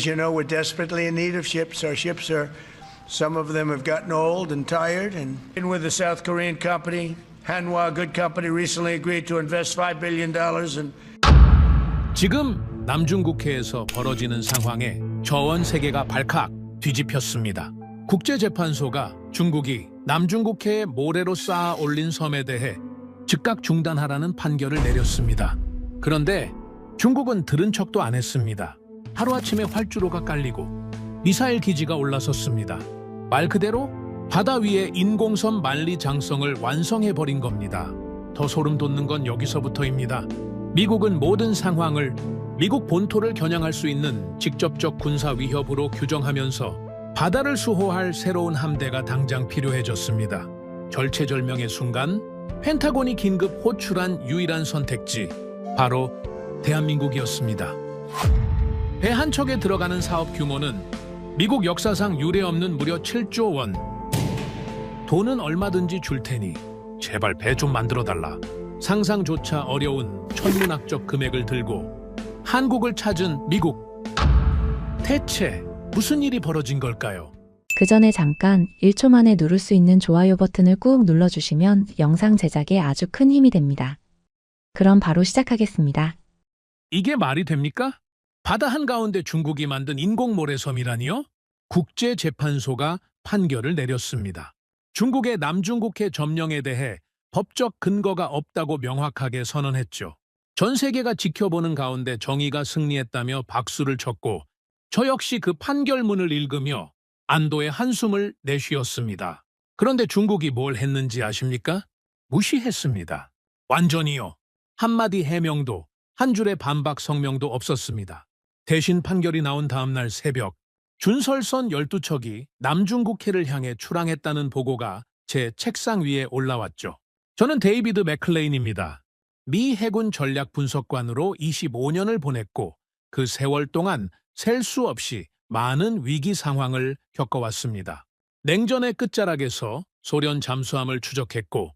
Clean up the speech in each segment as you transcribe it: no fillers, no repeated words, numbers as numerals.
you know, we're desperately in need of ships. Our ships are, some of them have gotten old and tired. And in with the South Korean company, Hanwha Good Company recently agreed to invest $5 billion in. 지금 남중국해에서 벌어지는 상황에 저원 세계가 발칵 뒤집혔습니다. 국제재판소가 중국이 남중국해에 모래로 쌓아 올린 섬에 대해 즉각 중단하라는 판결을 내렸습니다. 그런데 중국은 들은 척도 안 했습니다. 하루아침에 활주로가 깔리고 미사일 기지가 올라섰습니다. 말 그대로 바다 위에 인공섬 만리장성을 완성해버린 겁니다. 더 소름 돋는 건 여기서부터입니다. 미국은 모든 상황을 미국 본토를 겨냥할 수 있는 직접적 군사 위협으로 규정하면서 바다를 수호할 새로운 함대가 당장 필요해졌습니다. 절체절명의 순간 펜타곤이 긴급 호출한 유일한 선택지, 바로 대한민국이었습니다. 배 한 척에 들어가는 사업 규모는 미국 역사상 유례없는 무려 7조 원. 돈은 얼마든지 줄 테니 제발 배 좀 만들어달라. 상상조차 어려운 천문학적 금액을 들고 한국을 찾은 미국. 대체 무슨 일이 벌어진 걸까요? 그 전에 잠깐 1초 만에 누를 수 있는 좋아요 버튼을 꾹 눌러주시면 영상 제작에 아주 큰 힘이 됩니다. 그럼 바로 시작하겠습니다. 이게 말이 됩니까? 바다 한가운데 중국이 만든 인공모래섬이라니요? 국제재판소가 판결을 내렸습니다. 중국의 남중국해 점령에 대해 법적 근거가 없다고 명확하게 선언했죠. 전 세계가 지켜보는 가운데 정의가 승리했다며 박수를 쳤고 저 역시 그 판결문을 읽으며 안도의 한숨을 내쉬었습니다. 그런데 중국이 뭘 했는지 아십니까? 무시했습니다. 완전히요. 한마디 해명도 한 줄의 반박 성명도 없었습니다. 대신 판결이 나온 다음날 새벽 준설선 12척이 남중국해를 향해 출항했다는 보고가 제 책상 위에 올라왔죠. 저는 데이비드 맥클레인입니다. 미 해군 전략분석관으로 25년을 보냈고 그 세월 동안 셀 수 없이 많은 위기 상황을 겪어왔습니다. 냉전의 끝자락에서 소련 잠수함을 추적했고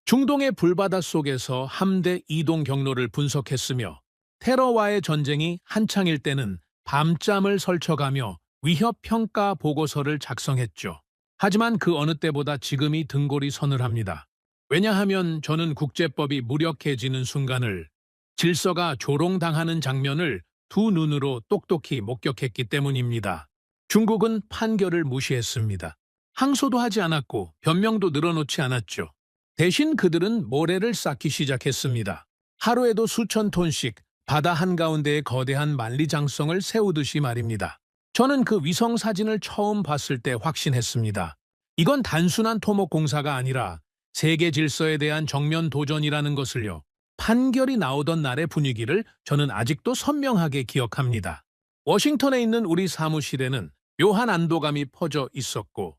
중동의 불바다 속에서 함대 이동 경로를 분석했으며 테러와의 전쟁이 한창일 때는 밤잠을 설쳐가며 위협평가 보고서를 작성했죠. 하지만 그 어느 때보다 지금이 등골이 서늘합니다. 왜냐하면 저는 국제법이 무력해지는 순간을, 질서가 조롱당하는 장면을 두 눈으로 똑똑히 목격했기 때문입니다. 중국은 판결을 무시했습니다. 항소도 하지 않았고 변명도 늘어놓지 않았죠. 대신 그들은 모래를 쌓기 시작했습니다. 하루에도 수천 톤씩 바다 한가운데에 거대한 만리장성을 세우듯이 말입니다. 저는 그 위성 사진을 처음 봤을 때 확신했습니다. 이건 단순한 토목 공사가 아니라 세계 질서에 대한 정면 도전이라는 것을요. 판결이 나오던 날의 분위기를 저는 아직도 선명하게 기억합니다. 워싱턴에 있는 우리 사무실에는 묘한 안도감이 퍼져 있었고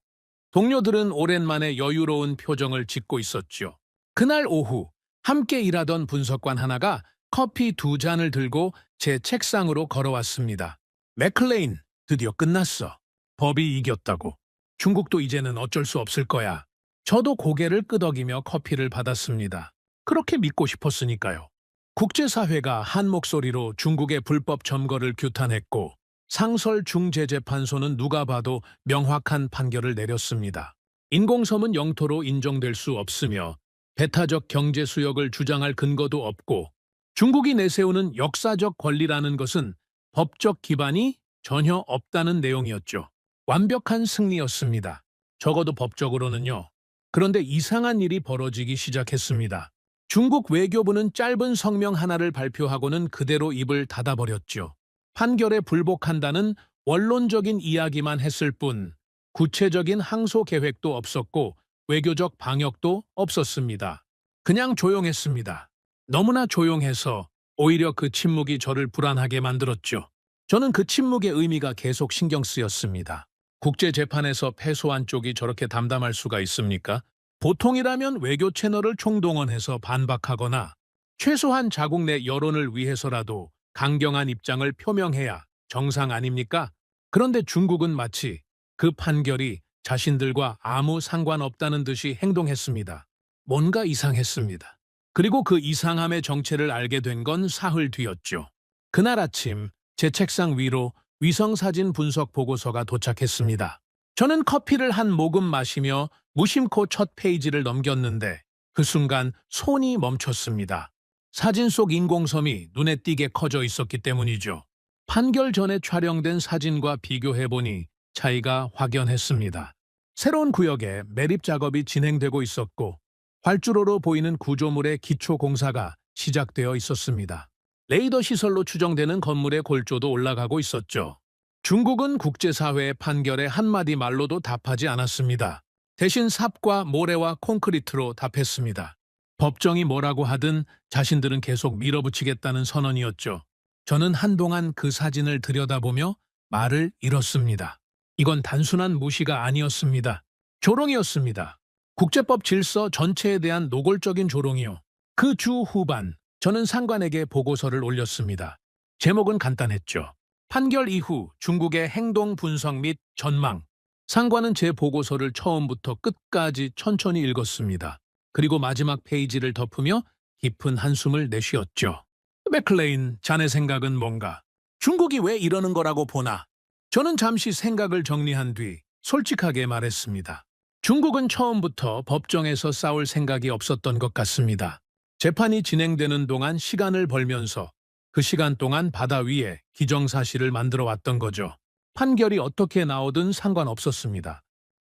동료들은 오랜만에 여유로운 표정을 짓고 있었죠. 그날 오후 함께 일하던 분석관 하나가 커피 2잔을 들고 제 책상으로 걸어왔습니다. 맥클레인, 드디어 끝났어. 법이 이겼다고. 중국도 이제는 어쩔 수 없을 거야. 저도 고개를 끄덕이며 커피를 받았습니다. 그렇게 믿고 싶었으니까요. 국제사회가 한 목소리로 중국의 불법 점거를 규탄했고 상설중재재판소는 누가 봐도 명확한 판결을 내렸습니다. 인공섬은 영토로 인정될 수 없으며 배타적 경제 수역을 주장할 근거도 없고 중국이 내세우는 역사적 권리라는 것은 법적 기반이 전혀 없다는 내용이었죠. 완벽한 승리였습니다. 적어도 법적으로는요. 그런데 이상한 일이 벌어지기 시작했습니다. 중국 외교부는 짧은 성명 하나를 발표하고는 그대로 입을 닫아버렸죠. 판결에 불복한다는 원론적인 이야기만 했을 뿐 구체적인 항소 계획도 없었고 외교적 방역도 없었습니다. 그냥 조용했습니다. 너무나 조용해서 오히려 그 침묵이 저를 불안하게 만들었죠. 저는 그 침묵의 의미가 계속 신경 쓰였습니다. 국제재판에서 패소한 쪽이 저렇게 담담할 수가 있습니까? 보통이라면 외교 채널을 총동원해서 반박하거나 최소한 자국 내 여론을 위해서라도 강경한 입장을 표명해야 정상 아닙니까? 그런데 중국은 마치 그 판결이 자신들과 아무 상관없다는 듯이 행동했습니다. 뭔가 이상했습니다. 그리고 그 이상함의 정체를 알게 된 건 사흘 뒤였죠. 그날 아침 제 책상 위로 위성사진 분석 보고서가 도착했습니다. 저는 커피를 한 모금 마시며 무심코 첫 페이지를 넘겼는데 그 순간 손이 멈췄습니다. 사진 속 인공섬이 눈에 띄게 커져 있었기 때문이죠. 판결 전에 촬영된 사진과 비교해보니 차이가 확연했습니다. 새로운 구역에 매립 작업이 진행되고 있었고 활주로로 보이는 구조물의 기초 공사가 시작되어 있었습니다. 레이더 시설로 추정되는 건물의 골조도 올라가고 있었죠. 중국은 국제사회의 판결에 한마디 말로도 답하지 않았습니다. 대신 삽과 모래와 콘크리트로 답했습니다. 법정이 뭐라고 하든 자신들은 계속 밀어붙이겠다는 선언이었죠. 저는 한동안 그 사진을 들여다보며 말을 잃었습니다. 이건 단순한 무시가 아니었습니다. 조롱이었습니다. 국제법 질서 전체에 대한 노골적인 조롱이요. 그 주 후반, 저는 상관에게 보고서를 올렸습니다. 제목은 간단했죠. 판결 이후 중국의 행동 분석 및 전망. 상관은 제 보고서를 처음부터 끝까지 천천히 읽었습니다. 그리고 마지막 페이지를 덮으며 깊은 한숨을 내쉬었죠. 맥클레인, 자네 생각은 뭔가? 중국이 왜 이러는 거라고 보나? 저는 잠시 생각을 정리한 뒤 솔직하게 말했습니다. 중국은 처음부터 법정에서 싸울 생각이 없었던 것 같습니다. 재판이 진행되는 동안 시간을 벌면서 그 시간 동안 바다 위에 기정사실을 만들어 왔던 거죠. 판결이 어떻게 나오든 상관없었습니다.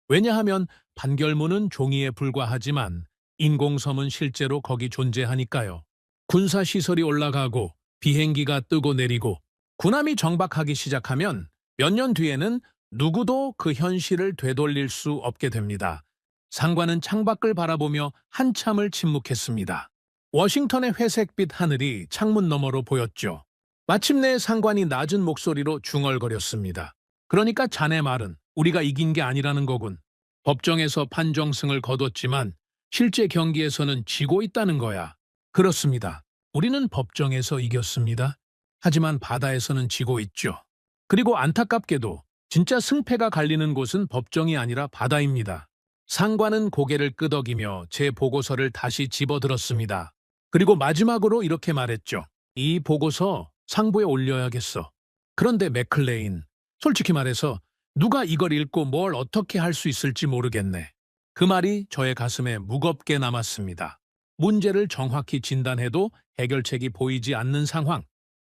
왜냐하면 판결문은 종이에 불과하지만 인공섬은 실제로 거기 존재하니까요. 군사시설이 올라가고 비행기가 뜨고 내리고 군함이 정박하기 시작하면 몇 년 뒤에는 누구도 그 현실을 되돌릴 수 없게 됩니다. 상관은 창밖을 바라보며 한참을 침묵했습니다. 워싱턴의 회색빛 하늘이 창문 너머로 보였죠. 마침내 상관이 낮은 목소리로 중얼거렸습니다. 그러니까 자네 말은 우리가 이긴 게 아니라는 거군. 법정에서 판정승을 거뒀지만 실제 경기에서는 지고 있다는 거야. 그렇습니다. 우리는 법정에서 이겼습니다. 하지만 바다에서는 지고 있죠. 그리고 안타깝게도 진짜 승패가 갈리는 곳은 법정이 아니라 바다입니다. 상관은 고개를 끄덕이며 제 보고서를 다시 집어들었습니다. 그리고 마지막으로 이렇게 말했죠. 이 보고서 상부에 올려야겠어. 그런데 맥클레인, 솔직히 말해서 누가 이걸 읽고 뭘 어떻게 할 수 있을지 모르겠네. 그 말이 저의 가슴에 무겁게 남았습니다. 문제를 정확히 진단해도 해결책이 보이지 않는 상황.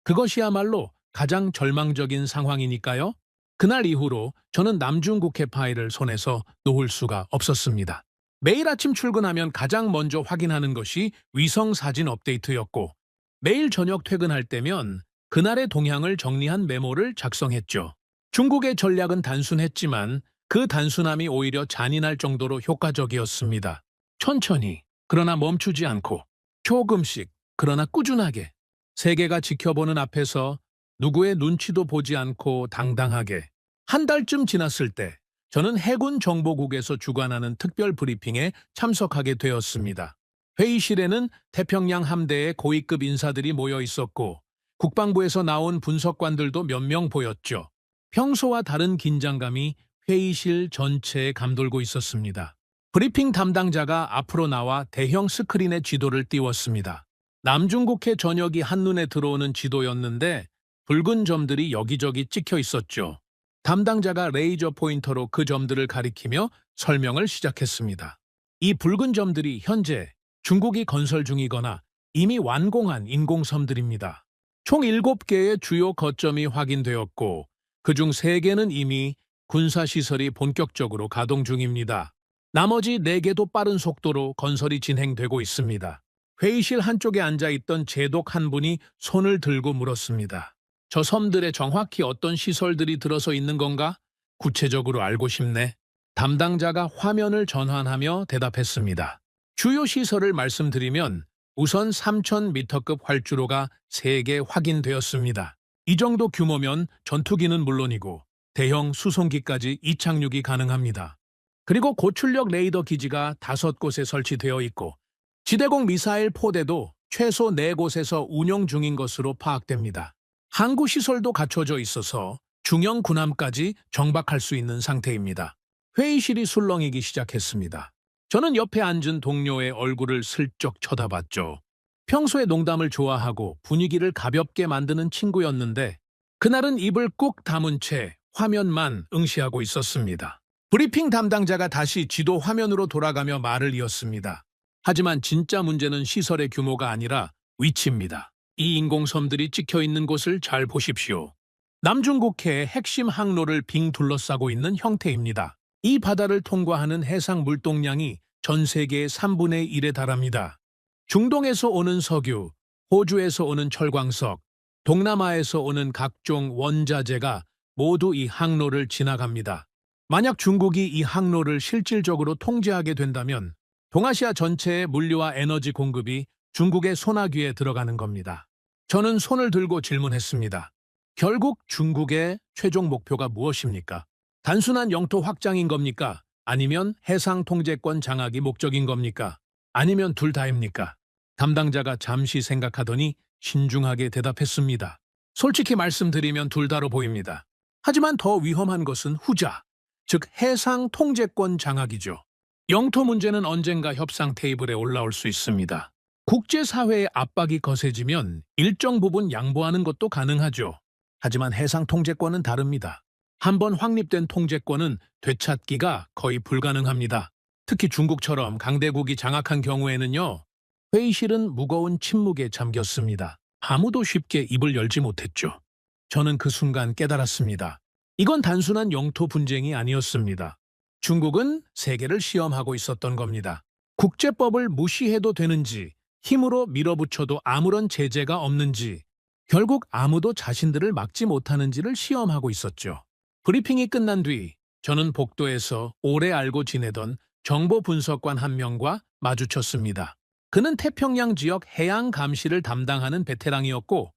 그것이야말로 가장 절망적인 상황이니까요. 그날 이후로 저는 남중국해 파일을 손에서 놓을 수가 없었습니다. 매일 아침 출근하면 가장 먼저 확인하는 것이 위성 사진 업데이트였고 매일 저녁 퇴근할 때면 그날의 동향을 정리한 메모를 작성했죠. 중국의 전략은 단순했지만 그 단순함이 오히려 잔인할 정도로 효과적이었습니다. 천천히, 그러나 멈추지 않고 조금씩, 그러나 꾸준하게 세계가 지켜보는 앞에서 누구의 눈치도 보지 않고 당당하게 한 달쯤 지났을 때 저는 해군 정보국에서 주관하는 특별 브리핑에 참석하게 되었습니다. 회의실에는 태평양 함대의 고위급 인사들이 모여 있었고 국방부에서 나온 분석관들도 몇 명 보였죠. 평소와 다른 긴장감이 회의실 전체에 감돌고 있었습니다. 브리핑 담당자가 앞으로 나와 대형 스크린에 지도를 띄웠습니다. 남중국해 전역이 한눈에 들어오는 지도였는데 붉은 점들이 여기저기 찍혀 있었죠. 담당자가 레이저 포인터로 그 점들을 가리키며 설명을 시작했습니다. 이 붉은 점들이 현재 중국이 건설 중이거나 이미 완공한 인공섬들입니다. 총 7개의 주요 거점이 확인되었고 그중 3개는 이미 군사시설이 본격적으로 가동 중입니다. 나머지 4개도 빠른 속도로 건설이 진행되고 있습니다. 회의실 한쪽에 앉아있던 제독 한 분이 손을 들고 물었습니다. 저 섬들에 정확히 어떤 시설들이 들어서 있는 건가? 구체적으로 알고 싶네. 담당자가 화면을 전환하며 대답했습니다. 주요 시설을 말씀드리면 우선 3,000m급 활주로가 3개 확인되었습니다. 이 정도 규모면 전투기는 물론이고 대형 수송기까지 이착륙이 가능합니다. 그리고 고출력 레이더 기지가 5곳에 설치되어 있고 지대공 미사일 포대도 최소 4곳에서 운용 중인 것으로 파악됩니다. 항구 시설도 갖춰져 있어서 중형 군함까지 정박할 수 있는 상태입니다. 회의실이 술렁이기 시작했습니다. 저는 옆에 앉은 동료의 얼굴을 슬쩍 쳐다봤죠. 평소에 농담을 좋아하고 분위기를 가볍게 만드는 친구였는데 그날은 입을 꾹 다문 채 화면만 응시하고 있었습니다. 브리핑 담당자가 다시 지도 화면으로 돌아가며 말을 이었습니다. 하지만 진짜 문제는 시설의 규모가 아니라 위치입니다. 이 인공섬들이 찍혀 있는 곳을 잘 보십시오. 남중국해의 핵심 항로를 빙 둘러싸고 있는 형태입니다. 이 바다를 통과하는 해상 물동량이 전 세계의 3분의 1에 달합니다. 중동에서 오는 석유, 호주에서 오는 철광석, 동남아에서 오는 각종 원자재가 모두 이 항로를 지나갑니다. 만약 중국이 이 항로를 실질적으로 통제하게 된다면 동아시아 전체의 물류와 에너지 공급이 중국의 소나귀에 들어가는 겁니다. 저는 손을 들고 질문했습니다. 결국 중국의 최종 목표가 무엇입니까? 단순한 영토 확장인 겁니까? 아니면 해상 통제권 장악이 목적인 겁니까? 아니면 둘 다입니까? 담당자가 잠시 생각하더니 신중하게 대답했습니다. 솔직히 말씀드리면 둘 다로 보입니다. 하지만 더 위험한 것은 후자, 즉 해상 통제권 장악이죠. 영토 문제는 언젠가 협상 테이블에 올라올 수 있습니다. 국제사회의 압박이 거세지면 일정 부분 양보하는 것도 가능하죠. 하지만 해상 통제권은 다릅니다. 한번 확립된 통제권은 되찾기가 거의 불가능합니다. 특히 중국처럼 강대국이 장악한 경우에는요. 회의실은 무거운 침묵에 잠겼습니다. 아무도 쉽게 입을 열지 못했죠. 저는 그 순간 깨달았습니다. 이건 단순한 영토 분쟁이 아니었습니다. 중국은 세계를 시험하고 있었던 겁니다. 국제법을 무시해도 되는지, 힘으로 밀어붙여도 아무런 제재가 없는지, 결국 아무도 자신들을 막지 못하는지를 시험하고 있었죠. 브리핑이 끝난 뒤 저는 복도에서 오래 알고 지내던 정보 분석관 한 명과 마주쳤습니다. 그는 태평양 지역 해양 감시를 담당하는 베테랑이었고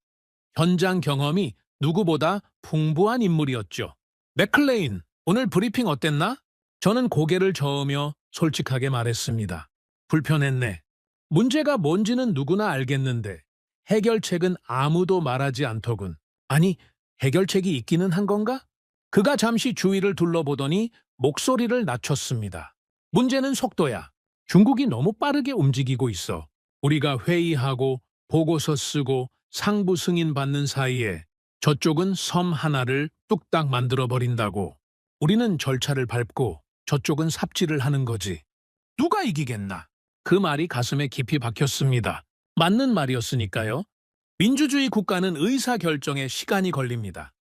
현장 경험이 누구보다 풍부한 인물이었죠. 맥클레인, 오늘 브리핑 어땠나? 저는 고개를 저으며 솔직하게 말했습니다. 불편했네. 문제가 뭔지는 누구나 알겠는데 해결책은 아무도 말하지 않더군. 아니, 해결책이 있기는 한 건가? 그가 잠시 주위를 둘러보더니 목소리를 낮췄습니다. 문제는 속도야. 중국이 너무 빠르게 움직이고 있어. 우리가 회의하고 보고서 쓰고 상부 승인 받는 사이에 저쪽은 섬 하나를 뚝딱 만들어버린다고. 우리는 절차를 밟고 저쪽은 삽질을 하는 거지. 누가 이기겠나? 그 말이 가슴에 깊이 박혔습니다. 맞는 말이었으니까요. 민주주의 국가는 의사결정에 시간이 걸립니다.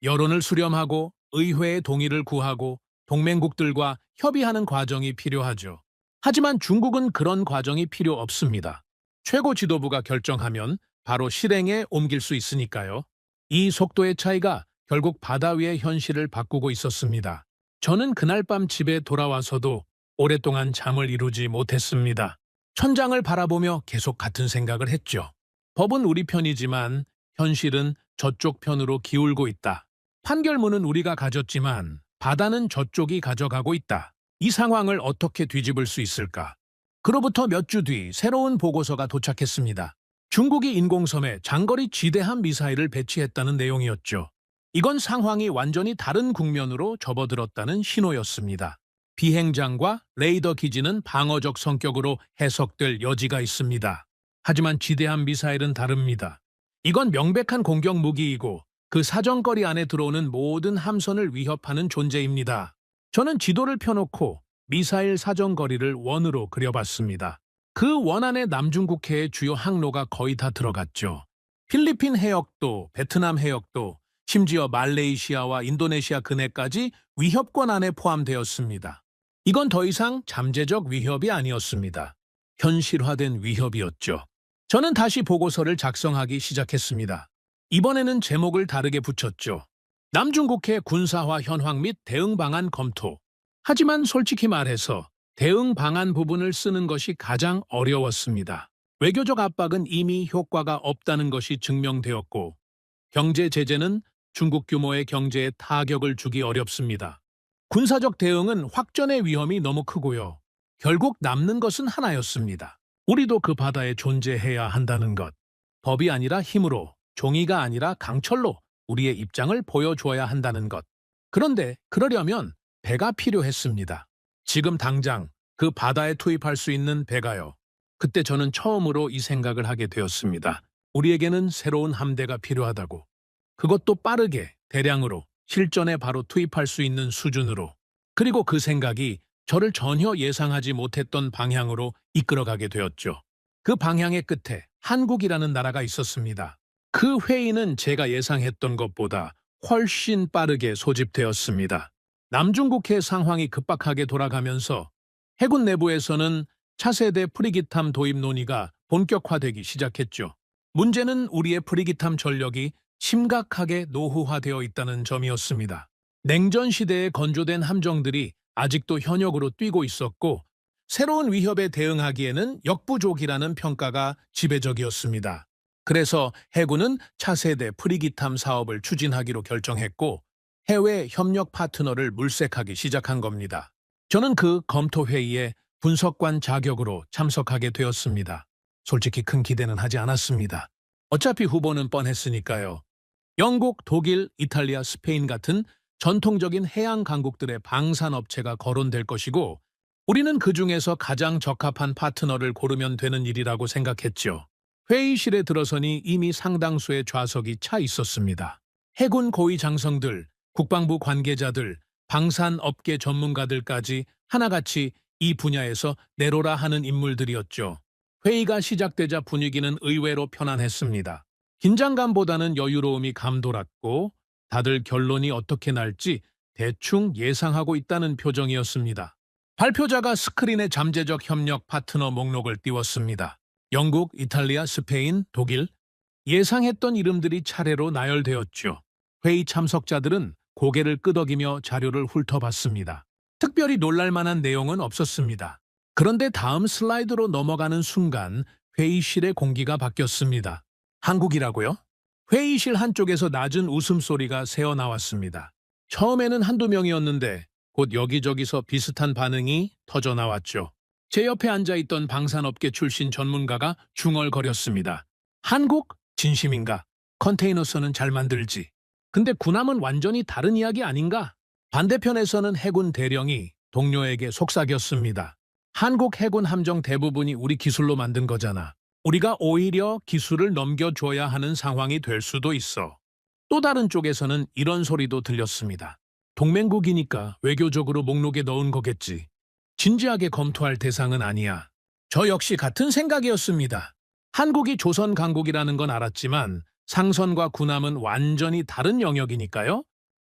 여론을 수렴하고 의회의 동의를 구하고 동맹국들과 협의하는 과정이 필요하죠. 하지만 중국은 그런 과정이 필요 없습니다. 최고 지도부가 결정하면 바로 실행에 옮길 수 있으니까요. 이 속도의 차이가 결국 바다 위의 현실을 바꾸고 있었습니다. 저는 그날 밤 집에 돌아와서도 오랫동안 잠을 이루지 못했습니다. 천장을 바라보며 계속 같은 생각을 했죠. 법은 우리 편이지만 현실은 저쪽 편으로 기울고 있다. 판결문은 우리가 가졌지만 바다는 저쪽이 가져가고 있다. 이 상황을 어떻게 뒤집을 수 있을까? 그로부터 몇 주 뒤 새로운 보고서가 도착했습니다. 중국이 인공섬에 장거리 지대함 미사일을 배치했다는 내용이었죠. 이건 상황이 완전히 다른 국면으로 접어들었다는 신호였습니다. 비행장과 레이더 기지는 방어적 성격으로 해석될 여지가 있습니다. 하지만 지대함 미사일은 다릅니다. 이건 명백한 공격 무기이고 그 사정거리 안에 들어오는 모든 함선을 위협하는 존재입니다. 저는 지도를 펴놓고 미사일 사정거리를 원으로 그려봤습니다. 그 원 안에 남중국해의 주요 항로가 거의 다 들어갔죠. 필리핀 해역도, 베트남 해역도, 심지어 말레이시아와 인도네시아 근해까지 위협권 안에 포함되었습니다. 이건 더 이상 잠재적 위협이 아니었습니다. 현실화된 위협이었죠. 저는 다시 보고서를 작성하기 시작했습니다. 이번에는 제목을 다르게 붙였죠. 남중국해 군사화 현황 및 대응 방안 검토. 하지만 솔직히 말해서 대응 방안 부분을 쓰는 것이 가장 어려웠습니다. 외교적 압박은 이미 효과가 없다는 것이 증명되었고 경제 제재는 중국 규모의 경제에 타격을 주기 어렵습니다. 군사적 대응은 확전의 위험이 너무 크고요. 결국 남는 것은 하나였습니다. 우리도 그 바다에 존재해야 한다는 것. 법이 아니라 힘으로, 종이가 아니라 강철로 우리의 입장을 보여줘야 한다는 것. 그런데 그러려면 배가 필요했습니다. 지금 당장 그 바다에 투입할 수 있는 배가요. 그때 저는 처음으로 이 생각을 하게 되었습니다. 우리에게는 새로운 함대가 필요하다고. 그것도 빠르게, 대량으로, 실전에 바로 투입할 수 있는 수준으로. 그리고 그 생각이 저를 전혀 예상하지 못했던 방향으로 이끌어가게 되었죠. 그 방향의 끝에 한국이라는 나라가 있었습니다. 그 회의는 제가 예상했던 것보다 훨씬 빠르게 소집되었습니다. 남중국해 상황이 급박하게 돌아가면서 해군 내부에서는 차세대 프리기탐 도입 논의가 본격화되기 시작했죠. 문제는 우리의 프리기탐 전력이 심각하게 노후화되어 있다는 점이었습니다. 냉전 시대에 건조된 함정들이 아직도 현역으로 뛰고 있었고 새로운 위협에 대응하기에는 역부족이라는 평가가 지배적이었습니다. 그래서 해군은 차세대 프리기탐 사업을 추진하기로 결정했고 해외 협력 파트너를 물색하기 시작한 겁니다. 저는 그 검토 회의에 분석관 자격으로 참석하게 되었습니다. 솔직히 큰 기대는 하지 않았습니다. 어차피 후보는 뻔했으니까요. 영국, 독일, 이탈리아, 스페인 같은 전통적인 해양 강국들의 방산업체가 거론될 것이고 우리는 그 중에서 가장 적합한 파트너를 고르면 되는 일이라고 생각했죠. 회의실에 들어서니 이미 상당수의 좌석이 차 있었습니다. 해군 고위 장성들, 국방부 관계자들, 방산업계 전문가들까지 하나같이 이 분야에서 내로라 하는 인물들이었죠. 회의가 시작되자 분위기는 의외로 편안했습니다. 긴장감보다는 여유로움이 감돌았고 다들 결론이 어떻게 날지 대충 예상하고 있다는 표정이었습니다. 발표자가 스크린에 잠재적 협력 파트너 목록을 띄웠습니다. 영국, 이탈리아, 스페인, 독일, 예상했던 이름들이 차례로 나열되었죠. 회의 참석자들은 고개를 끄덕이며 자료를 훑어봤습니다. 특별히 놀랄만한 내용은 없었습니다. 그런데 다음 슬라이드로 넘어가는 순간 회의실의 공기가 바뀌었습니다. 한국이라고요? 회의실 한쪽에서 낮은 웃음소리가 새어나왔습니다. 처음에는 한두 명이었는데 곧 여기저기서 비슷한 반응이 터져나왔죠. 제 옆에 앉아있던 방산업계 출신 전문가가 중얼거렸습니다. 한국? 진심인가? 컨테이너선은 잘 만들지. 근데 군함은 완전히 다른 이야기 아닌가? 반대편에서는 해군 대령이 동료에게 속삭였습니다. 한국 해군 함정 대부분이 우리 기술로 만든 거잖아. 우리가 오히려 기술을 넘겨줘야 하는 상황이 될 수도 있어. 또 다른 쪽에서는 이런 소리도 들렸습니다. 동맹국이니까 외교적으로 목록에 넣은 거겠지. 진지하게 검토할 대상은 아니야. 저 역시 같은 생각이었습니다. 한국이 조선 강국이라는 건 알았지만 상선과 군함은 완전히 다른 영역이니까요.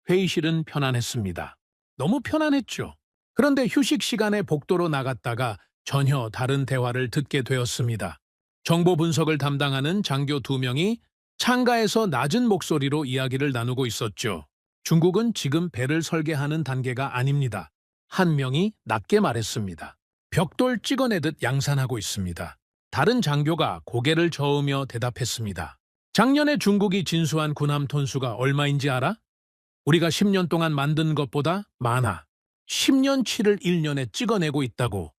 회의실은 편안했습니다. 너무 편안했죠. 그런데 휴식 시간에 복도로 나갔다가 전혀 다른 대화를 듣게 되었습니다. 정보 분석을 담당하는 장교 2명이 창가에서 낮은 목소리로 이야기를 나누고 있었죠. 중국은 지금 배를 설계하는 단계가 아닙니다. 한 명이 낮게 말했습니다. 벽돌 찍어내듯 양산하고 있습니다. 다른 장교가 고개를 저으며 대답했습니다. 작년에 중국이 진수한 군함 톤수가 얼마인지 알아? 우리가 10년 동안 만든 것보다 많아. 10년치를 1년에 찍어내고 있다고.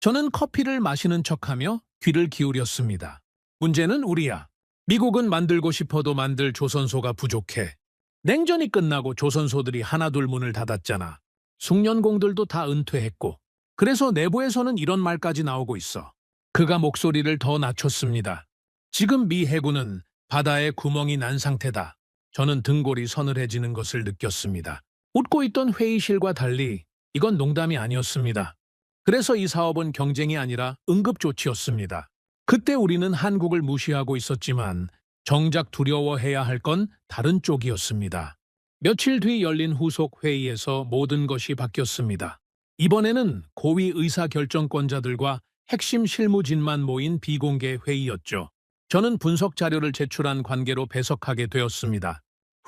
저는 커피를 마시는 척하며 귀를 기울였습니다. 문제는 우리야. 미국은 만들고 싶어도 만들 조선소가 부족해. 냉전이 끝나고 조선소들이 하나둘 문을 닫았잖아. 숙련공들도 다 은퇴했고. 그래서 내부에서는 이런 말까지 나오고 있어. 그가 목소리를 더 낮췄습니다. 지금 미 해군은 바다에 구멍이 난 상태다. 저는 등골이 서늘해지는 것을 느꼈습니다. 웃고 있던 회의실과 달리 이건 농담이 아니었습니다. 그래서 이 사업은 경쟁이 아니라 응급조치였습니다. 그때 우리는 한국을 무시하고 있었지만 정작 두려워해야 할 건 다른 쪽이었습니다. 며칠 뒤 열린 후속 회의에서 모든 것이 바뀌었습니다. 이번에는 고위 의사결정권자들과 핵심 실무진만 모인 비공개 회의였죠. 저는 분석 자료를 제출한 관계로 배석하게 되었습니다.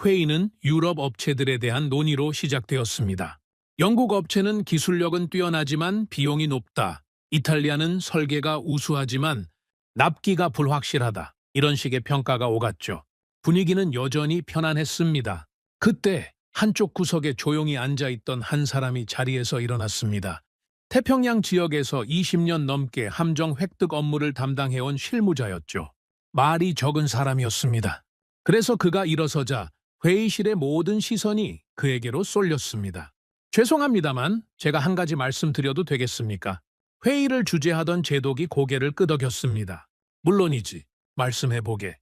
회의는 유럽 업체들에 대한 논의로 시작되었습니다. 영국 업체는 기술력은 뛰어나지만 비용이 높다. 이탈리아는 설계가 우수하지만 납기가 불확실하다. 이런 식의 평가가 오갔죠. 분위기는 여전히 편안했습니다. 그때 한쪽 구석에 조용히 앉아있던 한 사람이 자리에서 일어났습니다. 태평양 지역에서 20년 넘게 함정 획득 업무를 담당해온 실무자였죠. 말이 적은 사람이었습니다. 그래서 그가 일어서자 회의실의 모든 시선이 그에게로 쏠렸습니다. 죄송합니다만 제가 한 가지 말씀드려도 되겠습니까? 회의를 주재하던 제독이 고개를 끄덕였습니다. 물론이지. 말씀해보게.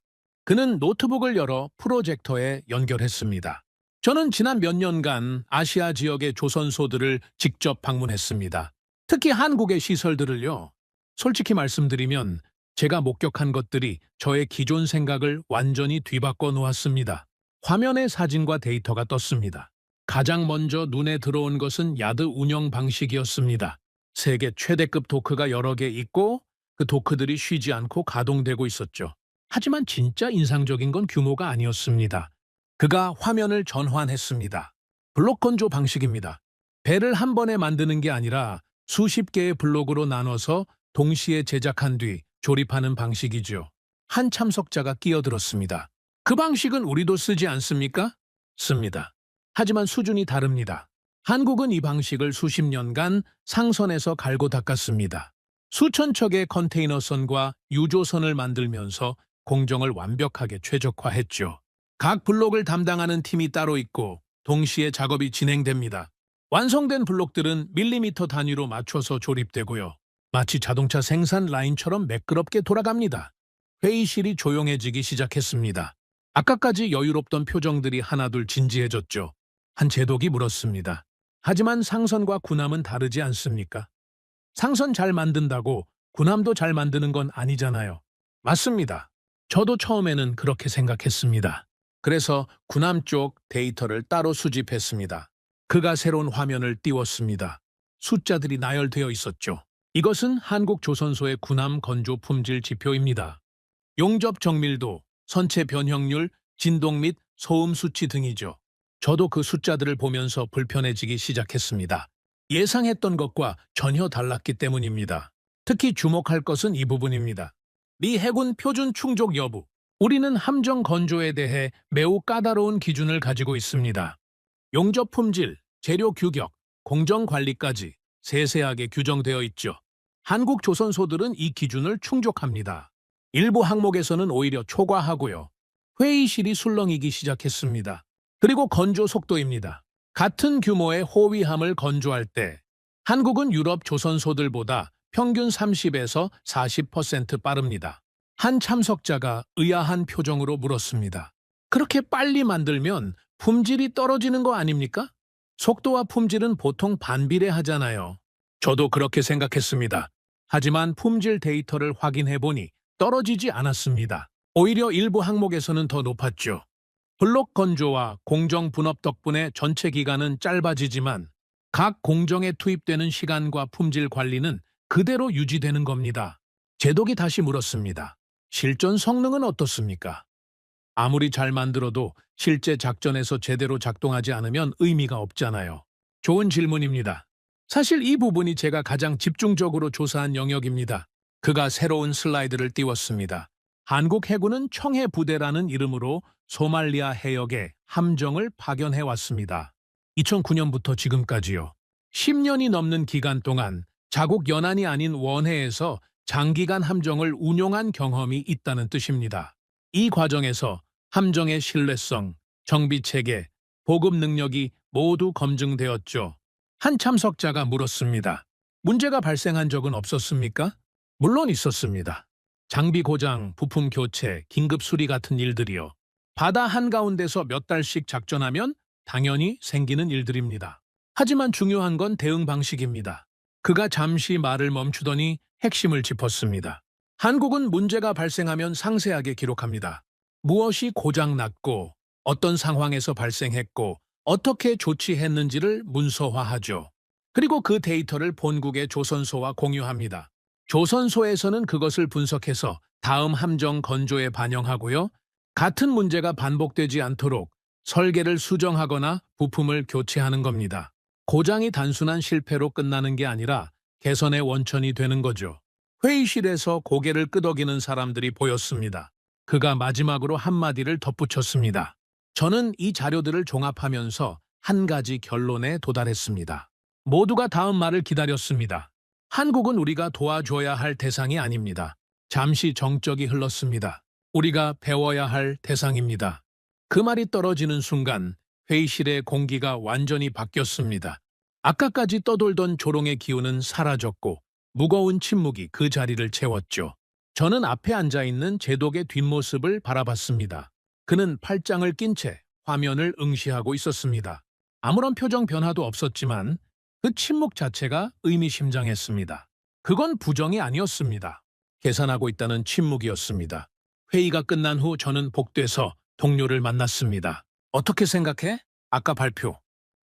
그는 노트북을 열어 프로젝터에 연결했습니다. 저는 지난 몇 년간 아시아 지역의 조선소들을 직접 방문했습니다. 특히 한국의 시설들을요. 솔직히 말씀드리면 제가 목격한 것들이 저의 기존 생각을 완전히 뒤바꿔 놓았습니다. 화면에 사진과 데이터가 떴습니다. 가장 먼저 눈에 들어온 것은 야드 운영 방식이었습니다. 세계 최대급 도크가 여러 개 있고 그 도크들이 쉬지 않고 가동되고 있었죠. 하지만 진짜 인상적인 건 규모가 아니었습니다. 그가 화면을 전환했습니다. 블록 건조 방식입니다. 배를 한 번에 만드는 게 아니라 수십 개의 블록으로 나눠서 동시에 제작한 뒤 조립하는 방식이죠. 한 참석자가 끼어들었습니다. 그 방식은 우리도 쓰지 않습니까? 씁니다. 하지만 수준이 다릅니다. 한국은 이 방식을 수십 년간 상선에서 갈고 닦았습니다. 수천 척의 컨테이너선과 유조선을 만들면서 공정을 완벽하게 최적화했죠. 각 블록을 담당하는 팀이 따로 있고 동시에 작업이 진행됩니다. 완성된 블록들은 밀리미터 단위로 맞춰서 조립되고요. 마치 자동차 생산 라인처럼 매끄럽게 돌아갑니다. 회의실이 조용해지기 시작했습니다. 아까까지 여유롭던 표정들이 하나둘 진지해졌죠. 한 제독이 물었습니다. 하지만 상선과 군함은 다르지 않습니까? 상선 잘 만든다고 군함도 잘 만드는 건 아니잖아요. 맞습니다. 저도 처음에는 그렇게 생각했습니다. 그래서 군함 쪽 데이터를 따로 수집했습니다. 그가 새로운 화면을 띄웠습니다. 숫자들이 나열되어 있었죠. 이것은 한국 조선소의 군함 건조 품질 지표입니다. 용접 정밀도, 선체 변형률, 진동 및 소음 수치 등이죠. 저도 그 숫자들을 보면서 불편해지기 시작했습니다. 예상했던 것과 전혀 달랐기 때문입니다. 특히 주목할 것은 이 부분입니다. 미 해군 표준 충족 여부. 우리는 함정 건조에 대해 매우 까다로운 기준을 가지고 있습니다. 용접 품질, 재료 규격, 공정 관리까지 세세하게 규정되어 있죠. 한국 조선소들은 이 기준을 충족합니다. 일부 항목에서는 오히려 초과하고요. 회의실이 술렁이기 시작했습니다. 그리고 건조 속도입니다. 같은 규모의 호위함을 건조할 때 한국은 유럽 조선소들보다 평균 30에서 40% 빠릅니다. 한 참석자가 의아한 표정으로 물었습니다. 그렇게 빨리 만들면 품질이 떨어지는 거 아닙니까? 속도와 품질은 보통 반비례하잖아요. 저도 그렇게 생각했습니다. 하지만 품질 데이터를 확인해보니 떨어지지 않았습니다. 오히려 일부 항목에서는 더 높았죠. 블록 건조와 공정 분업 덕분에 전체 기간은 짧아지지만 각 공정에 투입되는 시간과 품질 관리는 그대로 유지되는 겁니다. 제독이 다시 물었습니다. 실전 성능은 어떻습니까? 아무리 잘 만들어도 실제 작전에서 제대로 작동하지 않으면 의미가 없잖아요. 좋은 질문입니다. 사실 이 부분이 제가 가장 집중적으로 조사한 영역입니다. 그가 새로운 슬라이드를 띄웠습니다. 한국 해군은 청해 부대라는 이름으로 소말리아 해역에 함정을 파견해왔습니다. 2009년부터 지금까지요. 10년이 넘는 기간 동안 자국 연안이 아닌 원해에서 장기간 함정을 운용한 경험이 있다는 뜻입니다. 이 과정에서 함정의 신뢰성, 정비체계, 보급 능력이 모두 검증되었죠. 한 참석자가 물었습니다. 문제가 발생한 적은 없었습니까? 물론 있었습니다. 장비 고장, 부품 교체, 긴급 수리 같은 일들이요. 바다 한가운데서 몇 달씩 작전하면 당연히 생기는 일들입니다. 하지만 중요한 건 대응 방식입니다. 그가 잠시 말을 멈추더니 핵심을 짚었습니다. 한국은 문제가 발생하면 상세하게 기록합니다. 무엇이 고장났고, 어떤 상황에서 발생했고, 어떻게 조치했는지를 문서화하죠. 그리고 그 데이터를 본국의 조선소와 공유합니다. 조선소에서는 그것을 분석해서 다음 함정 건조에 반영하고요. 같은 문제가 반복되지 않도록 설계를 수정하거나 부품을 교체하는 겁니다. 고장이 단순한 실패로 끝나는 게 아니라 개선의 원천이 되는 거죠. 회의실에서 고개를 끄덕이는 사람들이 보였습니다. 그가 마지막으로 한마디를 덧붙였습니다. 저는 이 자료들을 종합하면서 한 가지 결론에 도달했습니다. 모두가 다음 말을 기다렸습니다. 한국은 우리가 도와줘야 할 대상이 아닙니다. 잠시 정적이 흘렀습니다. 우리가 배워야 할 대상입니다. 그 말이 떨어지는 순간 회의실의 공기가 완전히 바뀌었습니다. 아까까지 떠돌던 조롱의 기운은 사라졌고 무거운 침묵이 그 자리를 채웠죠. 저는 앞에 앉아 있는 제독의 뒷모습을 바라봤습니다. 그는 팔짱을 낀 채 화면을 응시하고 있었습니다. 아무런 표정 변화도 없었지만 그 침묵 자체가 의미심장했습니다. 그건 부정이 아니었습니다. 계산하고 있다는 침묵이었습니다. 회의가 끝난 후 저는 복도에서 동료를 만났습니다. 어떻게 생각해? 아까 발표.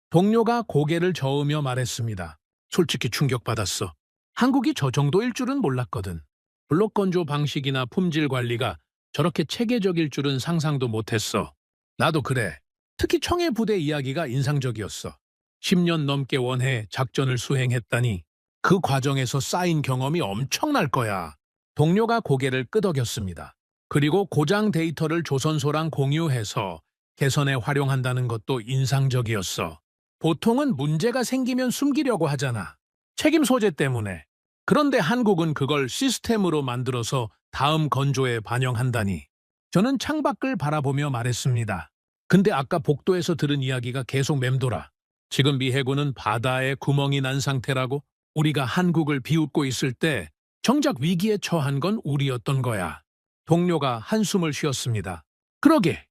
동료가 고개를 저으며 말했습니다. 솔직히 충격받았어. 한국이 저 정도일 줄은 몰랐거든. 블록 건조 방식이나 품질 관리가 저렇게 체계적일 줄은 상상도 못했어. 나도 그래. 특히 청해 부대 이야기가 인상적이었어. 10년 넘게 원해 작전을 수행했다니 그 과정에서 쌓인 경험이 엄청날 거야. 동료가 고개를 끄덕였습니다. 그리고 고장 데이터를 조선소랑 공유해서 개선에 활용한다는 것도 인상적이었어. 보통은 문제가 생기면 숨기려고 하잖아. 책임 소재 때문에. 그런데 한국은 그걸 시스템으로 만들어서 다음 건조에 반영한다니. 저는 창밖을 바라보며 말했습니다. 근데 아까 복도에서 들은 이야기가 계속 맴돌아. 지금 미 해군은 바다에 구멍이 난 상태라고? 우리가 한국을 비웃고 있을 때 정작 위기에 처한 건 우리였던 거야. 동료가 한숨을 쉬었습니다. 그러게,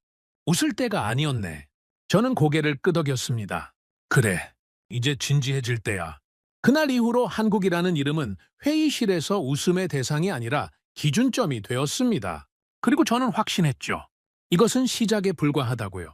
웃을 때가 아니었네. 저는 고개를 끄덕였습니다. 그래, 이제 진지해질 때야. 그날 이후로 한국이라는 이름은 회의실에서 웃음의 대상이 아니라 기준점이 되었습니다. 그리고 저는 확신했죠. 이것은 시작에 불과하다고요.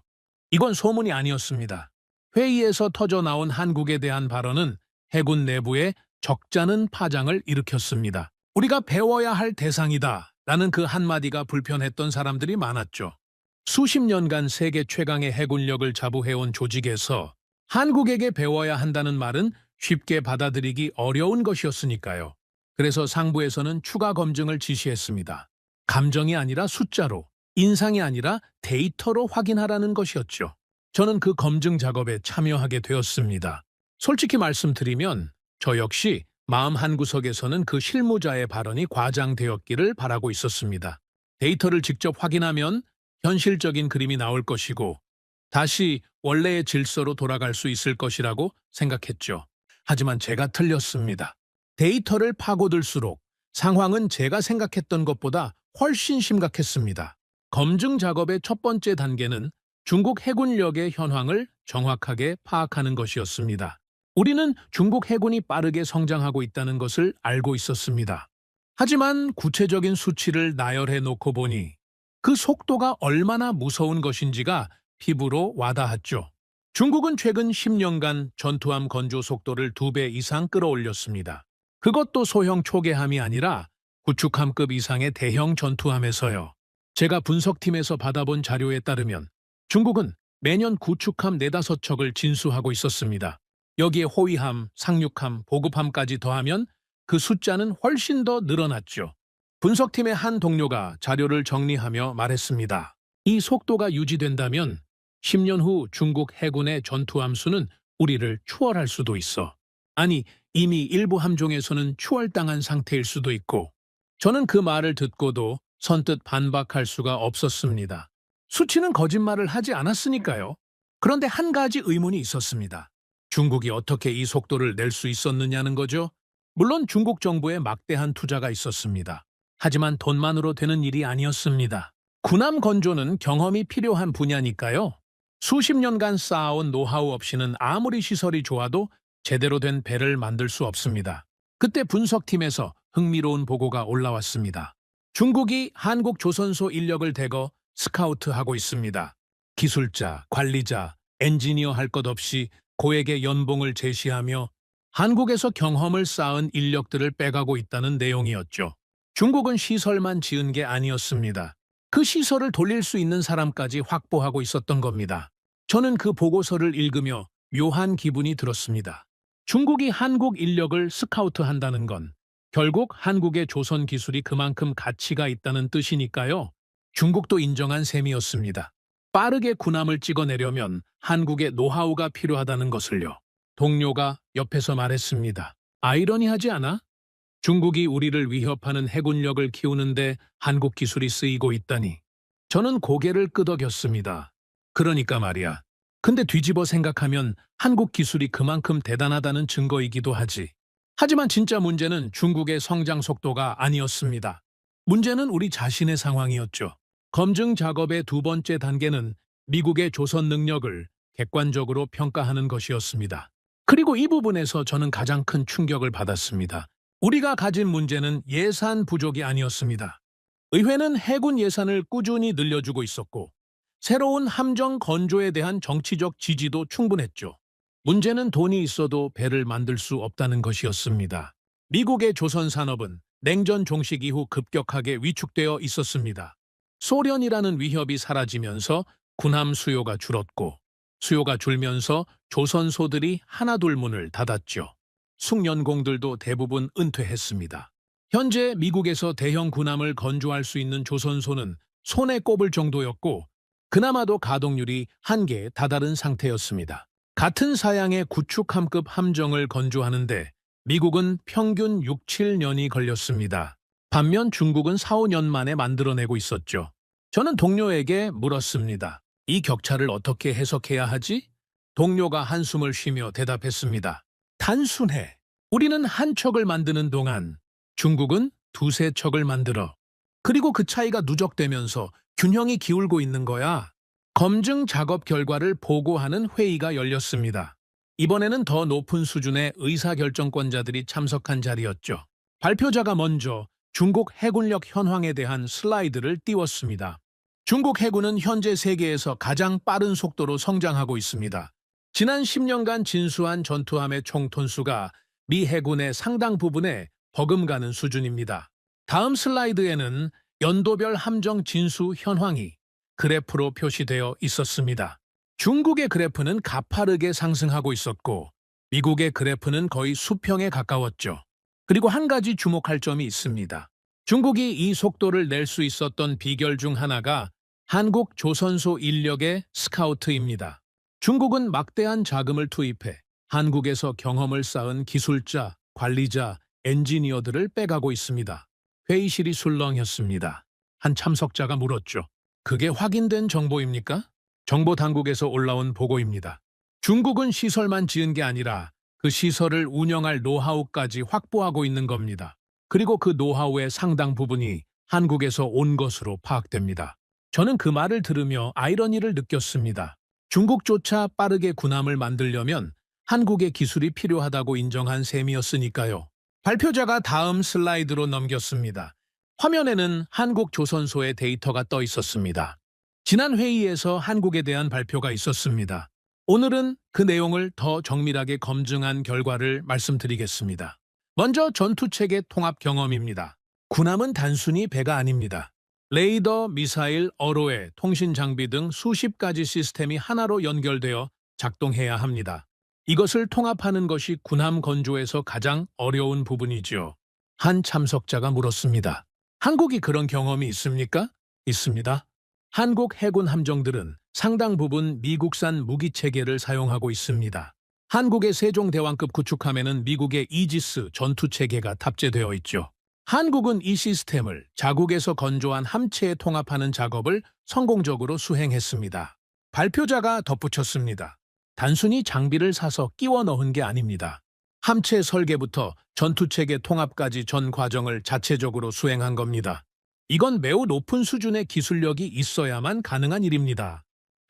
이건 소문이 아니었습니다. 회의에서 터져나온 한국에 대한 발언은 해군 내부에 적잖은 파장을 일으켰습니다. 우리가 배워야 할 대상이다 라는 그 한마디가 불편했던 사람들이 많았죠. 수십 년간 세계 최강의 해군력을 자부해온 조직에서 한국에게 배워야 한다는 말은 쉽게 받아들이기 어려운 것이었으니까요. 그래서 상부에서는 추가 검증을 지시했습니다. 감정이 아니라 숫자로, 인상이 아니라 데이터로 확인하라는 것이었죠. 저는 그 검증 작업에 참여하게 되었습니다. 솔직히 말씀드리면 저 역시 마음 한구석에서는 그 실무자의 발언이 과장되었기를 바라고 있었습니다. 데이터를 직접 확인하면 현실적인 그림이 나올 것이고 다시 원래의 질서로 돌아갈 수 있을 것이라고 생각했죠. 하지만 제가 틀렸습니다. 데이터를 파고들수록 상황은 제가 생각했던 것보다 훨씬 심각했습니다. 검증 작업의 첫 번째 단계는 중국 해군력의 현황을 정확하게 파악하는 것이었습니다. 우리는 중국 해군이 빠르게 성장하고 있다는 것을 알고 있었습니다. 하지만 구체적인 수치를 나열해 놓고 보니 그 속도가 얼마나 무서운 것인지가 피부로 와닿았죠. 중국은 최근 10년간 전투함 건조 속도를 2배 이상 끌어올렸습니다. 그것도 소형 초계함이 아니라 구축함급 이상의 대형 전투함에서요. 제가 분석팀에서 받아본 자료에 따르면 중국은 매년 구축함 4~5척을 진수하고 있었습니다. 여기에 호위함, 상륙함, 보급함까지 더하면 그 숫자는 훨씬 더 늘어났죠. 분석팀의 한 동료가 자료를 정리하며 말했습니다. 이 속도가 유지된다면 10년 후 중국 해군의 전투함 수는 우리를 추월할 수도 있어. 아니, 이미 일부 함종에서는 추월당한 상태일 수도 있고. 저는 그 말을 듣고도 선뜻 반박할 수가 없었습니다. 수치는 거짓말을 하지 않았으니까요. 그런데 한 가지 의문이 있었습니다. 중국이 어떻게 이 속도를 낼 수 있었느냐는 거죠. 물론 중국 정부에 막대한 투자가 있었습니다. 하지만 돈만으로 되는 일이 아니었습니다. 군함 건조는 경험이 필요한 분야니까요. 수십 년간 쌓아온 노하우 없이는 아무리 시설이 좋아도 제대로 된 배를 만들 수 없습니다. 그때 분석팀에서 흥미로운 보고가 올라왔습니다. 중국이 한국 조선소 인력을 대거 스카우트하고 있습니다. 기술자, 관리자, 엔지니어 할 것 없이 고액의 연봉을 제시하며 한국에서 경험을 쌓은 인력들을 빼가고 있다는 내용이었죠. 중국은 시설만 지은 게 아니었습니다. 그 시설을 돌릴 수 있는 사람까지 확보하고 있었던 겁니다. 저는 그 보고서를 읽으며 묘한 기분이 들었습니다. 중국이 한국 인력을 스카우트한다는 건 결국 한국의 조선 기술이 그만큼 가치가 있다는 뜻이니까요. 중국도 인정한 셈이었습니다. 빠르게 군함을 찍어내려면 한국의 노하우가 필요하다는 것을요. 동료가 옆에서 말했습니다. 아이러니하지 않아? 중국이 우리를 위협하는 해군력을 키우는데 한국 기술이 쓰이고 있다니. 저는 고개를 끄덕였습니다. 그러니까 말이야. 근데 뒤집어 생각하면 한국 기술이 그만큼 대단하다는 증거이기도 하지. 하지만 진짜 문제는 중국의 성장 속도가 아니었습니다. 문제는 우리 자신의 상황이었죠. 검증 작업의 두 번째 단계는 미국의 조선 능력을 객관적으로 평가하는 것이었습니다. 그리고 이 부분에서 저는 가장 큰 충격을 받았습니다. 우리가 가진 문제는 예산 부족이 아니었습니다. 의회는 해군 예산을 꾸준히 늘려주고 있었고 새로운 함정 건조에 대한 정치적 지지도 충분했죠. 문제는 돈이 있어도 배를 만들 수 없다는 것이었습니다. 미국의 조선 산업은 냉전 종식 이후 급격하게 위축되어 있었습니다. 소련이라는 위협이 사라지면서 군함 수요가 줄었고 수요가 줄면서 조선소들이 하나둘 문을 닫았죠. 숙련공들도 대부분 은퇴했습니다. 현재 미국에서 대형 군함을 건조할 수 있는 조선소는 손에 꼽을 정도였고 그나마도 가동률이 한계에 다다른 상태였습니다. 같은 사양의 구축함급 함정을 건조하는데 미국은 평균 6, 7년이 걸렸습니다. 반면 중국은 4, 5년 만에 만들어내고 있었죠. 저는 동료에게 물었습니다. 이 격차를 어떻게 해석해야 하지? 동료가 한숨을 쉬며 대답했습니다. 단순해. 우리는 한 척을 만드는 동안 중국은 두세 척을 만들어. 그리고 그 차이가 누적되면서 균형이 기울고 있는 거야. 검증 작업 결과를 보고하는 회의가 열렸습니다. 이번에는 더 높은 수준의 의사결정권자들이 참석한 자리였죠. 발표자가 먼저 중국 해군력 현황에 대한 슬라이드를 띄웠습니다. 중국 해군은 현재 세계에서 가장 빠른 속도로 성장하고 있습니다. 지난 10년간 진수한 전투함의 총 톤수가 미 해군의 상당 부분에 버금가는 수준입니다. 다음 슬라이드에는 연도별 함정 진수 현황이 그래프로 표시되어 있었습니다. 중국의 그래프는 가파르게 상승하고 있었고 미국의 그래프는 거의 수평에 가까웠죠. 그리고 한 가지 주목할 점이 있습니다. 중국이 이 속도를 낼 수 있었던 비결 중 하나가 한국 조선소 인력의 스카우트입니다. 중국은 막대한 자금을 투입해 한국에서 경험을 쌓은 기술자, 관리자, 엔지니어들을 빼가고 있습니다. 회의실이 술렁였습니다. 한 참석자가 물었죠. 그게 확인된 정보입니까? 정보 당국에서 올라온 보고입니다. 중국은 시설만 지은 게 아니라 그 시설을 운영할 노하우까지 확보하고 있는 겁니다. 그리고 그 노하우의 상당 부분이 한국에서 온 것으로 파악됩니다. 저는 그 말을 들으며 아이러니를 느꼈습니다. 중국조차 빠르게 군함을 만들려면 한국의 기술이 필요하다고 인정한 셈이었으니까요. 발표자가 다음 슬라이드로 넘겼습니다. 화면에는 한국 조선소의 데이터가 떠 있었습니다. 지난 회의에서 한국에 대한 발표가 있었습니다. 오늘은 그 내용을 더 정밀하게 검증한 결과를 말씀드리겠습니다. 먼저 전투체계 통합 경험입니다. 군함은 단순히 배가 아닙니다. 레이더, 미사일, 어로에, 통신 장비 등 수십 가지 시스템이 하나로 연결되어 작동해야 합니다. 이것을 통합하는 것이 군함 건조에서 가장 어려운 부분이지요. 한 참석자가 물었습니다. 한국이 그런 경험이 있습니까? 있습니다. 한국 해군 함정들은 상당 부분 미국산 무기체계를 사용하고 있습니다. 한국의 세종대왕급 구축함에는 미국의 이지스 전투체계가 탑재되어 있죠. 한국은 이 시스템을 자국에서 건조한 함체에 통합하는 작업을 성공적으로 수행했습니다. 발표자가 덧붙였습니다. 단순히 장비를 사서 끼워 넣은 게 아닙니다. 함체 설계부터 전투체계 통합까지 전 과정을 자체적으로 수행한 겁니다. 이건 매우 높은 수준의 기술력이 있어야만 가능한 일입니다.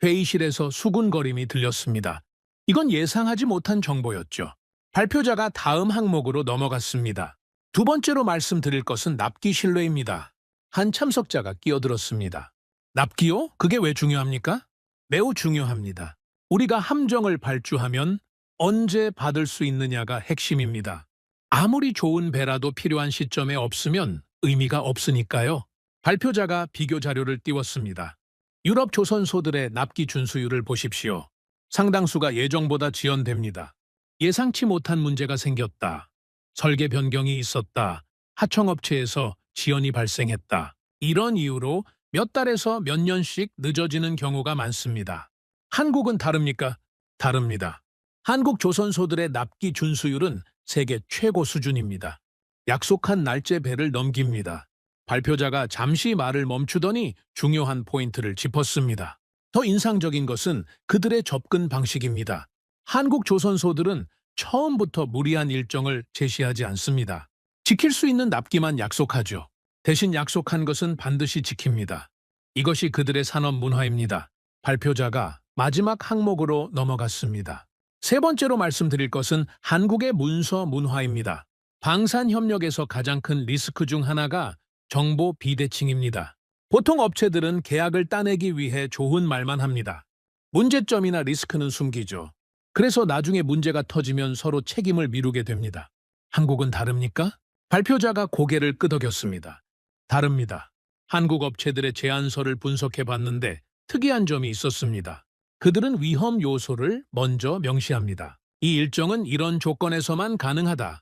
회의실에서 수군거림이 들렸습니다. 이건 예상하지 못한 정보였죠. 발표자가 다음 항목으로 넘어갔습니다. 두 번째로 말씀드릴 것은 납기 신뢰입니다. 한 참석자가 끼어들었습니다. 납기요? 그게 왜 중요합니까? 매우 중요합니다. 우리가 함정을 발주하면 언제 받을 수 있느냐가 핵심입니다. 아무리 좋은 배라도 필요한 시점에 없으면 의미가 없으니까요. 발표자가 비교 자료를 띄웠습니다. 유럽 조선소들의 납기 준수율을 보십시오. 상당수가 예정보다 지연됩니다. 예상치 못한 문제가 생겼다. 설계 변경이 있었다. 하청업체에서 지연이 발생했다. 이런 이유로 몇 달에서 몇 년씩 늦어지는 경우가 많습니다. 한국은 다릅니까? 다릅니다. 한국 조선소들의 납기 준수율은 세계 최고 수준입니다. 약속한 날짜 배를 넘깁니다. 발표자가 잠시 말을 멈추더니 중요한 포인트를 짚었습니다. 더 인상적인 것은 그들의 접근 방식입니다. 한국 조선소들은 처음부터 무리한 일정을 제시하지 않습니다. 지킬 수 있는 납기만 약속하죠. 대신 약속한 것은 반드시 지킵니다. 이것이 그들의 산업 문화입니다. 발표자가 마지막 항목으로 넘어갔습니다. 세 번째로 말씀드릴 것은 한국의 문서 문화입니다. 방산협력에서 가장 큰 리스크 중 하나가 정보 비대칭입니다. 보통 업체들은 계약을 따내기 위해 좋은 말만 합니다. 문제점이나 리스크는 숨기죠. 그래서 나중에 문제가 터지면 서로 책임을 미루게 됩니다. 한국은 다릅니까? 발표자가 고개를 끄덕였습니다. 다릅니다. 한국 업체들의 제안서를 분석해 봤는데 특이한 점이 있었습니다. 그들은 위험 요소를 먼저 명시합니다. 이 일정은 이런 조건에서만 가능하다.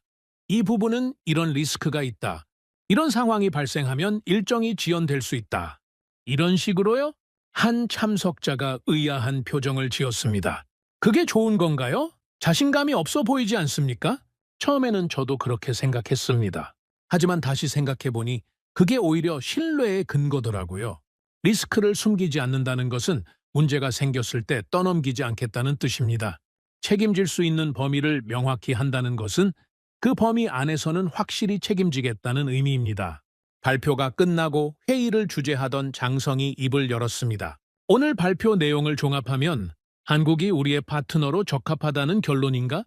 이 부분은 이런 리스크가 있다. 이런 상황이 발생하면 일정이 지연될 수 있다. 이런 식으로요? 한 참석자가 의아한 표정을 지었습니다. 그게 좋은 건가요? 자신감이 없어 보이지 않습니까? 처음에는 저도 그렇게 생각했습니다. 하지만 다시 생각해보니 그게 오히려 신뢰의 근거더라고요. 리스크를 숨기지 않는다는 것은 문제가 생겼을 때 떠넘기지 않겠다는 뜻입니다. 책임질 수 있는 범위를 명확히 한다는 것은 그 범위 안에서는 확실히 책임지겠다는 의미입니다. 발표가 끝나고 회의를 주재하던 장성이 입을 열었습니다. 오늘 발표 내용을 종합하면 한국이 우리의 파트너로 적합하다는 결론인가?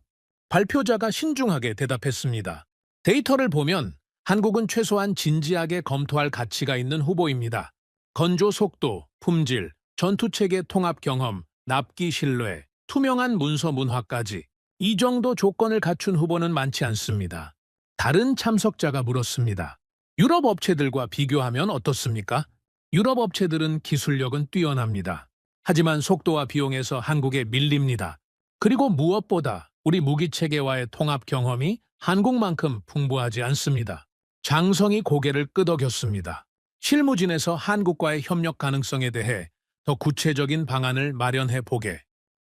발표자가 신중하게 대답했습니다. 데이터를 보면 한국은 최소한 진지하게 검토할 가치가 있는 후보입니다. 건조 속도, 품질, 전투체계 통합 경험, 납기 신뢰, 투명한 문서 문화까지 이 정도 조건을 갖춘 후보는 많지 않습니다. 다른 참석자가 물었습니다. 유럽 업체들과 비교하면 어떻습니까? 유럽 업체들은 기술력은 뛰어납니다. 하지만 속도와 비용에서 한국에 밀립니다. 그리고 무엇보다 우리 무기체계와의 통합 경험이 한국만큼 풍부하지 않습니다. 장성이 고개를 끄덕였습니다. 실무진에서 한국과의 협력 가능성에 대해 더 구체적인 방안을 마련해 보게.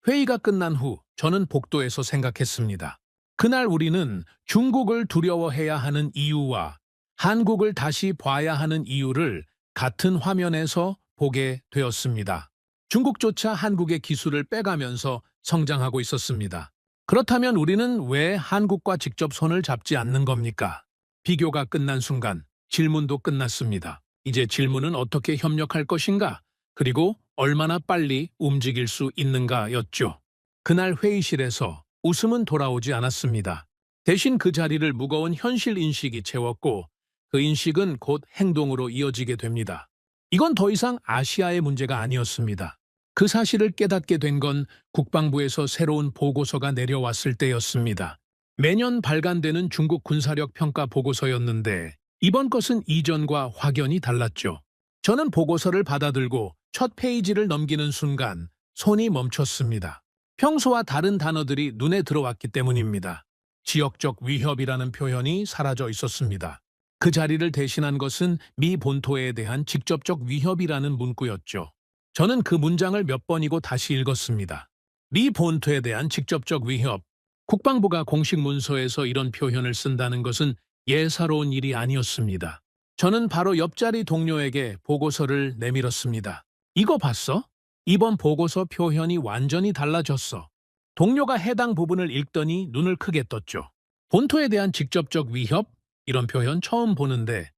회의가 끝난 후 저는 복도에서 생각했습니다. 그날 우리는 중국을 두려워해야 하는 이유와 한국을 다시 봐야 하는 이유를 같은 화면에서 보게 되었습니다. 중국조차 한국의 기술을 빼가면서 성장하고 있었습니다. 그렇다면 우리는 왜 한국과 직접 손을 잡지 않는 겁니까? 비교가 끝난 순간 질문도 끝났습니다. 이제 질문은 어떻게 협력할 것인가? 그리고 얼마나 빨리 움직일 수 있는가였죠. 그날 회의실에서 웃음은 돌아오지 않았습니다. 대신 그 자리를 무거운 현실 인식이 채웠고 그 인식은 곧 행동으로 이어지게 됩니다. 이건 더 이상 아시아의 문제가 아니었습니다. 그 사실을 깨닫게 된 건 국방부에서 새로운 보고서가 내려왔을 때였습니다. 매년 발간되는 중국 군사력 평가 보고서였는데 이번 것은 이전과 확연히 달랐죠. 저는 보고서를 받아들고 첫 페이지를 넘기는 순간 손이 멈췄습니다. 평소와 다른 단어들이 눈에 들어왔기 때문입니다. 지역적 위협이라는 표현이 사라져 있었습니다. 그 자리를 대신한 것은 미 본토에 대한 직접적 위협이라는 문구였죠. 저는 그 문장을 몇 번이고 다시 읽었습니다. 미 본토에 대한 직접적 위협. 국방부가 공식 문서에서 이런 표현을 쓴다는 것은 예사로운 일이 아니었습니다. 저는 바로 옆자리 동료에게 보고서를 내밀었습니다. 이거 봤어? 이번 보고서 표현이 완전히 달라졌어. 동료가 해당 부분을 읽더니 눈을 크게 떴죠. 본토에 대한 직접적 위협? 이런 표현 처음 보는데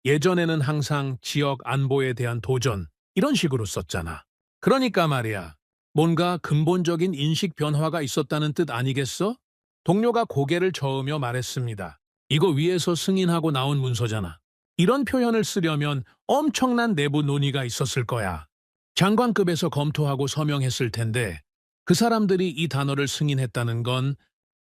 예전에는 항상 지역 안보에 대한 도전 이런 식으로 썼잖아. 그러니까 말이야. 뭔가 근본적인 인식 변화가 있었다는 뜻 아니겠어? 동료가 고개를 저으며 말했습니다. 이거 위에서 승인하고 나온 문서잖아. 이런 표현을 쓰려면 엄청난 내부 논의가 있었을 거야. 장관급에서 검토하고 서명했을 텐데 그 사람들이 이 단어를 승인했다는 건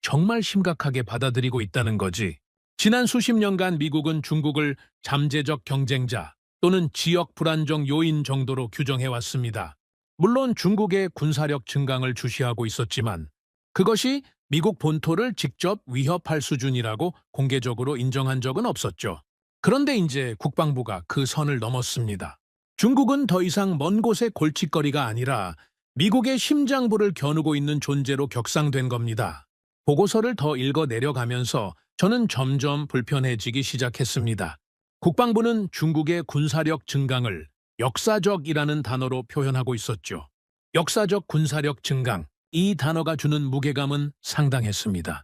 정말 심각하게 받아들이고 있다는 거지. 지난 수십 년간 미국은 중국을 잠재적 경쟁자 또는 지역 불안정 요인 정도로 규정해왔습니다. 물론 중국의 군사력 증강을 주시하고 있었지만 그것이 미국 본토를 직접 위협할 수준이라고 공개적으로 인정한 적은 없었죠. 그런데 이제 국방부가 그 선을 넘었습니다. 중국은 더 이상 먼 곳의 골칫거리가 아니라 미국의 심장부를 겨누고 있는 존재로 격상된 겁니다. 보고서를 더 읽어 내려가면서 저는 점점 불편해지기 시작했습니다. 국방부는 중국의 군사력 증강을 역사적이라는 단어로 표현하고 있었죠. 역사적 군사력 증강, 이 단어가 주는 무게감은 상당했습니다.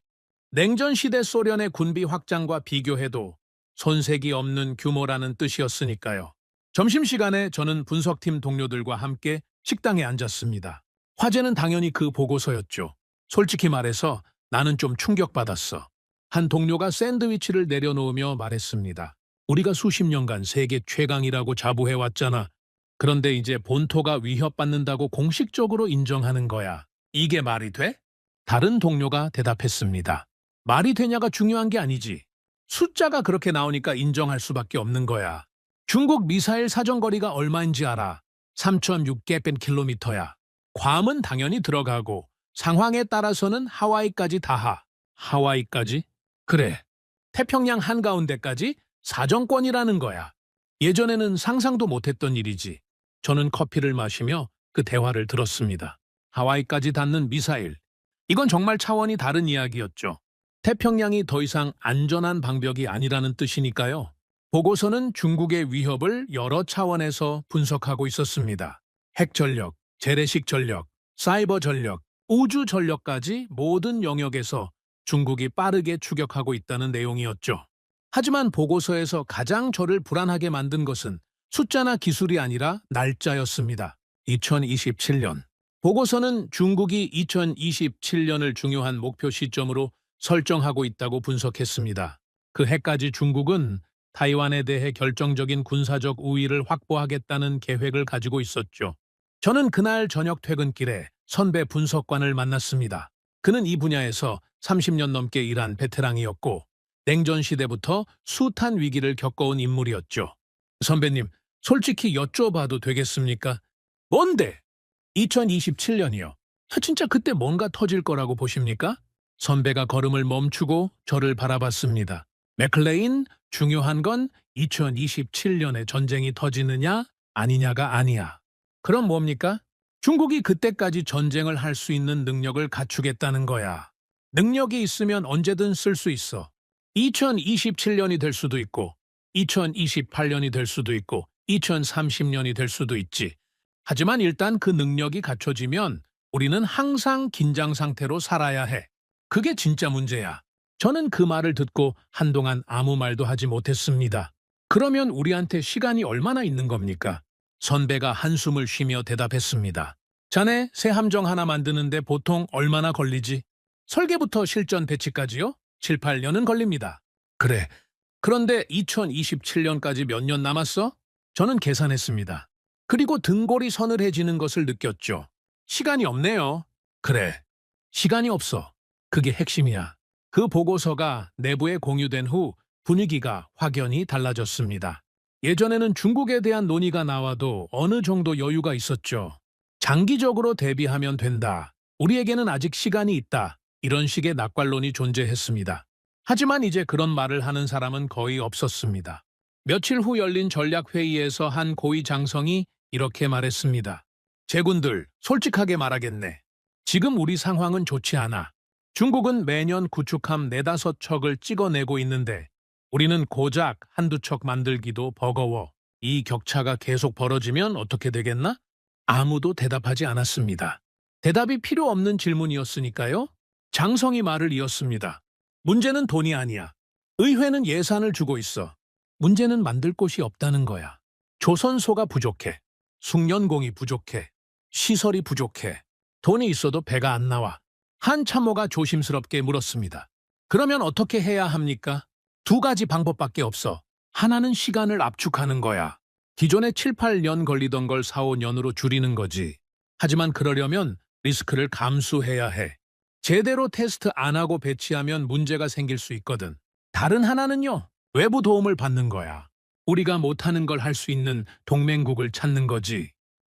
냉전 시대 소련의 군비 확장과 비교해도 손색이 없는 규모라는 뜻이었으니까요. 점심시간에 저는 분석팀 동료들과 함께 식당에 앉았습니다. 화제는 당연히 그 보고서였죠. 솔직히 말해서 나는 좀 충격받았어. 한 동료가 샌드위치를 내려놓으며 말했습니다. 우리가 수십 년간 세계 최강이라고 자부해왔잖아. 그런데 이제 본토가 위협받는다고 공식적으로 인정하는 거야. 이게 말이 돼? 다른 동료가 대답했습니다. 말이 되냐가 중요한 게 아니지. 숫자가 그렇게 나오니까 인정할 수밖에 없는 거야. 중국 미사일 사정거리가 얼마인지 알아? 3,600km야. 괌은 당연히 들어가고 상황에 따라서는 하와이까지 닿아. 하와이까지? 그래. 태평양 한가운데까지 사정권이라는 거야. 예전에는 상상도 못했던 일이지. 저는 커피를 마시며 그 대화를 들었습니다. 하와이까지 닿는 미사일. 이건 정말 차원이 다른 이야기였죠. 태평양이 더 이상 안전한 방벽이 아니라는 뜻이니까요. 보고서는 중국의 위협을 여러 차원에서 분석하고 있었습니다. 핵전력, 재래식 전력, 사이버 전력, 우주 전력까지 모든 영역에서 중국이 빠르게 추격하고 있다는 내용이었죠. 하지만 보고서에서 가장 저를 불안하게 만든 것은 숫자나 기술이 아니라 날짜였습니다. 2027년. 보고서는 중국이 2027년을 중요한 목표 시점으로 설정하고 있다고 분석했습니다. 그 해까지 중국은 타이완에 대해 결정적인 군사적 우위를 확보하겠다는 계획을 가지고 있었죠. 저는 그날 저녁 퇴근길에 선배 분석관을 만났습니다. 그는 이 분야에서 30년 넘게 일한 베테랑이었고 냉전 시대부터 숱한 위기를 겪어온 인물이었죠. 선배님, 솔직히 여쭤봐도 되겠습니까? 뭔데? 2027년이요. 진짜 그때 뭔가 터질 거라고 보십니까? 선배가 걸음을 멈추고 저를 바라봤습니다. 맥클레인, 중요한 건 2027년에 전쟁이 터지느냐 아니냐가 아니야. 그럼 뭡니까? 중국이 그때까지 전쟁을 할 수 있는 능력을 갖추겠다는 거야. 능력이 있으면 언제든 쓸 수 있어. 2027년이 될 수도 있고 2028년이 될 수도 있고 2030년이 될 수도 있지. 하지만 일단 그 능력이 갖춰지면 우리는 항상 긴장 상태로 살아야 해. 그게 진짜 문제야. 저는 그 말을 듣고 한동안 아무 말도 하지 못했습니다. 그러면 우리한테 시간이 얼마나 있는 겁니까? 선배가 한숨을 쉬며 대답했습니다. 자네 새 함정 하나 만드는데 보통 얼마나 걸리지? 설계부터 실전 배치까지요? 7, 8년은 걸립니다. 그래. 그런데 2027년까지 몇 년 남았어? 저는 계산했습니다. 그리고 등골이 서늘해지는 것을 느꼈죠. 시간이 없네요. 그래. 시간이 없어. 그게 핵심이야. 그 보고서가 내부에 공유된 후 분위기가 확연히 달라졌습니다. 예전에는 중국에 대한 논의가 나와도 어느 정도 여유가 있었죠. 장기적으로 대비하면 된다. 우리에게는 아직 시간이 있다. 이런 식의 낙관론이 존재했습니다. 하지만 이제 그런 말을 하는 사람은 거의 없었습니다. 며칠 후 열린 전략회의에서 한 고위 장성이 이렇게 말했습니다. 제군들, 솔직하게 말하겠네. 지금 우리 상황은 좋지 않아. 중국은 매년 구축함 4~5척을 찍어내고 있는데 우리는 고작 한두 척 만들기도 버거워. 이 격차가 계속 벌어지면 어떻게 되겠나? 아무도 대답하지 않았습니다. 대답이 필요 없는 질문이었으니까요. 장성이 말을 이었습니다. 문제는 돈이 아니야. 의회는 예산을 주고 있어. 문제는 만들 곳이 없다는 거야. 조선소가 부족해. 숙련공이 부족해. 시설이 부족해. 돈이 있어도 배가 안 나와. 한 참모가 조심스럽게 물었습니다. 그러면 어떻게 해야 합니까? 2가지 방법밖에 없어. 하나는 시간을 압축하는 거야. 기존에 7, 8년 걸리던 걸 4, 5년으로 줄이는 거지. 하지만 그러려면 리스크를 감수해야 해. 제대로 테스트 안 하고 배치하면 문제가 생길 수 있거든. 다른 하나는요. 외부 도움을 받는 거야. 우리가 못하는 걸 할 수 있는 동맹국을 찾는 거지.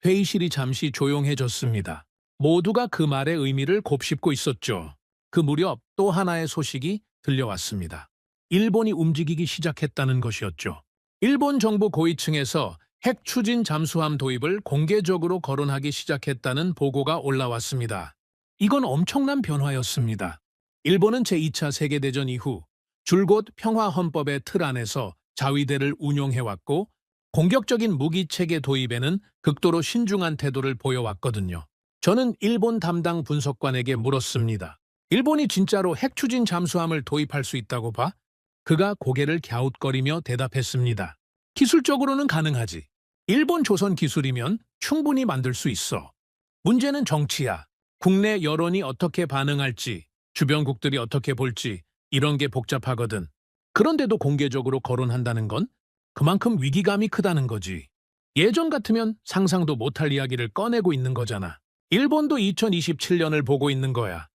회의실이 잠시 조용해졌습니다. 모두가 그 말의 의미를 곱씹고 있었죠. 그 무렵 또 하나의 소식이 들려왔습니다. 일본이 움직이기 시작했다는 것이었죠. 일본 정부 고위층에서 핵 추진 잠수함 도입을 공개적으로 거론하기 시작했다는 보고가 올라왔습니다. 이건 엄청난 변화였습니다. 일본은 제2차 세계대전 이후 줄곧 평화헌법의 틀 안에서 자위대를 운용해왔고 공격적인 무기체계 도입에는 극도로 신중한 태도를 보여왔거든요. 저는 일본 담당 분석관에게 물었습니다. 일본이 진짜로 핵 추진 잠수함을 도입할 수 있다고 봐? 그가 고개를 갸웃거리며 대답했습니다. 기술적으로는 가능하지. 일본 조선 기술이면 충분히 만들 수 있어. 문제는 정치야. 국내 여론이 어떻게 반응할지, 주변국들이 어떻게 볼지 이런 게 복잡하거든. 그런데도 공개적으로 거론한다는 건 그만큼 위기감이 크다는 거지. 예전 같으면 상상도 못할 이야기를 꺼내고 있는 거잖아. 일본도 2027년을 보고 있는 거야.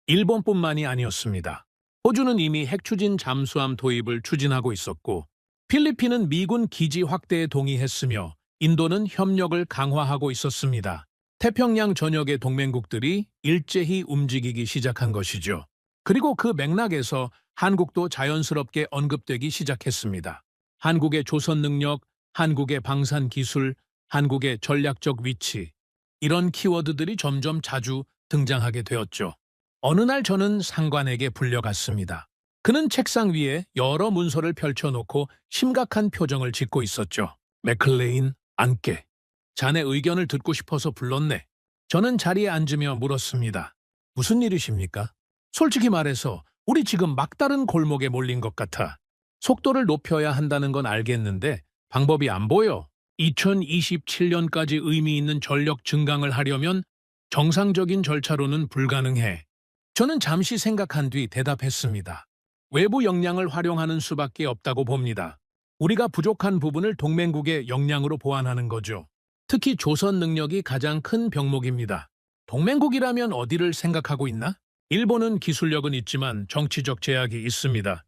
일본뿐만이 아니었습니다. 호주는 이미 핵추진 잠수함 도입을 추진하고 있었고, 필리핀은 미군 기지 확대에 동의했으며 인도는 협력을 강화하고 있었습니다. 태평양 전역의 동맹국들이 일제히 움직이기 시작한 것이죠. 그리고 그 맥락에서 한국도 자연스럽게 언급되기 시작했습니다. 한국의 조선 능력, 한국의 방산 기술, 한국의 전략적 위치, 이런 키워드들이 점점 자주 등장하게 되었죠. 어느 날 저는 상관에게 불려갔습니다. 그는 책상 위에 여러 문서를 펼쳐놓고 심각한 표정을 짓고 있었죠. 맥클레인, 앉게. 자네 의견을 듣고 싶어서 불렀네. 저는 자리에 앉으며 물었습니다. 무슨 일이십니까? 솔직히 말해서 우리 지금 막다른 골목에 몰린 것 같아. 속도를 높여야 한다는 건 알겠는데 방법이 안 보여. 2027년까지 의미 있는 전력 증강을 하려면 정상적인 절차로는 불가능해. 저는 잠시 생각한 뒤 대답했습니다. 외부 역량을 활용하는 수밖에 없다고 봅니다. 우리가 부족한 부분을 동맹국의 역량으로 보완하는 거죠. 특히 조선 능력이 가장 큰 병목입니다. 동맹국이라면 어디를 생각하고 있나? 일본은 기술력은 있지만 정치적 제약이 있습니다.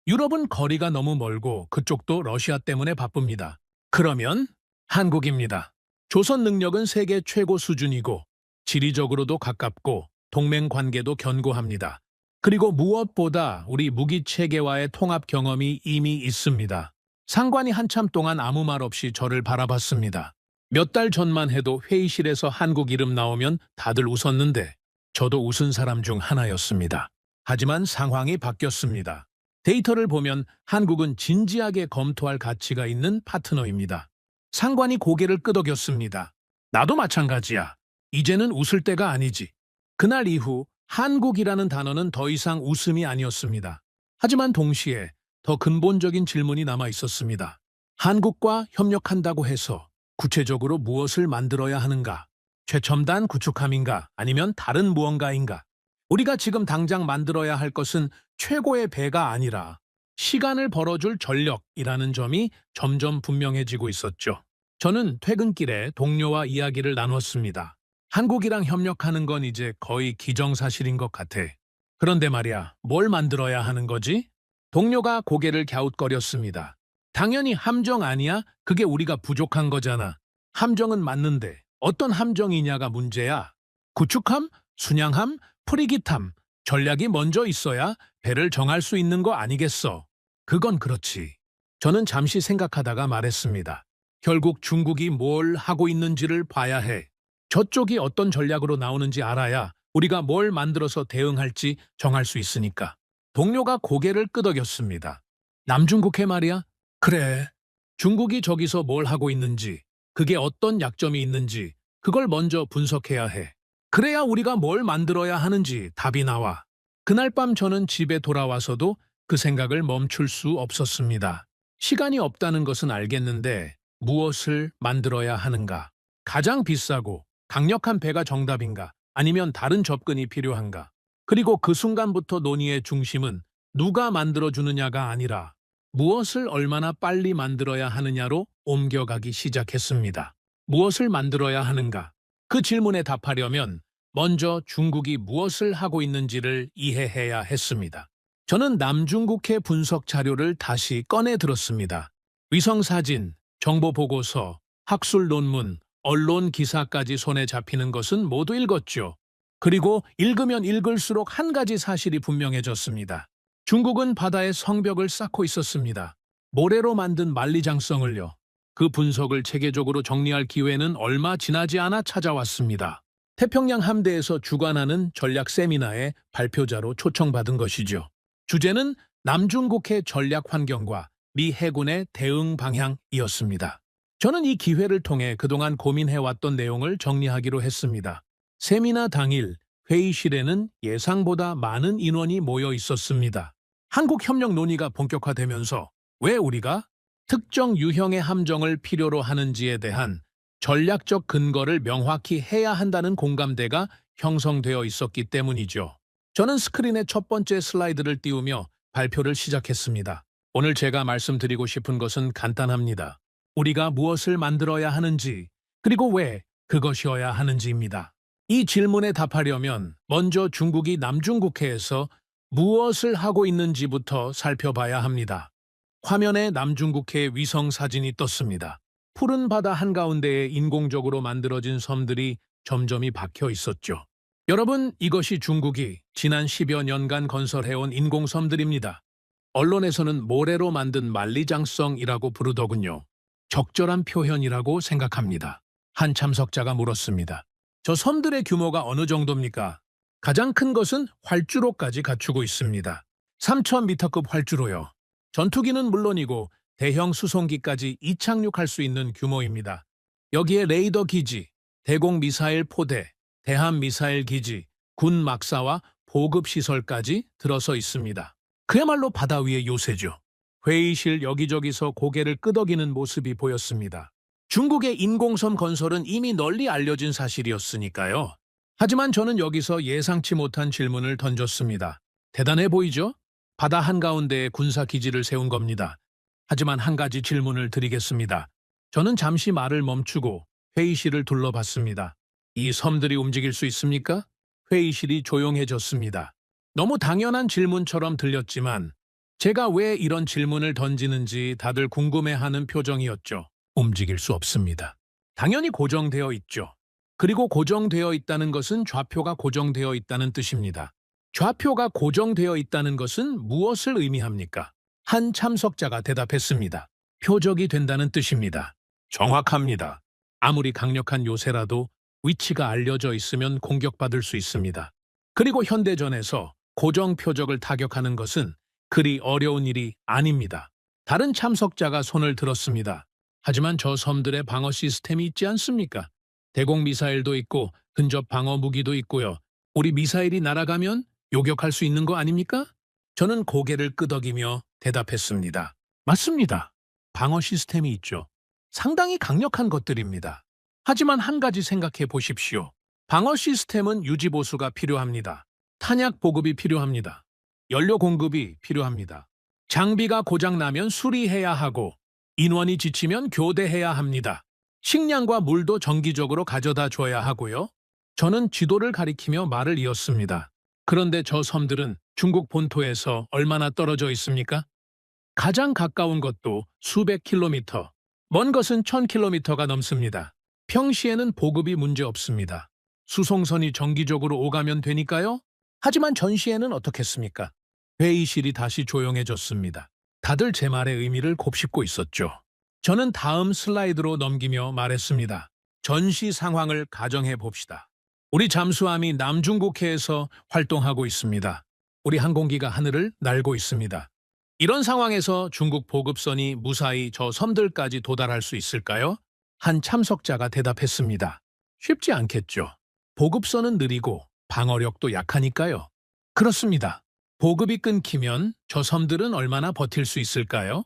유럽은 거리가 너무 멀고 그쪽도 러시아 때문에 바쁩니다. 그러면 한국입니다. 조선 능력은 세계 최고 수준이고 지리적으로도 가깝고 동맹 관계도 견고합니다. 그리고 무엇보다 우리 무기 체계와의 통합 경험이 이미 있습니다. 상관이 한참 동안 아무 말 없이 저를 바라봤습니다. 몇 달 전만 해도 회의실에서 한국 이름 나오면 다들 웃었는데 저도 웃은 사람 중 하나였습니다. 하지만 상황이 바뀌었습니다. 데이터를 보면 한국은 진지하게 검토할 가치가 있는 파트너입니다. 상관이 고개를 끄덕였습니다. 나도 마찬가지야. 이제는 웃을 때가 아니지. 그날 이후 한국이라는 단어는 더 이상 웃음이 아니었습니다. 하지만 동시에 더 근본적인 질문이 남아 있었습니다. 한국과 협력한다고 해서 구체적으로 무엇을 만들어야 하는가? 최첨단 구축함인가? 아니면 다른 무언가인가? 우리가 지금 당장 만들어야 할 것은 최고의 배가 아니라 시간을 벌어줄 전력이라는 점이 점점 분명해지고 있었죠. 저는 퇴근길에 동료와 이야기를 나눴습니다. 한국이랑 협력하는 건 이제 거의 기정사실인 것 같아. 그런데 말이야, 뭘 만들어야 하는 거지? 동료가 고개를 갸웃거렸습니다. 당연히 함정 아니야? 그게 우리가 부족한 거잖아. 함정은 맞는데 어떤 함정이냐가 문제야. 구축함, 순양함, 프리기함, 전략이 먼저 있어야 배를 정할 수 있는 거 아니겠어? 그건 그렇지. 저는 잠시 생각하다가 말했습니다. 결국 중국이 뭘 하고 있는지를 봐야 해. 저쪽이 어떤 전략으로 나오는지 알아야 우리가 뭘 만들어서 대응할지 정할 수 있으니까. 동료가 고개를 끄덕였습니다. 남중국해 말이야? 그래. 중국이 저기서 뭘 하고 있는지, 그게 어떤 약점이 있는지 그걸 먼저 분석해야 해. 그래야 우리가 뭘 만들어야 하는지 답이 나와. 그날 밤 저는 집에 돌아와서도 그 생각을 멈출 수 없었습니다. 시간이 없다는 것은 알겠는데 무엇을 만들어야 하는가? 가장 비싸고 강력한 배가 정답인가? 아니면 다른 접근이 필요한가? 그리고 그 순간부터 논의의 중심은 누가 만들어주느냐가 아니라 무엇을 얼마나 빨리 만들어야 하느냐로 옮겨가기 시작했습니다. 무엇을 만들어야 하는가? 그 질문에 답하려면 먼저 중국이 무엇을 하고 있는지를 이해해야 했습니다. 저는 남중국해 분석 자료를 다시 꺼내 들었습니다. 위성사진, 정보보고서, 학술 논문, 언론 기사까지 손에 잡히는 것은 모두 읽었죠. 그리고 읽으면 읽을수록 한 가지 사실이 분명해졌습니다. 중국은 바다에 성벽을 쌓고 있었습니다. 모래로 만든 만리장성을요. 그 분석을 체계적으로 정리할 기회는 얼마 지나지 않아 찾아왔습니다. 태평양 함대에서 주관하는 전략 세미나에 발표자로 초청받은 것이죠. 주제는 남중국해 전략 환경과 미 해군의 대응 방향이었습니다. 저는 이 기회를 통해 그동안 고민해왔던 내용을 정리하기로 했습니다. 세미나 당일 회의실에는 예상보다 많은 인원이 모여 있었습니다. 한국 협력 논의가 본격화되면서 왜 우리가 특정 유형의 함정을 필요로 하는지에 대한 전략적 근거를 명확히 해야 한다는 공감대가 형성되어 있었기 때문이죠. 저는 스크린에 첫 번째 슬라이드를 띄우며 발표를 시작했습니다. 오늘 제가 말씀드리고 싶은 것은 간단합니다. 우리가 무엇을 만들어야 하는지, 그리고 왜 그것이어야 하는지입니다. 이 질문에 답하려면 먼저 중국이 남중국해에서 무엇을 하고 있는지부터 살펴봐야 합니다. 화면에 남중국해 위성 사진이 떴습니다. 푸른 바다 한가운데에 인공적으로 만들어진 섬들이 점점이 박혀 있었죠. 여러분, 이것이 중국이 지난 10여 년간 건설해온 인공섬들입니다. 언론에서는 모래로 만든 만리장성이라고 부르더군요. 적절한 표현이라고 생각합니다. 한 참석자가 물었습니다. 저 섬들의 규모가 어느 정도입니까? 가장 큰 것은 활주로까지 갖추고 있습니다. 3,000m급 활주로요. 전투기는 물론이고 대형 수송기까지 이착륙할 수 있는 규모입니다. 여기에 레이더 기지, 대공 미사일 포대, 대함 미사일 기지, 군 막사와 보급 시설까지 들어서 있습니다. 그야말로 바다 위의 요새죠. 회의실 여기저기서 고개를 끄덕이는 모습이 보였습니다. 중국의 인공섬 건설은 이미 널리 알려진 사실이었으니까요. 하지만 저는 여기서 예상치 못한 질문을 던졌습니다. 대단해 보이죠? 바다 한가운데에 군사기지를 세운 겁니다. 하지만 한 가지 질문을 드리겠습니다. 저는 잠시 말을 멈추고 회의실을 둘러봤습니다. 이 섬들이 움직일 수 있습니까? 회의실이 조용해졌습니다. 너무 당연한 질문처럼 들렸지만 제가 왜 이런 질문을 던지는지 다들 궁금해하는 표정이었죠. 움직일 수 없습니다. 당연히 고정되어 있죠. 그리고 고정되어 있다는 것은 좌표가 고정되어 있다는 뜻입니다. 좌표가 고정되어 있다는 것은 무엇을 의미합니까? 한 참석자가 대답했습니다. 표적이 된다는 뜻입니다. 정확합니다. 아무리 강력한 요새라도 위치가 알려져 있으면 공격받을 수 있습니다. 그리고 현대전에서 고정 표적을 타격하는 것은 그리 어려운 일이 아닙니다. 다른 참석자가 손을 들었습니다. 하지만 저 섬들의 방어 시스템이 있지 않습니까? 대공 미사일도 있고 근접 방어 무기도 있고요. 우리 미사일이 날아가면 요격할 수 있는 거 아닙니까? 저는 고개를 끄덕이며 대답했습니다. 맞습니다. 방어 시스템이 있죠. 상당히 강력한 것들입니다. 하지만 한 가지 생각해 보십시오. 방어 시스템은 유지 보수가 필요합니다. 탄약 보급이 필요합니다. 연료 공급이 필요합니다. 장비가 고장나면 수리해야 하고 인원이 지치면 교대해야 합니다. 식량과 물도 정기적으로 가져다 줘야 하고요. 저는 지도를 가리키며 말을 이었습니다. 그런데 저 섬들은 중국 본토에서 얼마나 떨어져 있습니까? 가장 가까운 것도 수백 킬로미터, 먼 것은 1000킬로미터가 넘습니다. 평시에는 보급이 문제 없습니다. 수송선이 정기적으로 오가면 되니까요. 하지만 전시에는 어떻겠습니까? 회의실이 다시 조용해졌습니다. 다들 제 말의 의미를 곱씹고 있었죠. 저는 다음 슬라이드로 넘기며 말했습니다. 전시 상황을 가정해 봅시다. 우리 잠수함이 남중국해에서 활동하고 있습니다. 우리 항공기가 하늘을 날고 있습니다. 이런 상황에서 중국 보급선이 무사히 저 섬들까지 도달할 수 있을까요? 한 참석자가 대답했습니다. 쉽지 않겠죠. 보급선은 느리고 방어력도 약하니까요. 그렇습니다. 보급이 끊기면 저 섬들은 얼마나 버틸 수 있을까요?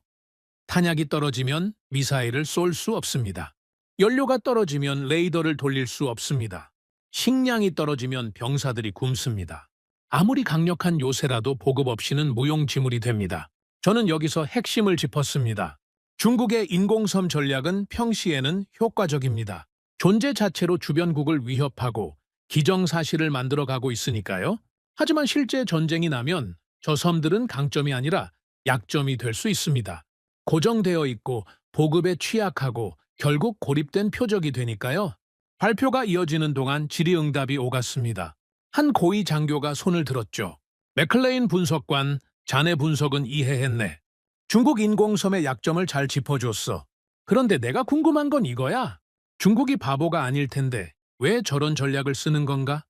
탄약이 떨어지면 미사일을 쏠 수 없습니다. 연료가 떨어지면 레이더를 돌릴 수 없습니다. 식량이 떨어지면 병사들이 굶습니다. 아무리 강력한 요새라도 보급 없이는 무용지물이 됩니다. 저는 여기서 핵심을 짚었습니다. 중국의 인공섬 전략은 평시에는 효과적입니다. 존재 자체로 주변국을 위협하고 기정사실을 만들어가고 있으니까요. 하지만 실제 전쟁이 나면 저 섬들은 강점이 아니라 약점이 될 수 있습니다. 고정되어 있고 보급에 취약하고 결국 고립된 표적이 되니까요. 발표가 이어지는 동안 질의응답이 오갔습니다. 한 고위 장교가 손을 들었죠. 맥클레인 분석관, 자네 분석은 이해했네. 중국 인공섬의 약점을 잘 짚어줬어. 그런데 내가 궁금한 건 이거야. 중국이 바보가 아닐 텐데 왜 저런 전략을 쓰는 건가?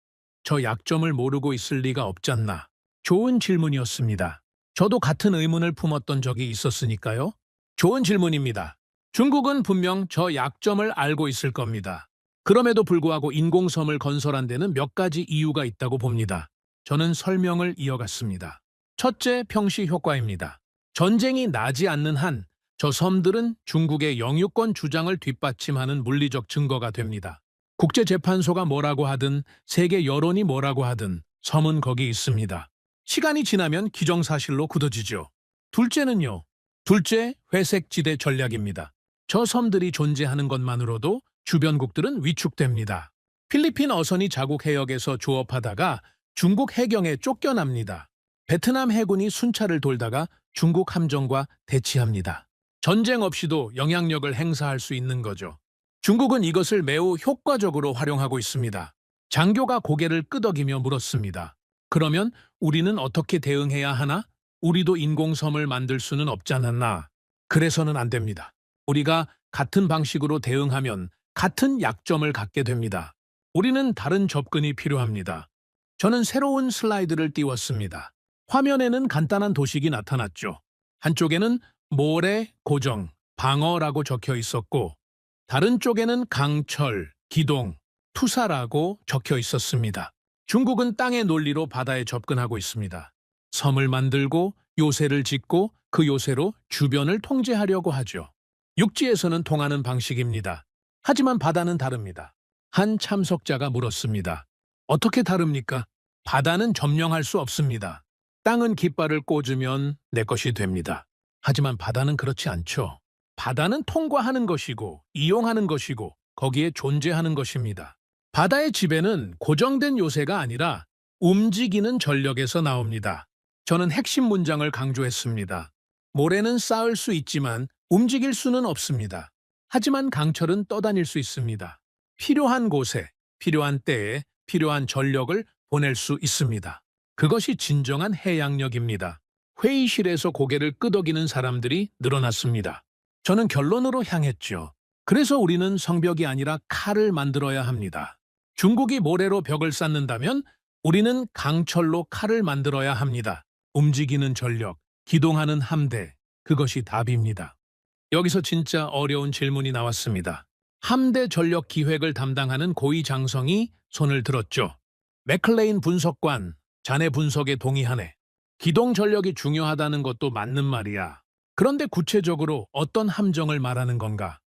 저 약점을 모르고 있을 리가 없잖나. 좋은 질문이었습니다. 저도 같은 의문을 품었던 적이 있었으니까요. 좋은 질문입니다. 중국은 분명 저 약점을 알고 있을 겁니다. 그럼에도 불구하고 인공섬을 건설한 데는 몇 가지 이유가 있다고 봅니다. 저는 설명을 이어갔습니다. 첫째, 평시 효과입니다. 전쟁이 나지 않는 한 저 섬들은 중국의 영유권 주장을 뒷받침하는 물리적 증거가 됩니다. 국제재판소가 뭐라고 하든 세계 여론이 뭐라고 하든 섬은 거기 있습니다. 시간이 지나면 기정사실로 굳어지죠. 둘째는요. 둘째, 회색지대 전략입니다. 저 섬들이 존재하는 것만으로도 주변국들은 위축됩니다. 필리핀 어선이 자국 해역에서 조업하다가 중국 해경에 쫓겨납니다. 베트남 해군이 순찰을 돌다가 중국 함정과 대치합니다. 전쟁 없이도 영향력을 행사할 수 있는 거죠. 중국은 이것을 매우 효과적으로 활용하고 있습니다. 장교가 고개를 끄덕이며 물었습니다. 그러면 우리는 어떻게 대응해야 하나? 우리도 인공섬을 만들 수는 없지 않았나? 그래서는 안 됩니다. 우리가 같은 방식으로 대응하면 같은 약점을 갖게 됩니다. 우리는 다른 접근이 필요합니다. 저는 새로운 슬라이드를 띄웠습니다. 화면에는 간단한 도식이 나타났죠. 한쪽에는 모래, 고정, 방어라고 적혀 있었고 다른 쪽에는 강철, 기동, 투사라고 적혀 있었습니다. 중국은 땅의 논리로 바다에 접근하고 있습니다. 섬을 만들고 요새를 짓고 그 요새로 주변을 통제하려고 하죠. 육지에서는 통하는 방식입니다. 하지만 바다는 다릅니다. 한 참석자가 물었습니다. 어떻게 다릅니까? 바다는 점령할 수 없습니다. 땅은 깃발을 꽂으면 내 것이 됩니다. 하지만 바다는 그렇지 않죠. 바다는 통과하는 것이고 이용하는 것이고 거기에 존재하는 것입니다. 바다의 지배는 고정된 요새가 아니라 움직이는 전력에서 나옵니다. 저는 핵심 문장을 강조했습니다. 모래는 쌓을 수 있지만 움직일 수는 없습니다. 하지만 강철은 떠다닐 수 있습니다. 필요한 곳에, 필요한 때에, 필요한 전력을 보낼 수 있습니다. 그것이 진정한 해양력입니다. 회의실에서 고개를 끄덕이는 사람들이 늘어났습니다. 저는 결론으로 향했죠. 그래서 우리는 성벽이 아니라 칼을 만들어야 합니다. 중국이 모래로 벽을 쌓는다면 우리는 강철로 칼을 만들어야 합니다. 움직이는 전력, 기동하는 함대, 그것이 답입니다. 여기서 진짜 어려운 질문이 나왔습니다. 함대 전력 기획을 담당하는 고위 장성이 손을 들었죠. 맥클레인 분석관, 자네 분석에 동의하네. 기동 전력이 중요하다는 것도 맞는 말이야. 그런데 구체적으로 어떤 함정을 말하는 건가?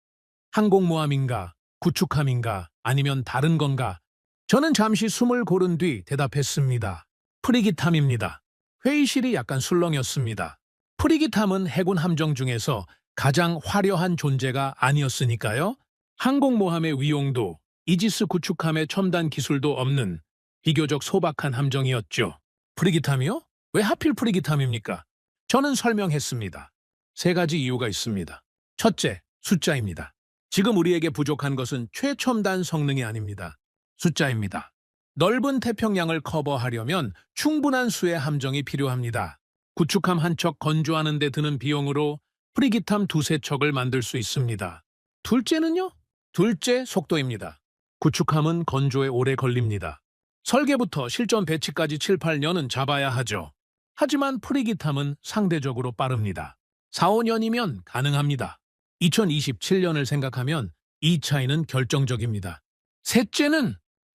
항공모함인가? 구축함인가? 아니면 다른 건가? 저는 잠시 숨을 고른 뒤 대답했습니다. 프리기탐입니다. 회의실이 약간 술렁였습니다. 프리기탐은 해군 함정 중에서 가장 화려한 존재가 아니었으니까요. 항공모함의 위용도, 이지스 구축함의 첨단 기술도 없는 비교적 소박한 함정이었죠. 프리기탐이요? 왜 하필 프리기탐입니까? 저는 설명했습니다. 세 가지 이유가 있습니다. 첫째, 숫자입니다. 지금 우리에게 부족한 것은 최첨단 성능이 아닙니다. 숫자입니다. 넓은 태평양을 커버하려면 충분한 수의 함정이 필요합니다. 구축함 한 척 건조하는 데 드는 비용으로 프리기탐 두세 척을 만들 수 있습니다. 둘째는요? 둘째, 속도입니다. 구축함은 건조에 오래 걸립니다. 설계부터 실전 배치까지 7, 8년은 잡아야 하죠. 하지만 프리기탐은 상대적으로 빠릅니다. 4, 5년이면 가능합니다. 2027년을 생각하면 이 차이는 결정적입니다.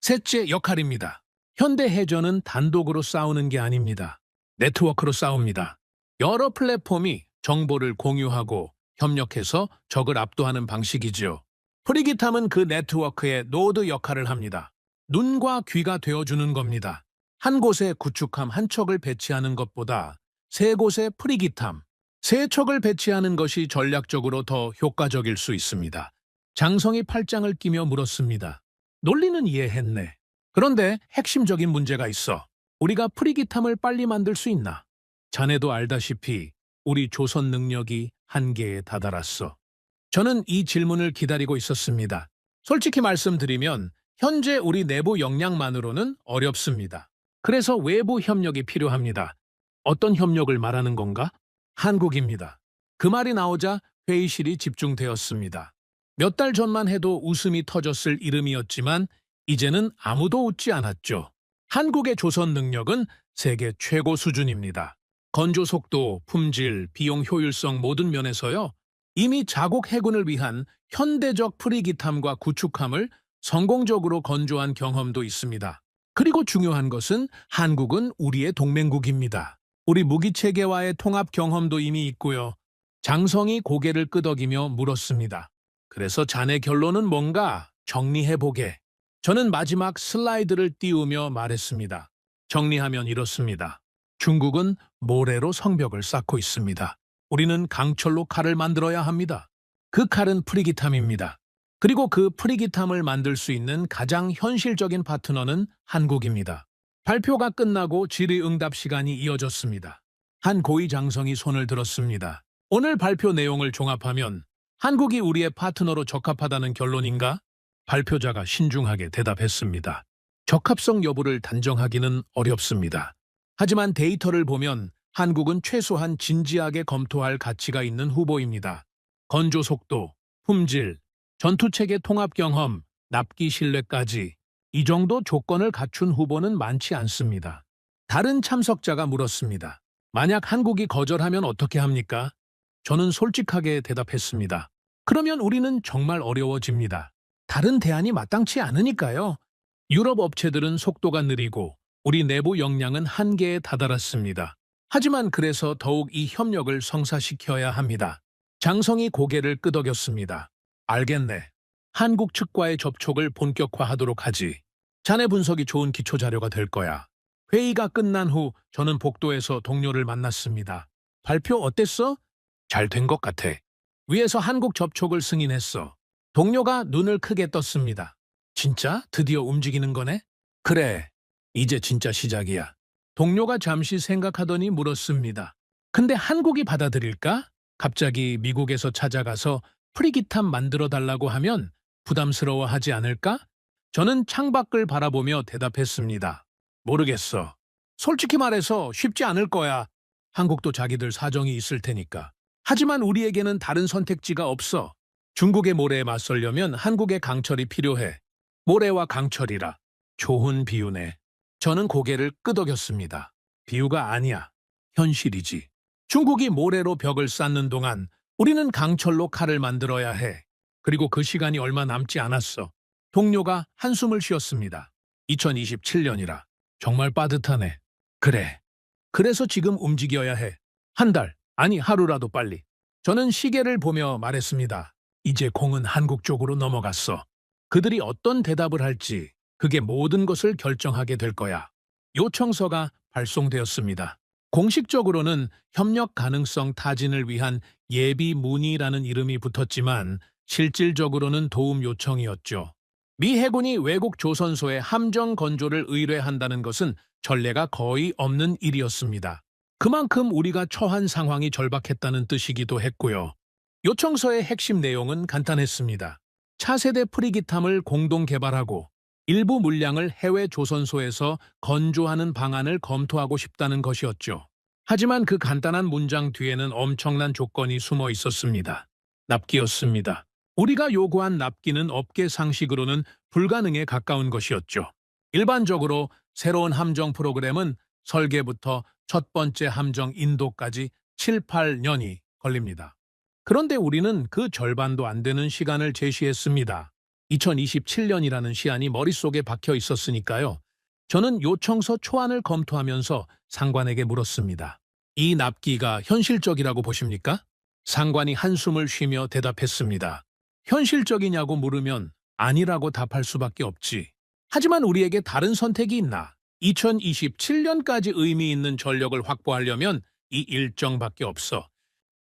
셋째 역할입니다. 현대 해전은 단독으로 싸우는 게 아닙니다. 네트워크로 싸웁니다. 여러 플랫폼이 정보를 공유하고 협력해서 적을 압도하는 방식이지요. 프리기탐은 그 네트워크의 노드 역할을 합니다. 눈과 귀가 되어주는 겁니다. 한 곳에 구축함 한 척을 배치하는 것보다 세 곳에 프리기탐, 세 척을 배치하는 것이 전략적으로 더 효과적일 수 있습니다. 장성이 팔짱을 끼며 물었습니다. 논리는 이해했네. 그런데 핵심적인 문제가 있어. 우리가 프리기탐을 빨리 만들 수 있나? 자네도 알다시피 우리 조선 능력이 한계에 다다랐어. 저는 이 질문을 기다리고 있었습니다. 솔직히 말씀드리면 현재 우리 내부 역량만으로는 어렵습니다. 그래서 외부 협력이 필요합니다. 어떤 협력을 말하는 건가? 한국입니다. 그 말이 나오자 회의실이 집중되었습니다. 몇 달 전만 해도 웃음이 터졌을 이름이었지만 이제는 아무도 웃지 않았죠. 한국의 조선 능력은 세계 최고 수준입니다. 건조 속도, 품질, 비용 효율성 모든 면에서요. 이미 자국 해군을 위한 현대적 프리기탐과 구축함을 성공적으로 건조한 경험도 있습니다. 그리고 중요한 것은 한국은 우리의 동맹국입니다. 우리 무기체계와의 통합 경험도 이미 있고요. 장성이 고개를 끄덕이며 물었습니다. 그래서 자네 결론은 뭔가 정리해보게. 저는 마지막 슬라이드를 띄우며 말했습니다. 정리하면 이렇습니다. 중국은 모래로 성벽을 쌓고 있습니다. 우리는 강철로 칼을 만들어야 합니다. 그 칼은 프리기탐입니다. 그리고 그 프리기탐을 만들 수 있는 가장 현실적인 파트너는 한국입니다. 발표가 끝나고 질의응답 시간이 이어졌습니다. 한 고위 장성이 손을 들었습니다. 오늘 발표 내용을 종합하면 한국이 우리의 파트너로 적합하다는 결론인가? 발표자가 신중하게 대답했습니다. 적합성 여부를 단정하기는 어렵습니다. 하지만 데이터를 보면 한국은 최소한 진지하게 검토할 가치가 있는 후보입니다. 건조 속도, 품질, 전투체계 통합 경험, 납기 신뢰까지 이 정도 조건을 갖춘 후보는 많지 않습니다. 다른 참석자가 물었습니다. 만약 한국이 거절하면 어떻게 합니까? 저는 솔직하게 대답했습니다. 그러면 우리는 정말 어려워집니다. 다른 대안이 마땅치 않으니까요. 유럽 업체들은 속도가 느리고 우리 내부 역량은 한계에 다다랐습니다. 하지만 그래서 더욱 이 협력을 성사시켜야 합니다. 장성이 고개를 끄덕였습니다. 알겠네. 한국 측과의 접촉을 본격화하도록 하지. 자네 분석이 좋은 기초자료가 될 거야. 회의가 끝난 후 저는 복도에서 동료를 만났습니다. 발표 어땠어? 잘 된 것 같아. 위에서 한국 접촉을 승인했어. 동료가 눈을 크게 떴습니다. 진짜? 드디어 움직이는 거네? 그래. 이제 진짜 시작이야. 동료가 잠시 생각하더니 물었습니다. 근데 한국이 받아들일까? 갑자기 미국에서 찾아가서 프리기탐 만들어 달라고 하면 부담스러워하지 않을까? 저는 창밖을 바라보며 대답했습니다. 모르겠어. 솔직히 말해서 쉽지 않을 거야. 한국도 자기들 사정이 있을 테니까. 하지만 우리에게는 다른 선택지가 없어. 중국의 모래에 맞서려면 한국의 강철이 필요해. 모래와 강철이라. 좋은 비유네. 저는 고개를 끄덕였습니다. 비유가 아니야. 현실이지. 중국이 모래로 벽을 쌓는 동안 우리는 강철로 칼을 만들어야 해. 그리고 그 시간이 얼마 남지 않았어. 동료가 한숨을 쉬었습니다. 2027년이라. 정말 빠듯하네. 그래. 그래서 지금 움직여야 해. 한 달, 아니 하루라도 빨리. 저는 시계를 보며 말했습니다. 이제 공은 한국 쪽으로 넘어갔어. 그들이 어떤 대답을 할지 그게 모든 것을 결정하게 될 거야. 요청서가 발송되었습니다. 공식적으로는 협력 가능성 타진을 위한 예비 문의라는 이름이 붙었지만 실질적으로는 도움 요청이었죠. 미 해군이 외국 조선소에 함정 건조를 의뢰한다는 것은 전례가 거의 없는 일이었습니다. 그만큼 우리가 처한 상황이 절박했다는 뜻이기도 했고요. 요청서의 핵심 내용은 간단했습니다. 차세대 프리기탐을 공동 개발하고 일부 물량을 해외 조선소에서 건조하는 방안을 검토하고 싶다는 것이었죠. 하지만 그 간단한 문장 뒤에는 엄청난 조건이 숨어 있었습니다. 납기였습니다. 우리가 요구한 납기는 업계 상식으로는 불가능에 가까운 것이었죠. 일반적으로 새로운 함정 프로그램은 설계부터 첫 번째 함정 인도까지 7, 8년이 걸립니다. 그런데 우리는 그 절반도 안 되는 시간을 제시했습니다. 2027년이라는 시한이 머릿속에 박혀 있었으니까요. 저는 요청서 초안을 검토하면서 상관에게 물었습니다. 이 납기가 현실적이라고 보십니까? 상관이 한숨을 쉬며 대답했습니다. 현실적이냐고 물으면 아니라고 답할 수밖에 없지. 하지만 우리에게 다른 선택이 있나? 2027년까지 의미 있는 전력을 확보하려면 이 일정밖에 없어.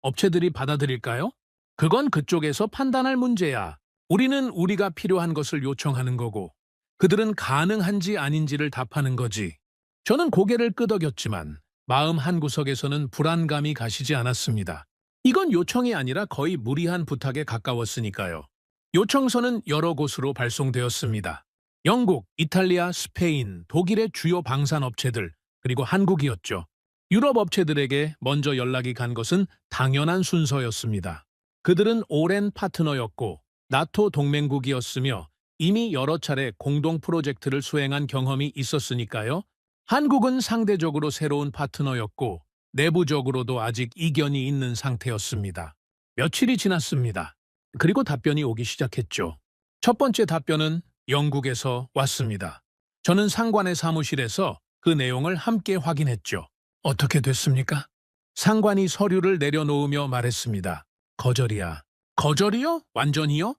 업체들이 받아들일까요? 그건 그쪽에서 판단할 문제야. 우리는 우리가 필요한 것을 요청하는 거고 그들은 가능한지 아닌지를 답하는 거지. 저는 고개를 끄덕였지만 마음 한구석에서는 불안감이 가시지 않았습니다. 이건 요청이 아니라 거의 무리한 부탁에 가까웠으니까요. 요청서는 여러 곳으로 발송되었습니다. 영국, 이탈리아, 스페인, 독일의 주요 방산업체들, 그리고 한국이었죠. 유럽 업체들에게 먼저 연락이 간 것은 당연한 순서였습니다. 그들은 오랜 파트너였고 나토 동맹국이었으며 이미 여러 차례 공동 프로젝트를 수행한 경험이 있었으니까요. 한국은 상대적으로 새로운 파트너였고 내부적으로도 아직 이견이 있는 상태였습니다. 며칠이 지났습니다. 그리고 답변이 오기 시작했죠. 첫 번째 답변은 영국에서 왔습니다. 저는 상관의 사무실에서 그 내용을 함께 확인했죠. 어떻게 됐습니까? 상관이 서류를 내려놓으며 말했습니다. 거절이야. 거절이요? 완전히요?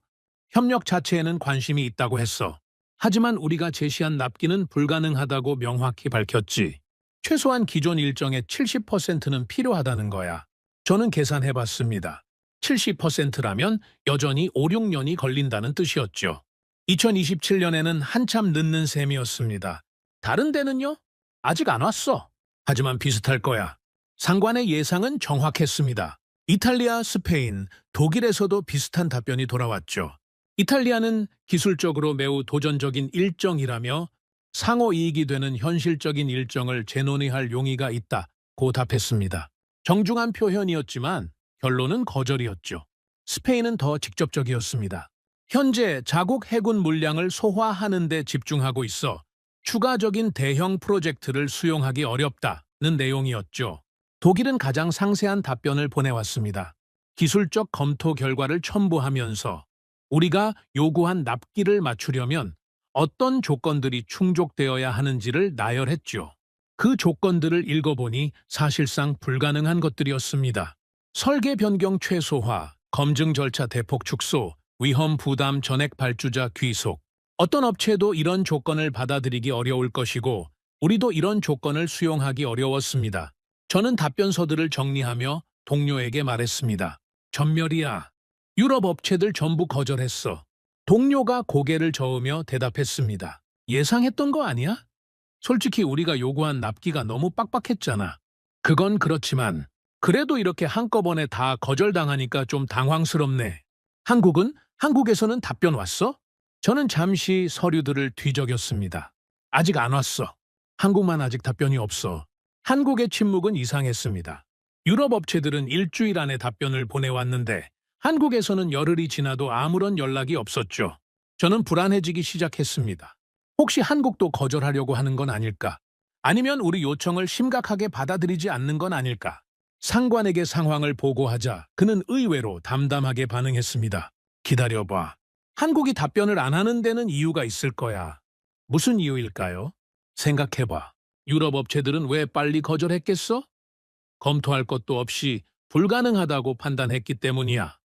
협력 자체에는 관심이 있다고 했어. 하지만 우리가 제시한 납기는 불가능하다고 명확히 밝혔지. 최소한 기존 일정의 70%는 필요하다는 거야. 저는 계산해봤습니다. 70%라면 여전히 5, 6년이 걸린다는 뜻이었죠. 2027년에는 한참 늦는 셈이었습니다. 다른 데는요? 아직 안 왔어. 하지만 비슷할 거야. 상관의 예상은 정확했습니다. 이탈리아, 스페인, 독일에서도 비슷한 답변이 돌아왔죠. 이탈리아는 기술적으로 매우 도전적인 일정이라며 상호 이익이 되는 현실적인 일정을 재논의할 용의가 있다고 답했습니다. 정중한 표현이었지만 결론은 거절이었죠. 스페인은 더 직접적이었습니다. 현재 자국 해군 물량을 소화하는 데 집중하고 있어 추가적인 대형 프로젝트를 수용하기 어렵다는 내용이었죠. 독일은 가장 상세한 답변을 보내왔습니다. 기술적 검토 결과를 첨부하면서 우리가 요구한 납기를 맞추려면 어떤 조건들이 충족되어야 하는지를 나열했죠. 그 조건들을 읽어보니 사실상 불가능한 것들이었습니다. 설계 변경 최소화, 검증 절차 대폭 축소, 위험 부담 전액 발주자 귀속. 어떤 업체도 이런 조건을 받아들이기 어려울 것이고 우리도 이런 조건을 수용하기 어려웠습니다. 저는 답변서들을 정리하며 동료에게 말했습니다. 전멸이야. 유럽 업체들 전부 거절했어. 동료가 고개를 저으며 대답했습니다. 예상했던 거 아니야? 솔직히 우리가 요구한 납기가 너무 빡빡했잖아. 그건 그렇지만 그래도 이렇게 한꺼번에 다 거절당하니까 좀 당황스럽네. 한국에서는 답변 왔어? 저는 잠시 서류들을 뒤적였습니다. 아직 안 왔어. 한국만 아직 답변이 없어. 한국의 침묵은 이상했습니다. 유럽 업체들은 일주일 안에 답변을 보내왔는데 한국에서는 열흘이 지나도 아무런 연락이 없었죠. 저는 불안해지기 시작했습니다. 혹시 한국도 거절하려고 하는 건 아닐까? 아니면 우리 요청을 심각하게 받아들이지 않는 건 아닐까? 상관에게 상황을 보고하자 그는 의외로 담담하게 반응했습니다. 기다려봐. 한국이 답변을 안 하는 데는 이유가 있을 거야. 무슨 이유일까요? 생각해봐. 유럽 업체들은 왜 빨리 거절했겠어? 검토할 것도 없이 불가능하다고 판단했기 때문이야.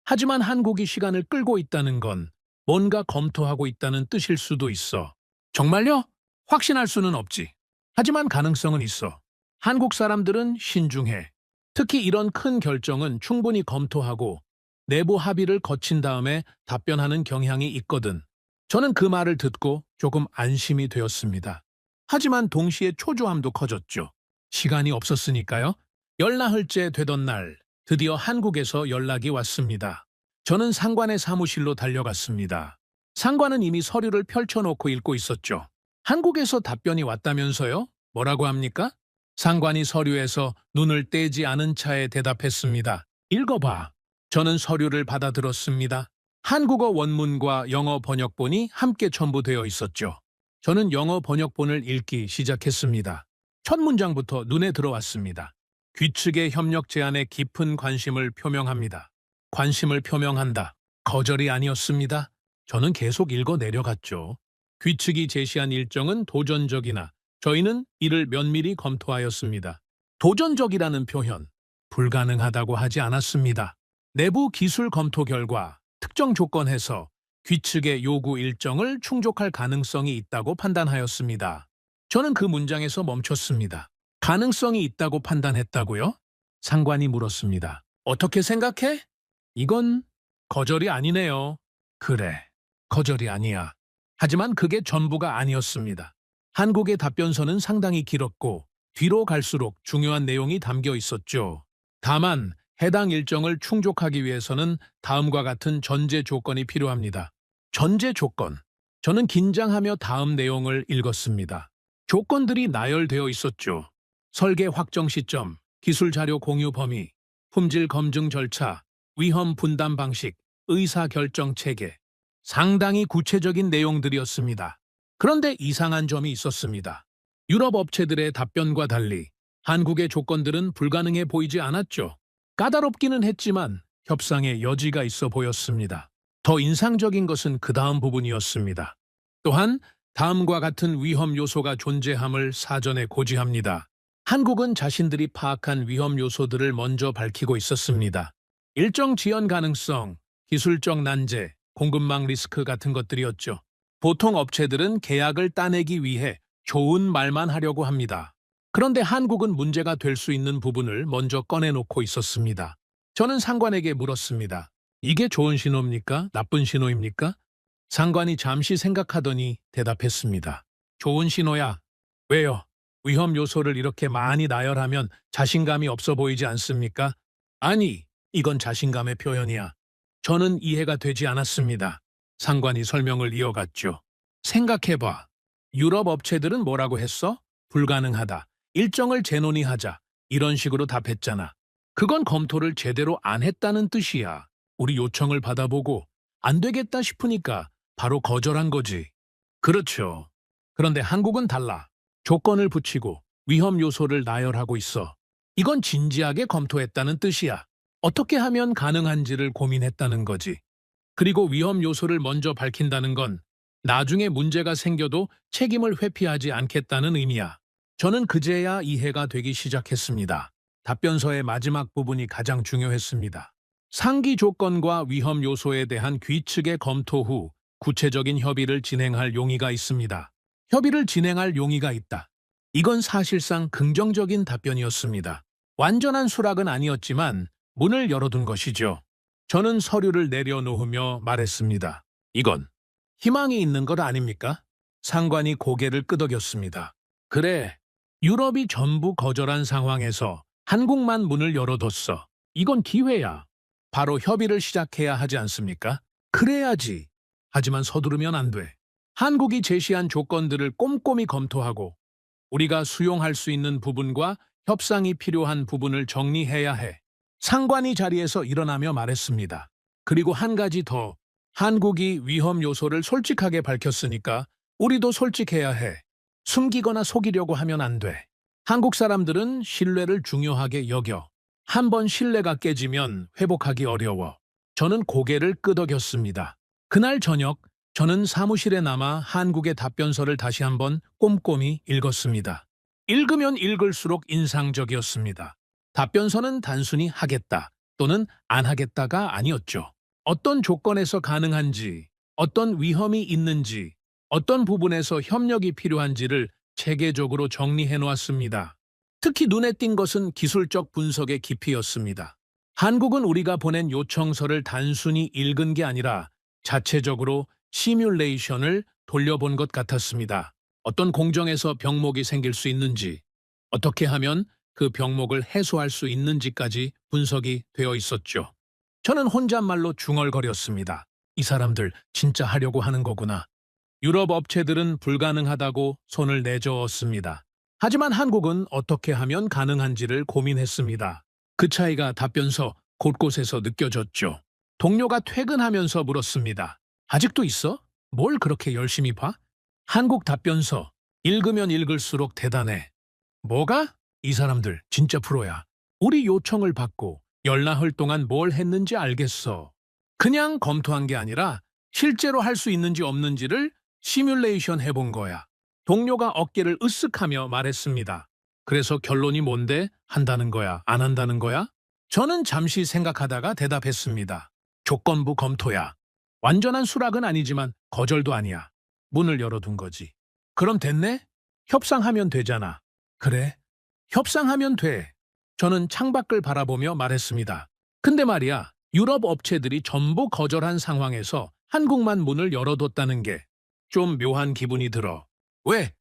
하지만 한국이 시간을 끌고 있다는 건 뭔가 검토하고 있다는 뜻일 수도 있어. 정말요? 확신할 수는 없지. 하지만 가능성은 있어. 한국 사람들은 신중해. 특히 이런 큰 결정은 충분히 검토하고 내부 합의를 거친 다음에 답변하는 경향이 있거든. 저는 그 말을 듣고 조금 안심이 되었습니다. 하지만 동시에 초조함도 커졌죠. 시간이 없었으니까요. 열나흘째 되던 날, 드디어 한국에서 연락이 왔습니다. 저는 상관의 사무실로 달려갔습니다. 상관은 이미 서류를 펼쳐놓고 읽고 있었죠. 한국에서 답변이 왔다면서요? 뭐라고 합니까? 상관이 서류에서 눈을 떼지 않은 차에 대답했습니다. 읽어봐. 저는 서류를 받아들었습니다. 한국어 원문과 영어 번역본이 함께 첨부되어 있었죠. 저는 영어 번역본을 읽기 시작했습니다. 첫 문장부터 눈에 들어왔습니다. 귀측의 협력 제안에 깊은 관심을 표명합니다. 관심을 표명한다. 거절이 아니었습니다. 저는 계속 읽어 내려갔죠. 귀측이 제시한 일정은 도전적이나 저희는 이를 면밀히 검토하였습니다. 도전적이라는 표현, 불가능하다고 하지 않았습니다. 내부 기술 검토 결과 특정 조건에서 귀측의 요구 일정을 충족할 가능성이 있다고 판단하였습니다. 저는 그 문장에서 멈췄습니다. 가능성이 있다고 판단했다고요? 상관이 물었습니다. 어떻게 생각해? 이건 거절이 아니네요. 그래, 거절이 아니야. 하지만 그게 전부가 아니었습니다. 한국의 답변서는 상당히 길었고 뒤로 갈수록 중요한 내용이 담겨 있었죠. 다만 해당 일정을 충족하기 위해서는 다음과 같은 전제 조건이 필요합니다. 전제 조건. 저는 긴장하며 다음 내용을 읽었습니다. 조건들이 나열되어 있었죠. 설계 확정 시점, 기술 자료 공유 범위, 품질 검증 절차, 위험 분담 방식, 의사결정 체계. 상당히 구체적인 내용들이었습니다. 그런데 이상한 점이 있었습니다. 유럽 업체들의 답변과 달리 한국의 조건들은 불가능해 보이지 않았죠. 까다롭기는 했지만 협상의 여지가 있어 보였습니다. 더 인상적인 것은 그 다음 부분이었습니다. 또한 다음과 같은 위험 요소가 존재함을 사전에 고지합니다. 한국은 자신들이 파악한 위험 요소들을 먼저 밝히고 있었습니다. 일정 지연 가능성, 기술적 난제, 공급망 리스크 같은 것들이었죠. 보통 업체들은 계약을 따내기 위해 좋은 말만 하려고 합니다. 그런데 한국은 문제가 될 수 있는 부분을 먼저 꺼내놓고 있었습니다. 저는 상관에게 물었습니다. 이게 좋은 신호입니까? 나쁜 신호입니까? 상관이 잠시 생각하더니 대답했습니다. 좋은 신호야. 왜요? 위험 요소를 이렇게 많이 나열하면 자신감이 없어 보이지 않습니까? 아니, 이건 자신감의 표현이야. 저는 이해가 되지 않았습니다. 상관이 설명을 이어갔죠. 생각해봐. 유럽 업체들은 뭐라고 했어? 불가능하다. 일정을 재논의하자. 이런 식으로 답했잖아. 그건 검토를 제대로 안 했다는 뜻이야. 우리 요청을 받아보고 안 되겠다 싶으니까 바로 거절한 거지. 그렇죠. 그런데 한국은 달라. 조건을 붙이고 위험 요소를 나열하고 있어. 이건 진지하게 검토했다는 뜻이야. 어떻게 하면 가능한지를 고민했다는 거지. 그리고 위험 요소를 먼저 밝힌다는 건 나중에 문제가 생겨도 책임을 회피하지 않겠다는 의미야. 저는 그제야 이해가 되기 시작했습니다. 답변서의 마지막 부분이 가장 중요했습니다. 상기 조건과 위험 요소에 대한 귀측의 검토 후 구체적인 협의를 진행할 용의가 있습니다. 협의를 진행할 용의가 있다. 이건 사실상 긍정적인 답변이었습니다. 완전한 수락은 아니었지만 문을 열어둔 것이죠. 저는 서류를 내려놓으며 말했습니다. 이건 희망이 있는 것 아닙니까? 상관이 고개를 끄덕였습니다. 그래, 유럽이 전부 거절한 상황에서 한국만 문을 열어뒀어. 이건 기회야. 바로 협의를 시작해야 하지 않습니까? 그래야지. 하지만 서두르면 안 돼. 한국이 제시한 조건들을 꼼꼼히 검토하고 우리가 수용할 수 있는 부분과 협상이 필요한 부분을 정리해야 해. 상관이 자리에서 일어나며 말했습니다. 그리고 한 가지 더. 한국이 위험 요소를 솔직하게 밝혔으니까 우리도 솔직해야 해. 숨기거나 속이려고 하면 안 돼. 한국 사람들은 신뢰를 중요하게 여겨. 한번 신뢰가 깨지면 회복하기 어려워. 저는 고개를 끄덕였습니다. 그날 저녁 저는 사무실에 남아 한국의 답변서를 다시 한번 꼼꼼히 읽었습니다. 읽으면 읽을수록 인상적이었습니다. 답변서는 단순히 하겠다 또는 안 하겠다가 아니었죠. 어떤 조건에서 가능한지, 어떤 위험이 있는지, 어떤 부분에서 협력이 필요한지를 체계적으로 정리해 놓았습니다. 특히 눈에 띈 것은 기술적 분석의 깊이였습니다. 한국은 우리가 보낸 요청서를 단순히 읽은 게 아니라 자체적으로 시뮬레이션을 돌려본 것 같았습니다. 어떤 공정에서 병목이 생길 수 있는지, 어떻게 하면 그 병목을 해소할 수 있는지까지 분석이 되어 있었죠. 저는 혼잣말로 중얼거렸습니다. 이 사람들 진짜 하려고 하는 거구나. 유럽 업체들은 불가능하다고 손을 내저었습니다. 하지만 한국은 어떻게 하면 가능한지를 고민했습니다. 그 차이가 답변서 곳곳에서 느껴졌죠. 동료가 퇴근하면서 물었습니다. 아직도 있어? 뭘 그렇게 열심히 봐? 한국 답변서 읽으면 읽을수록 대단해. 뭐가? 이 사람들 진짜 프로야. 우리 요청을 받고 열나흘 동안 뭘 했는지 알겠어. 그냥 검토한 게 아니라 실제로 할 수 있는지 없는지를 시뮬레이션 해본 거야. 동료가 어깨를 으쓱하며 말했습니다. 그래서 결론이 뭔데? 한다는 거야? 안 한다는 거야? 저는 잠시 생각하다가 대답했습니다. 조건부 검토야. 완전한 수락은 아니지만 거절도 아니야. 문을 열어둔 거지. 그럼 됐네? 협상하면 되잖아. 그래? 협상하면 돼. 저는 창밖을 바라보며 말했습니다. 근데 말이야, 유럽 업체들이 전부 거절한 상황에서 한국만 문을 열어뒀다는 게 좀 묘한 기분이 들어. 왜?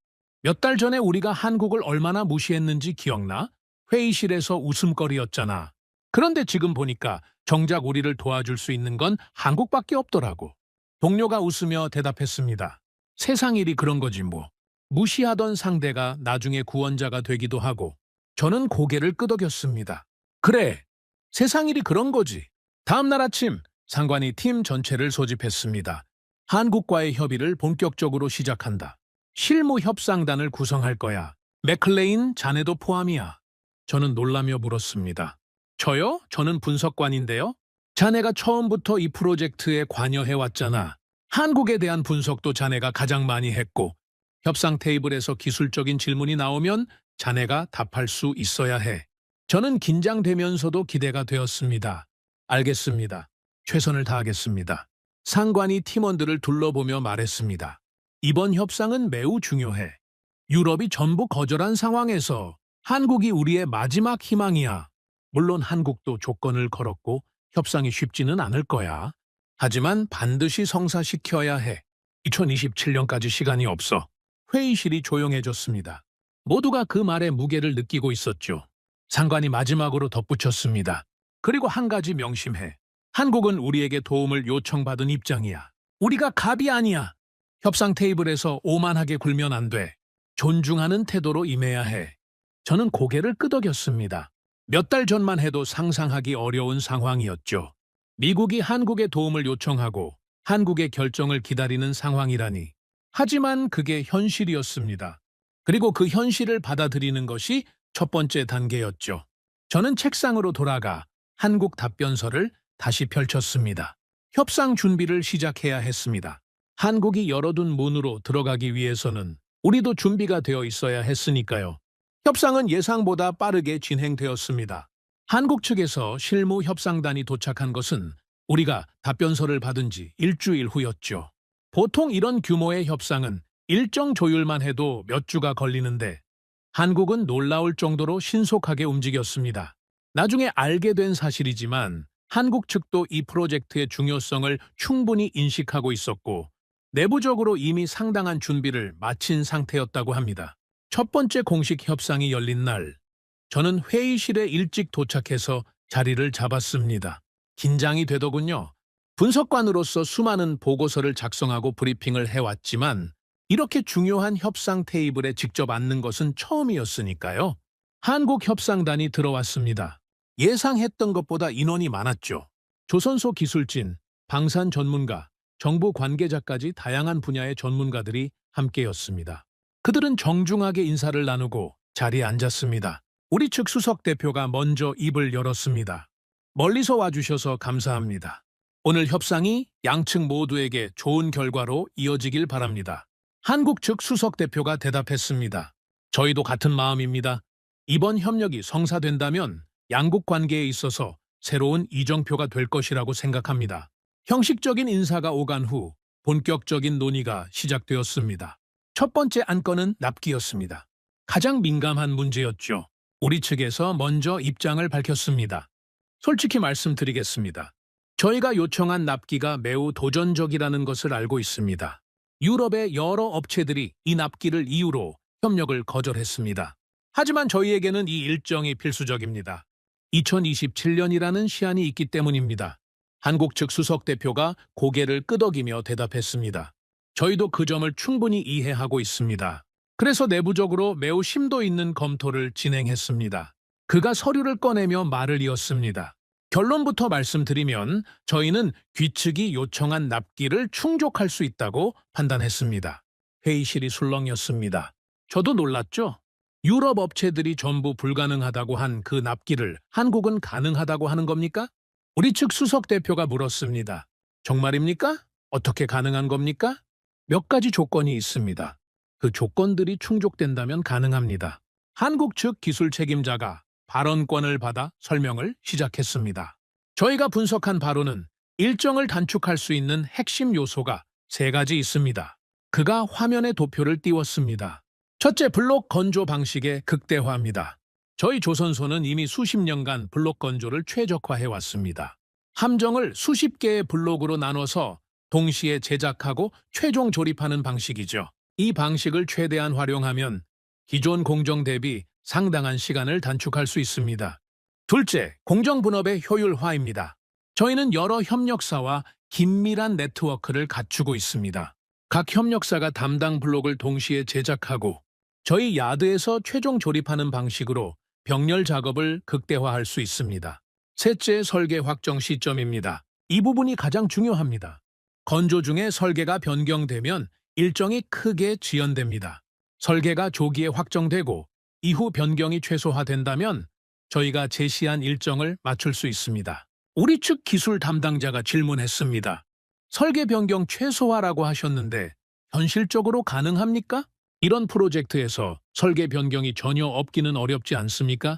몇 달 전에 우리가 한국을 얼마나 무시했는지 기억나? 회의실에서 웃음거리였잖아. 그런데 지금 보니까 정작 우리를 도와줄 수 있는 건 한국밖에 없더라고. 동료가 웃으며 대답했습니다. 세상 일이 그런 거지 뭐. 무시하던 상대가 나중에 구원자가 되기도 하고. 저는 고개를 끄덕였습니다. 그래, 세상 일이 그런 거지. 다음 날 아침 상관이 팀 전체를 소집했습니다. 한국과의 협의를 본격적으로 시작한다. 실무 협상단을 구성할 거야. 맥클레인 자네도 포함이야. 저는 놀라며 물었습니다. 저요? 저는 분석관인데요. 자네가 처음부터 이 프로젝트에 관여해왔잖아. 한국에 대한 분석도 자네가 가장 많이 했고 협상 테이블에서 기술적인 질문이 나오면 자네가 답할 수 있어야 해. 저는 긴장되면서도 기대가 되었습니다. 알겠습니다. 최선을 다하겠습니다. 상관이 팀원들을 둘러보며 말했습니다. 이번 협상은 매우 중요해. 유럽이 전부 거절한 상황에서 한국이 우리의 마지막 희망이야. 물론 한국도 조건을 걸었고 협상이 쉽지는 않을 거야. 하지만 반드시 성사시켜야 해. 2027년까지 시간이 없어. 회의실이 조용해졌습니다. 모두가 그 말의 무게를 느끼고 있었죠. 상관이 마지막으로 덧붙였습니다. 그리고 한 가지 명심해. 한국은 우리에게 도움을 요청받은 입장이야. 우리가 갑이 아니야. 협상 테이블에서 오만하게 굴면 안 돼. 존중하는 태도로 임해야 해. 저는 고개를 끄덕였습니다. 몇 달 전만 해도 상상하기 어려운 상황이었죠. 미국이 한국의 도움을 요청하고 한국의 결정을 기다리는 상황이라니. 하지만 그게 현실이었습니다. 그리고 그 현실을 받아들이는 것이 첫 번째 단계였죠. 저는 책상으로 돌아가 한국 답변서를 다시 펼쳤습니다. 협상 준비를 시작해야 했습니다. 한국이 열어둔 문으로 들어가기 위해서는 우리도 준비가 되어 있어야 했으니까요. 협상은 예상보다 빠르게 진행되었습니다. 한국 측에서 실무 협상단이 도착한 것은 우리가 답변서를 받은 지 일주일 후였죠. 보통 이런 규모의 협상은 일정 조율만 해도 몇 주가 걸리는데 한국은 놀라울 정도로 신속하게 움직였습니다. 나중에 알게 된 사실이지만 한국 측도 이 프로젝트의 중요성을 충분히 인식하고 있었고 내부적으로 이미 상당한 준비를 마친 상태였다고 합니다. 첫 번째 공식 협상이 열린 날, 저는 회의실에 일찍 도착해서 자리를 잡았습니다. 긴장이 되더군요. 분석관으로서 수많은 보고서를 작성하고 브리핑을 해왔지만 이렇게 중요한 협상 테이블에 직접 앉는 것은 처음이었으니까요. 한국 협상단이 들어왔습니다. 예상했던 것보다 인원이 많았죠. 조선소 기술진, 방산 전문가, 정부 관계자까지 다양한 분야의 전문가들이 함께였습니다. 그들은 정중하게 인사를 나누고 자리에 앉았습니다. 우리 측 수석 대표가 먼저 입을 열었습니다. 멀리서 와주셔서 감사합니다. 오늘 협상이 양측 모두에게 좋은 결과로 이어지길 바랍니다. 한국 측 수석 대표가 대답했습니다. 저희도 같은 마음입니다. 이번 협력이 성사된다면 양국 관계에 있어서 새로운 이정표가 될 것이라고 생각합니다. 형식적인 인사가 오간 후 본격적인 논의가 시작되었습니다. 첫 번째 안건은 납기였습니다. 가장 민감한 문제였죠. 우리 측에서 먼저 입장을 밝혔습니다. 솔직히 말씀드리겠습니다. 저희가 요청한 납기가 매우 도전적이라는 것을 알고 있습니다. 유럽의 여러 업체들이 이 납기를 이유로 협력을 거절했습니다. 하지만 저희에게는 이 일정이 필수적입니다. 2027년이라는 시한이 있기 때문입니다. 한국 측 수석 대표가 고개를 끄덕이며 대답했습니다. 저희도 그 점을 충분히 이해하고 있습니다. 그래서 내부적으로 매우 심도 있는 검토를 진행했습니다. 그가 서류를 꺼내며 말을 이었습니다. 결론부터 말씀드리면 저희는 귀측이 요청한 납기를 충족할 수 있다고 판단했습니다. 회의실이 술렁였습니다. 저도 놀랐죠? 유럽 업체들이 전부 불가능하다고 한 그 납기를 한국은 가능하다고 하는 겁니까? 우리 측 수석 대표가 물었습니다. 정말입니까? 어떻게 가능한 겁니까? 몇 가지 조건이 있습니다. 그 조건들이 충족된다면 가능합니다. 한국 측 기술 책임자가 발언권을 받아 설명을 시작했습니다. 저희가 분석한 바로는 일정을 단축할 수 있는 핵심 요소가 3가지 있습니다. 그가 화면에 도표를 띄웠습니다. 첫째, 블록 건조 방식의 극대화입니다. 저희 조선소는 이미 수십 년간 블록 건조를 최적화해왔습니다. 함정을 수십 개의 블록으로 나눠서 동시에 제작하고 최종 조립하는 방식이죠. 이 방식을 최대한 활용하면 기존 공정 대비 상당한 시간을 단축할 수 있습니다. 둘째, 공정 분업의 효율화입니다. 저희는 여러 협력사와 긴밀한 네트워크를 갖추고 있습니다. 각 협력사가 담당 블록을 동시에 제작하고 저희 야드에서 최종 조립하는 방식으로 병렬 작업을 극대화할 수 있습니다. 셋째, 설계 확정 시점입니다. 이 부분이 가장 중요합니다. 건조 중에 설계가 변경되면 일정이 크게 지연됩니다. 설계가 조기에 확정되고 이후 변경이 최소화된다면 저희가 제시한 일정을 맞출 수 있습니다. 우리 측 기술 담당자가 질문했습니다. 설계 변경 최소화라고 하셨는데 현실적으로 가능합니까? 이런 프로젝트에서 설계 변경이 전혀 없기는 어렵지 않습니까?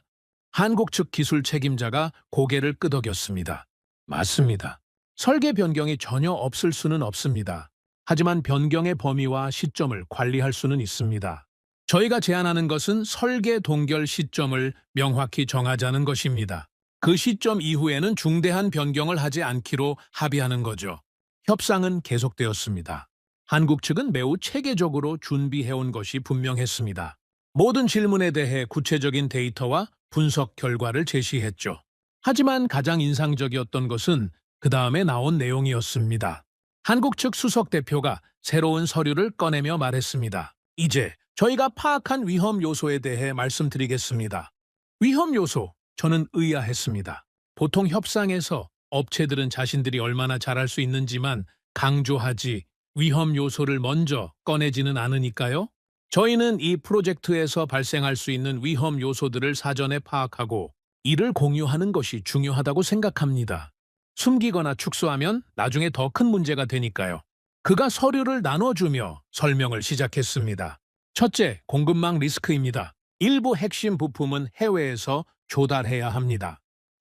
한국 측 기술 책임자가 고개를 끄덕였습니다. 맞습니다. 설계 변경이 전혀 없을 수는 없습니다. 하지만 변경의 범위와 시점을 관리할 수는 있습니다. 저희가 제안하는 것은 설계 동결 시점을 명확히 정하자는 것입니다. 그 시점 이후에는 중대한 변경을 하지 않기로 합의하는 거죠. 협상은 계속되었습니다. 한국 측은 매우 체계적으로 준비해온 것이 분명했습니다. 모든 질문에 대해 구체적인 데이터와 분석 결과를 제시했죠. 하지만 가장 인상적이었던 것은 그 다음에 나온 내용이었습니다. 한국 측 수석 대표가 새로운 서류를 꺼내며 말했습니다. 이제 저희가 파악한 위험 요소에 대해 말씀드리겠습니다. 위험 요소, 저는 의아했습니다. 보통 협상에서 업체들은 자신들이 얼마나 잘할 수 있는지만 강조하지 위험 요소를 먼저 꺼내지는 않으니까요. 저희는 이 프로젝트에서 발생할 수 있는 위험 요소들을 사전에 파악하고 이를 공유하는 것이 중요하다고 생각합니다. 숨기거나 축소하면 나중에 더 큰 문제가 되니까요. 그가 서류를 나눠주며 설명을 시작했습니다. 첫째, 공급망 리스크입니다. 일부 핵심 부품은 해외에서 조달해야 합니다.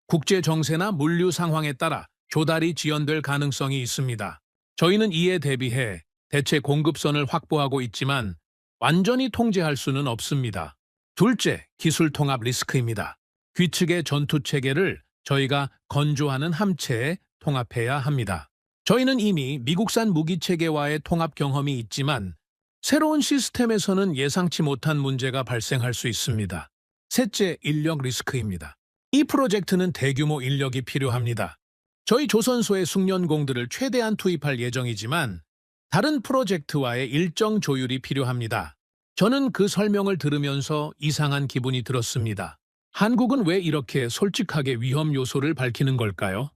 국제 정세나 물류 상황에 따라 조달이 지연될 가능성이 있습니다. 저희는 이에 대비해 대체 공급선을 확보하고 있지만 완전히 통제할 수는 없습니다. 둘째, 기술 통합 리스크입니다. 귀측의 전투 체계를 저희가 건조하는 함체에 통합해야 합니다. 저희는 이미 미국산 무기 체계와의 통합 경험이 있지만 새로운 시스템에서는 예상치 못한 문제가 발생할 수 있습니다. 셋째, 인력 리스크입니다. 이 프로젝트는 대규모 인력이 필요합니다. 저희 조선소의 숙련공들을 최대한 투입할 예정이지만 다른 프로젝트와의 일정 조율이 필요합니다. 저는 그 설명을 들으면서 이상한 기분이 들었습니다. 한국은 왜 이렇게 솔직하게 위험 요소를 밝히는 걸까요?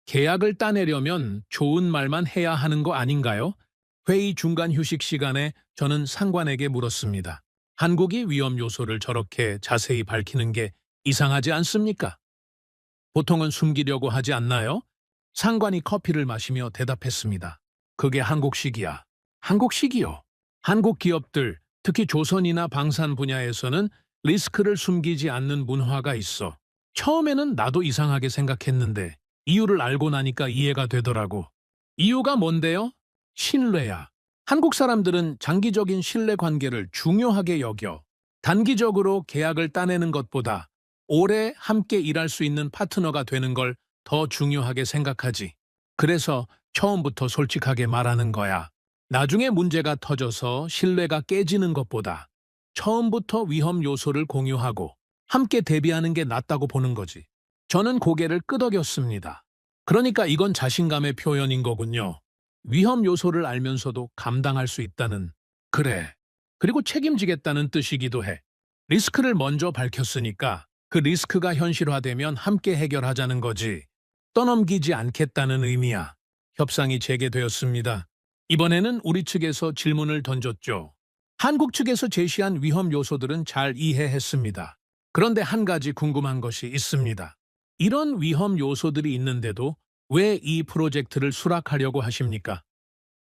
계약을 따내려면 좋은 말만 해야 하는 거 아닌가요? 회의 중간 휴식 시간에 저는 상관에게 물었습니다. 한국이 위험 요소를 저렇게 자세히 밝히는 게 이상하지 않습니까? 보통은 숨기려고 하지 않나요? 상관이 커피를 마시며 대답했습니다. 그게 한국식이야. 한국식이요. 한국 기업들, 특히 조선이나 방산 분야에서는 리스크를 숨기지 않는 문화가 있어. 처음에는 나도 이상하게 생각했는데 이유를 알고 나니까 이해가 되더라고. 이유가 뭔데요? 신뢰야. 한국 사람들은 장기적인 신뢰 관계를 중요하게 여겨. 단기적으로 계약을 따내는 것보다 오래 함께 일할 수 있는 파트너가 되는 걸 더 중요하게 생각하지. 그래서 처음부터 솔직하게 말하는 거야. 나중에 문제가 터져서 신뢰가 깨지는 것보다 처음부터 위험 요소를 공유하고 함께 대비하는 게 낫다고 보는 거지. 저는 고개를 끄덕였습니다. 그러니까 이건 자신감의 표현인 거군요. 위험 요소를 알면서도 감당할 수 있다는, 그래. 그리고 책임지겠다는 뜻이기도 해. 리스크를 먼저 밝혔으니까 그 리스크가 현실화되면 함께 해결하자는 거지. 떠넘기지 않겠다는 의미야. 협상이 재개되었습니다. 이번에는 우리 측에서 질문을 던졌죠. 한국 측에서 제시한 위험 요소들은 잘 이해했습니다. 그런데 한 가지 궁금한 것이 있습니다. 이런 위험 요소들이 있는데도 왜 이 프로젝트를 수락하려고 하십니까?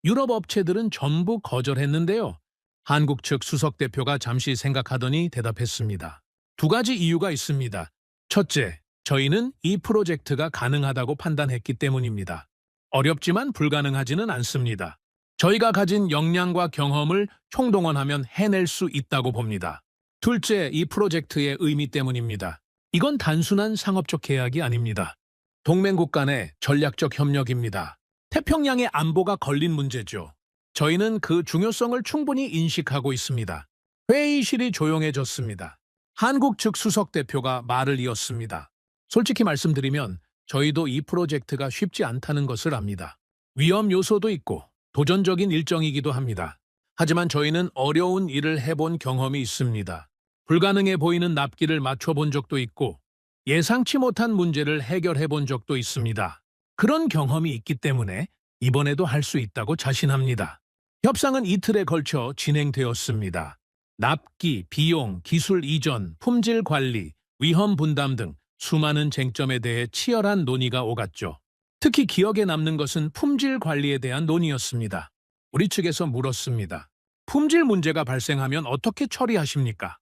유럽 업체들은 전부 거절했는데요. 한국 측 수석 대표가 잠시 생각하더니 대답했습니다. 두 가지 이유가 있습니다. 첫째, 저희는 이 프로젝트가 가능하다고 판단했기 때문입니다. 어렵지만 불가능하지는 않습니다. 저희가 가진 역량과 경험을 총동원하면 해낼 수 있다고 봅니다. 둘째, 이 프로젝트의 의미 때문입니다. 이건 단순한 상업적 계약이 아닙니다. 동맹국 간의 전략적 협력입니다. 태평양의 안보가 걸린 문제죠. 저희는 그 중요성을 충분히 인식하고 있습니다. 회의실이 조용해졌습니다. 한국 측 수석 대표가 말을 이었습니다. 솔직히 말씀드리면 저희도 이 프로젝트가 쉽지 않다는 것을 압니다. 위험 요소도 있고 도전적인 일정이기도 합니다. 하지만 저희는 어려운 일을 해본 경험이 있습니다. 불가능해 보이는 납기를 맞춰본 적도 있고 예상치 못한 문제를 해결해 본 적도 있습니다. 그런 경험이 있기 때문에 이번에도 할 수 있다고 자신합니다. 협상은 이틀에 걸쳐 진행되었습니다. 납기, 비용, 기술 이전, 품질 관리, 위험 분담 등 수많은 쟁점에 대해 치열한 논의가 오갔죠. 특히 기억에 남는 것은 품질 관리에 대한 논의였습니다. 우리 측에서 물었습니다. 품질 문제가 발생하면 어떻게 처리하십니까?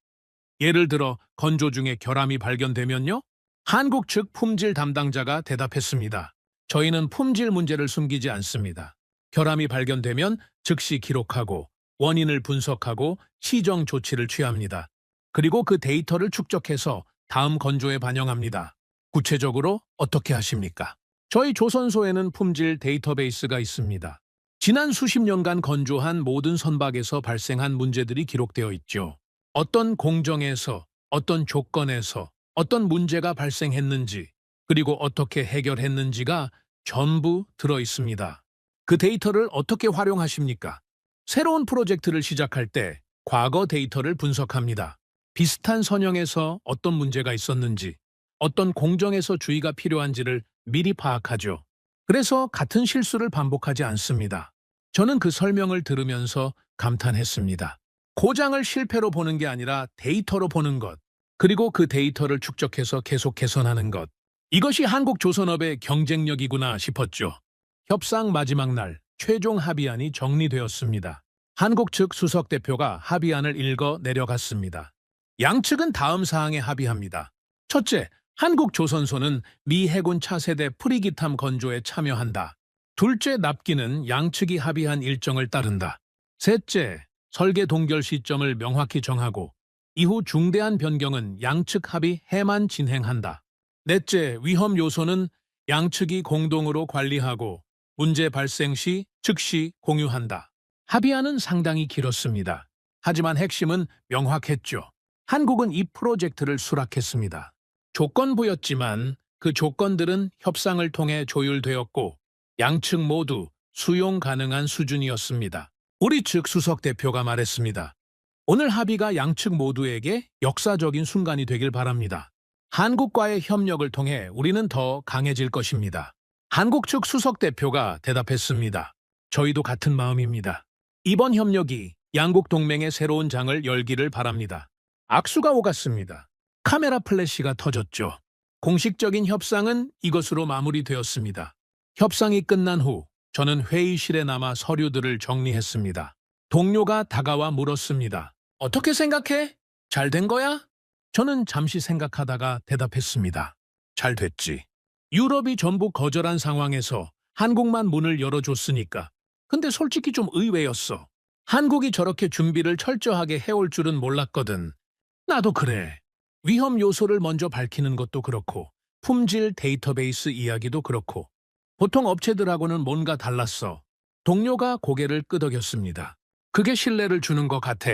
예를 들어 건조 중에 결함이 발견되면요? 한국 측 품질 담당자가 대답했습니다. 저희는 품질 문제를 숨기지 않습니다. 결함이 발견되면 즉시 기록하고 원인을 분석하고 시정 조치를 취합니다. 그리고 그 데이터를 축적해서 다음 건조에 반영합니다. 구체적으로 어떻게 하십니까? 저희 조선소에는 품질 데이터베이스가 있습니다. 지난 수십 년간 건조한 모든 선박에서 발생한 문제들이 기록되어 있죠. 어떤 공정에서, 어떤 조건에서, 어떤 문제가 발생했는지, 그리고 어떻게 해결했는지가 전부 들어 있습니다. 그 데이터를 어떻게 활용하십니까? 새로운 프로젝트를 시작할 때 과거 데이터를 분석합니다. 비슷한 선형에서 어떤 문제가 있었는지, 어떤 공정에서 주의가 필요한지를 미리 파악하죠. 그래서 같은 실수를 반복하지 않습니다. 저는 그 설명을 들으면서 감탄했습니다. 고장을 실패로 보는 게 아니라 데이터로 보는 것, 그리고 그 데이터를 축적해서 계속 개선하는 것. 이것이 한국 조선업의 경쟁력이구나 싶었죠. 협상 마지막 날, 최종 합의안이 정리되었습니다. 한국 측 수석 대표가 합의안을 읽어 내려갔습니다. 양측은 다음 사항에 합의합니다. 첫째, 한국 조선소는 미 해군 차세대 프리기탐 건조에 참여한다. 둘째, 납기는 양측이 합의한 일정을 따른다. 셋째, 설계 동결 시점을 명확히 정하고 이후 중대한 변경은 양측 합의해만 진행한다. 넷째, 위험 요소는 양측이 공동으로 관리하고 문제 발생 시 즉시 공유한다. 합의안은 상당히 길었습니다. 하지만 핵심은 명확했죠. 한국은 이 프로젝트를 수락했습니다. 조건부였지만 그 조건들은 협상을 통해 조율되었고 양측 모두 수용 가능한 수준이었습니다. 우리 측 수석 대표가 말했습니다. 오늘 합의가 양측 모두에게 역사적인 순간이 되길 바랍니다. 한국과의 협력을 통해 우리는 더 강해질 것입니다. 한국 측 수석 대표가 대답했습니다. 저희도 같은 마음입니다. 이번 협력이 양국 동맹의 새로운 장을 열기를 바랍니다. 악수가 오갔습니다. 카메라 플래시가 터졌죠. 공식적인 협상은 이것으로 마무리되었습니다. 협상이 끝난 후 저는 회의실에 남아 서류들을 정리했습니다. 동료가 다가와 물었습니다. 어떻게 생각해? 잘 된 거야? 저는 잠시 생각하다가 대답했습니다. 잘 됐지. 유럽이 전부 거절한 상황에서 한국만 문을 열어줬으니까. 근데 솔직히 좀 의외였어. 한국이 저렇게 준비를 철저하게 해올 줄은 몰랐거든. 나도 그래. 위험 요소를 먼저 밝히는 것도 그렇고 품질 데이터베이스 이야기도 그렇고 보통 업체들하고는 뭔가 달랐어. 동료가 고개를 끄덕였습니다. 그게 신뢰를 주는 것 같아.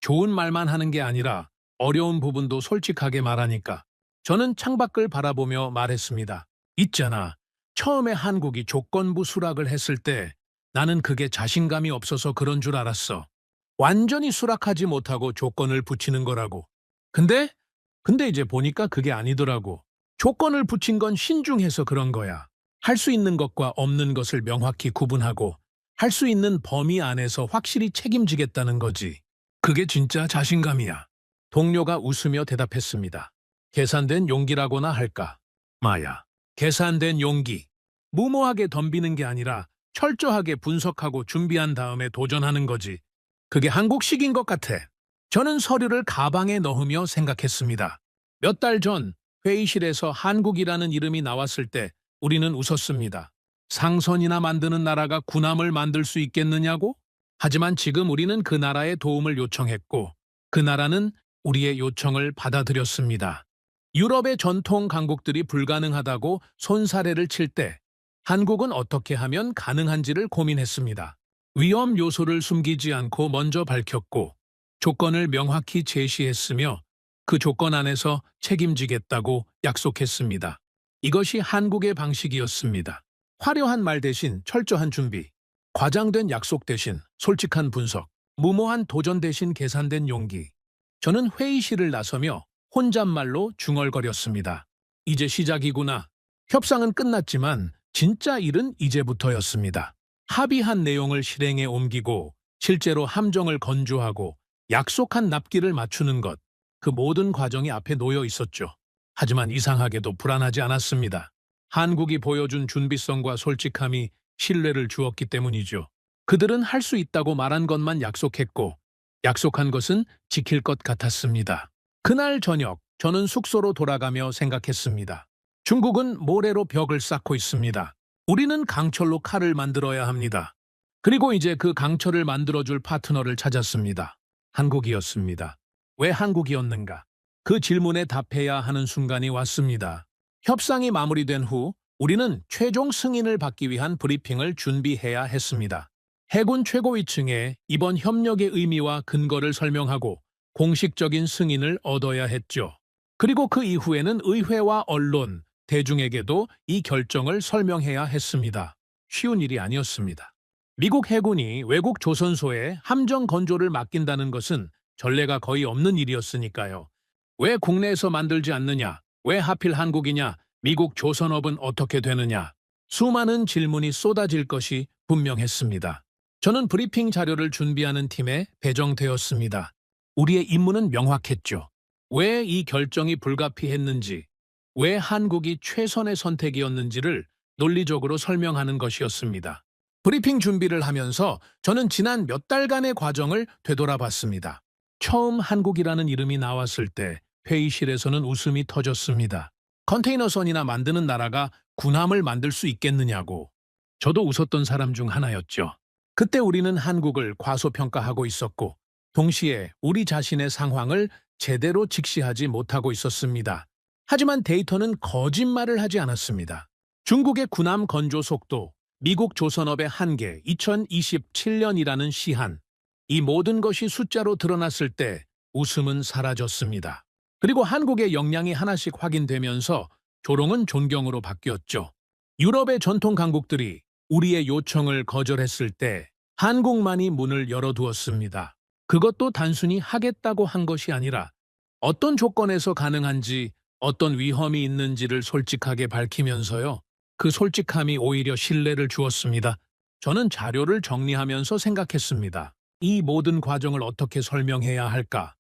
좋은 말만 하는 게 아니라 어려운 부분도 솔직하게 말하니까. 저는 창밖을 바라보며 말했습니다. 있잖아. 처음에 한국이 조건부 수락을 했을 때 나는 그게 자신감이 없어서 그런 줄 알았어. 완전히 수락하지 못하고 조건을 붙이는 거라고. 근데 이제 보니까 그게 아니더라고. 조건을 붙인 건 신중해서 그런 거야. 할 수 있는 것과 없는 것을 명확히 구분하고 할 수 있는 범위 안에서 확실히 책임지겠다는 거지. 그게 진짜 자신감이야. 동료가 웃으며 대답했습니다. 계산된 용기라고나 할까? 마야. 계산된 용기. 무모하게 덤비는 게 아니라 철저하게 분석하고 준비한 다음에 도전하는 거지. 그게 한국식인 것 같아. 저는 서류를 가방에 넣으며 생각했습니다. 몇 달 전 회의실에서 한국이라는 이름이 나왔을 때 우리는 웃었습니다. 상선이나 만드는 나라가 군함을 만들 수 있겠느냐고? 하지만 지금 우리는 그 나라의 도움을 요청했고 그 나라는 우리의 요청을 받아들였습니다. 유럽의 전통 강국들이 불가능하다고 손사래를 칠 때 한국은 어떻게 하면 가능한지를 고민했습니다. 위험 요소를 숨기지 않고 먼저 밝혔고 조건을 명확히 제시했으며 그 조건 안에서 책임지겠다고 약속했습니다. 이것이 한국의 방식이었습니다. 화려한 말 대신 철저한 준비, 과장된 약속 대신 솔직한 분석, 무모한 도전 대신 계산된 용기. 저는 회의실을 나서며 혼잣말로 중얼거렸습니다. 이제 시작이구나. 협상은 끝났지만 진짜 일은 이제부터였습니다. 합의한 내용을 실행에 옮기고 실제로 함정을 건조하고 약속한 납기를 맞추는 것, 그 모든 과정이 앞에 놓여 있었죠. 하지만 이상하게도 불안하지 않았습니다. 한국이 보여준 준비성과 솔직함이 신뢰를 주었기 때문이죠. 그들은 할 수 있다고 말한 것만 약속했고 약속한 것은 지킬 것 같았습니다. 그날 저녁 저는 숙소로 돌아가며 생각했습니다. 중국은 모래로 벽을 쌓고 있습니다. 우리는 강철로 칼을 만들어야 합니다. 그리고 이제 그 강철을 만들어줄 파트너를 찾았습니다. 한국이었습니다. 왜 한국이었는가? 그 질문에 답해야 하는 순간이 왔습니다. 협상이 마무리된 후 우리는 최종 승인을 받기 위한 브리핑을 준비해야 했습니다. 해군 최고위층에 이번 협력의 의미와 근거를 설명하고 공식적인 승인을 얻어야 했죠. 그리고 그 이후에는 의회와 언론, 대중에게도 이 결정을 설명해야 했습니다. 쉬운 일이 아니었습니다. 미국 해군이 외국 조선소에 함정 건조를 맡긴다는 것은 전례가 거의 없는 일이었으니까요. 왜 국내에서 만들지 않느냐? 왜 하필 한국이냐? 미국 조선업은 어떻게 되느냐? 수많은 질문이 쏟아질 것이 분명했습니다. 저는 브리핑 자료를 준비하는 팀에 배정되었습니다. 우리의 임무는 명확했죠. 왜 이 결정이 불가피했는지, 왜 한국이 최선의 선택이었는지를 논리적으로 설명하는 것이었습니다. 브리핑 준비를 하면서 저는 지난 몇 달간의 과정을 되돌아봤습니다. 처음 한국이라는 이름이 나왔을 때 회의실에서는 웃음이 터졌습니다. 컨테이너선이나 만드는 나라가 군함을 만들 수 있겠느냐고. 저도 웃었던 사람 중 하나였죠. 그때 우리는 한국을 과소평가하고 있었고 동시에 우리 자신의 상황을 제대로 직시하지 못하고 있었습니다. 하지만 데이터는 거짓말을 하지 않았습니다. 중국의 군함 건조 속도, 미국 조선업의 한계, 2027년이라는 시한, 이 모든 것이 숫자로 드러났을 때 웃음은 사라졌습니다. 그리고 한국의 역량이 하나씩 확인되면서 조롱은 존경으로 바뀌었죠. 유럽의 전통 강국들이 우리의 요청을 거절했을 때 한국만이 문을 열어두었습니다. 그것도 단순히 하겠다고 한 것이 아니라 어떤 조건에서 가능한지, 어떤 위험이 있는지를 솔직하게 밝히면서요. 그 솔직함이 오히려 신뢰를 주었습니다. 저는 자료를 정리하면서 생각했습니다. 이 모든 과정을 어떻게 설명해야 할까?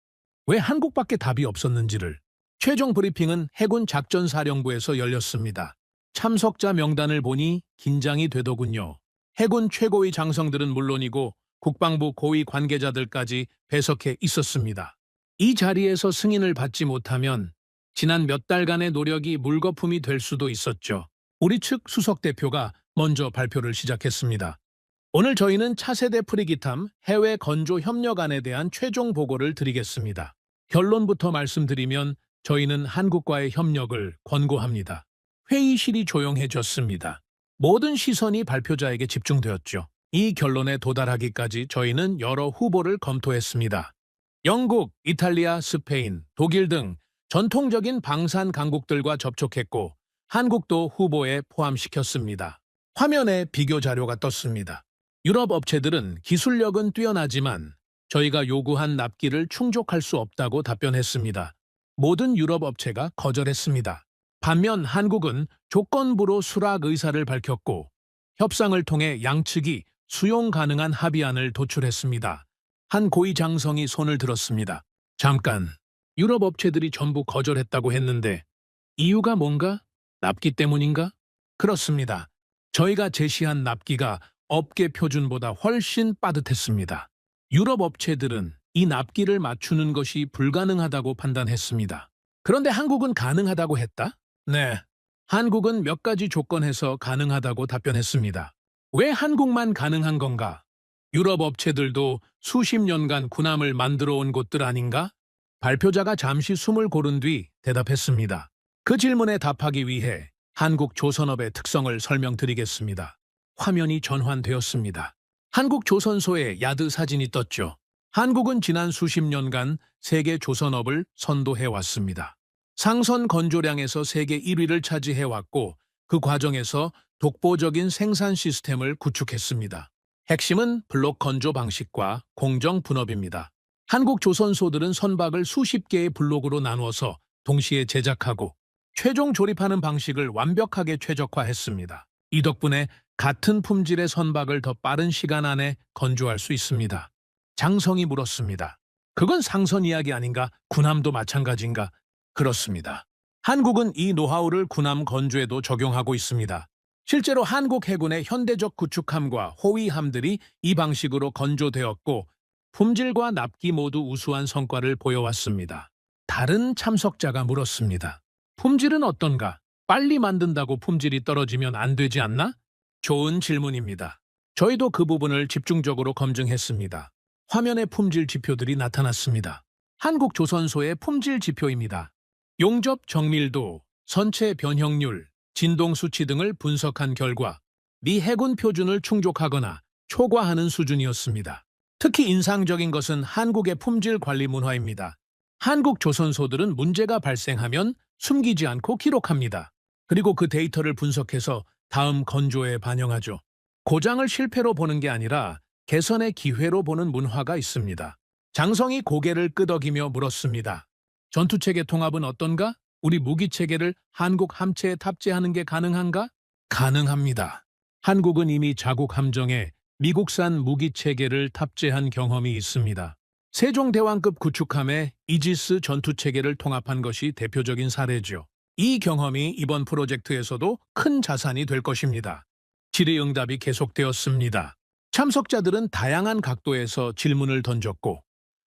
왜 한국밖에 답이 없었는지를. 최종 브리핑은 해군 작전사령부에서 열렸습니다. 참석자 명단을 보니 긴장이 되더군요. 해군 최고위 장성들은 물론이고 국방부 고위 관계자들까지 배석해 있었습니다. 이 자리에서 승인을 받지 못하면 지난 몇 달간의 노력이 물거품이 될 수도 있었죠. 우리 측 수석 대표가 먼저 발표를 시작했습니다. 오늘 저희는 차세대 프리기탐 해외 건조 협력안에 대한 최종 보고를 드리겠습니다. 결론부터 말씀드리면 저희는 한국과의 협력을 권고합니다. 회의실이 조용해졌습니다. 모든 시선이 발표자에게 집중되었죠. 이 결론에 도달하기까지 저희는 여러 후보를 검토했습니다. 영국, 이탈리아, 스페인, 독일 등 전통적인 방산 강국들과 접촉했고 한국도 후보에 포함시켰습니다. 화면에 비교 자료가 떴습니다. 유럽 업체들은 기술력은 뛰어나지만 저희가 요구한 납기를 충족할 수 없다고 답변했습니다. 모든 유럽 업체가 거절했습니다. 반면 한국은 조건부로 수락 의사를 밝혔고 협상을 통해 양측이 수용 가능한 합의안을 도출했습니다. 한 고위 장성이 손을 들었습니다. 잠깐, 유럽 업체들이 전부 거절했다고 했는데 이유가 뭔가? 납기 때문인가? 그렇습니다. 저희가 제시한 납기가 업계 표준보다 훨씬 빠듯했습니다. 유럽 업체들은 이 납기를 맞추는 것이 불가능하다고 판단했습니다. 그런데 한국은 가능하다고 했다? 네. 한국은 몇 가지 조건에서 가능하다고 답변했습니다. 왜 한국만 가능한 건가? 유럽 업체들도 수십 년간 군함을 만들어 온 곳들 아닌가? 발표자가 잠시 숨을 고른 뒤 대답했습니다. 그 질문에 답하기 위해 한국 조선업의 특성을 설명드리겠습니다. 화면이 전환되었습니다. 한국 조선소의 야드 사진이 떴죠. 한국은 지난 수십 년간 세계 조선업을 선도해왔습니다. 상선 건조량에서 세계 1위를 차지해왔고 그 과정에서 독보적인 생산 시스템을 구축했습니다. 핵심은 블록 건조 방식과 공정 분업입니다. 한국 조선소들은 선박을 수십 개의 블록으로 나누어서 동시에 제작하고 최종 조립하는 방식을 완벽하게 최적화했습니다. 이 덕분에 같은 품질의 선박을 더 빠른 시간 안에 건조할 수 있습니다. 장성이 물었습니다. 그건 상선 이야기 아닌가? 군함도 마찬가지인가? 그렇습니다. 한국은 이 노하우를 군함 건조에도 적용하고 있습니다. 실제로 한국 해군의 현대적 구축함과 호위함들이 이 방식으로 건조되었고 품질과 납기 모두 우수한 성과를 보여왔습니다. 다른 참석자가 물었습니다. 품질은 어떤가? 빨리 만든다고 품질이 떨어지면 안 되지 않나? 좋은 질문입니다. 저희도 그 부분을 집중적으로 검증했습니다. 화면에 품질 지표들이 나타났습니다. 한국 조선소의 품질 지표입니다. 용접 정밀도, 선체 변형률, 진동 수치 등을 분석한 결과 미 해군 표준을 충족하거나 초과하는 수준이었습니다. 특히 인상적인 것은 한국의 품질 관리 문화입니다. 한국 조선소들은 문제가 발생하면 숨기지 않고 기록합니다. 그리고 그 데이터를 분석해서 다음 건조에 반영하죠. 고장을 실패로 보는 게 아니라 개선의 기회로 보는 문화가 있습니다. 장성이 고개를 끄덕이며 물었습니다. 전투체계 통합은 어떤가? 우리 무기체계를 한국 함체에 탑재하는 게 가능한가? 가능합니다. 한국은 이미 자국 함정에 미국산 무기체계를 탑재한 경험이 있습니다. 세종대왕급 구축함에 이지스 전투체계를 통합한 것이 대표적인 사례죠. 이 경험이 이번 프로젝트에서도 큰 자산이 될 것입니다. 질의응답이 계속되었습니다. 참석자들은 다양한 각도에서 질문을 던졌고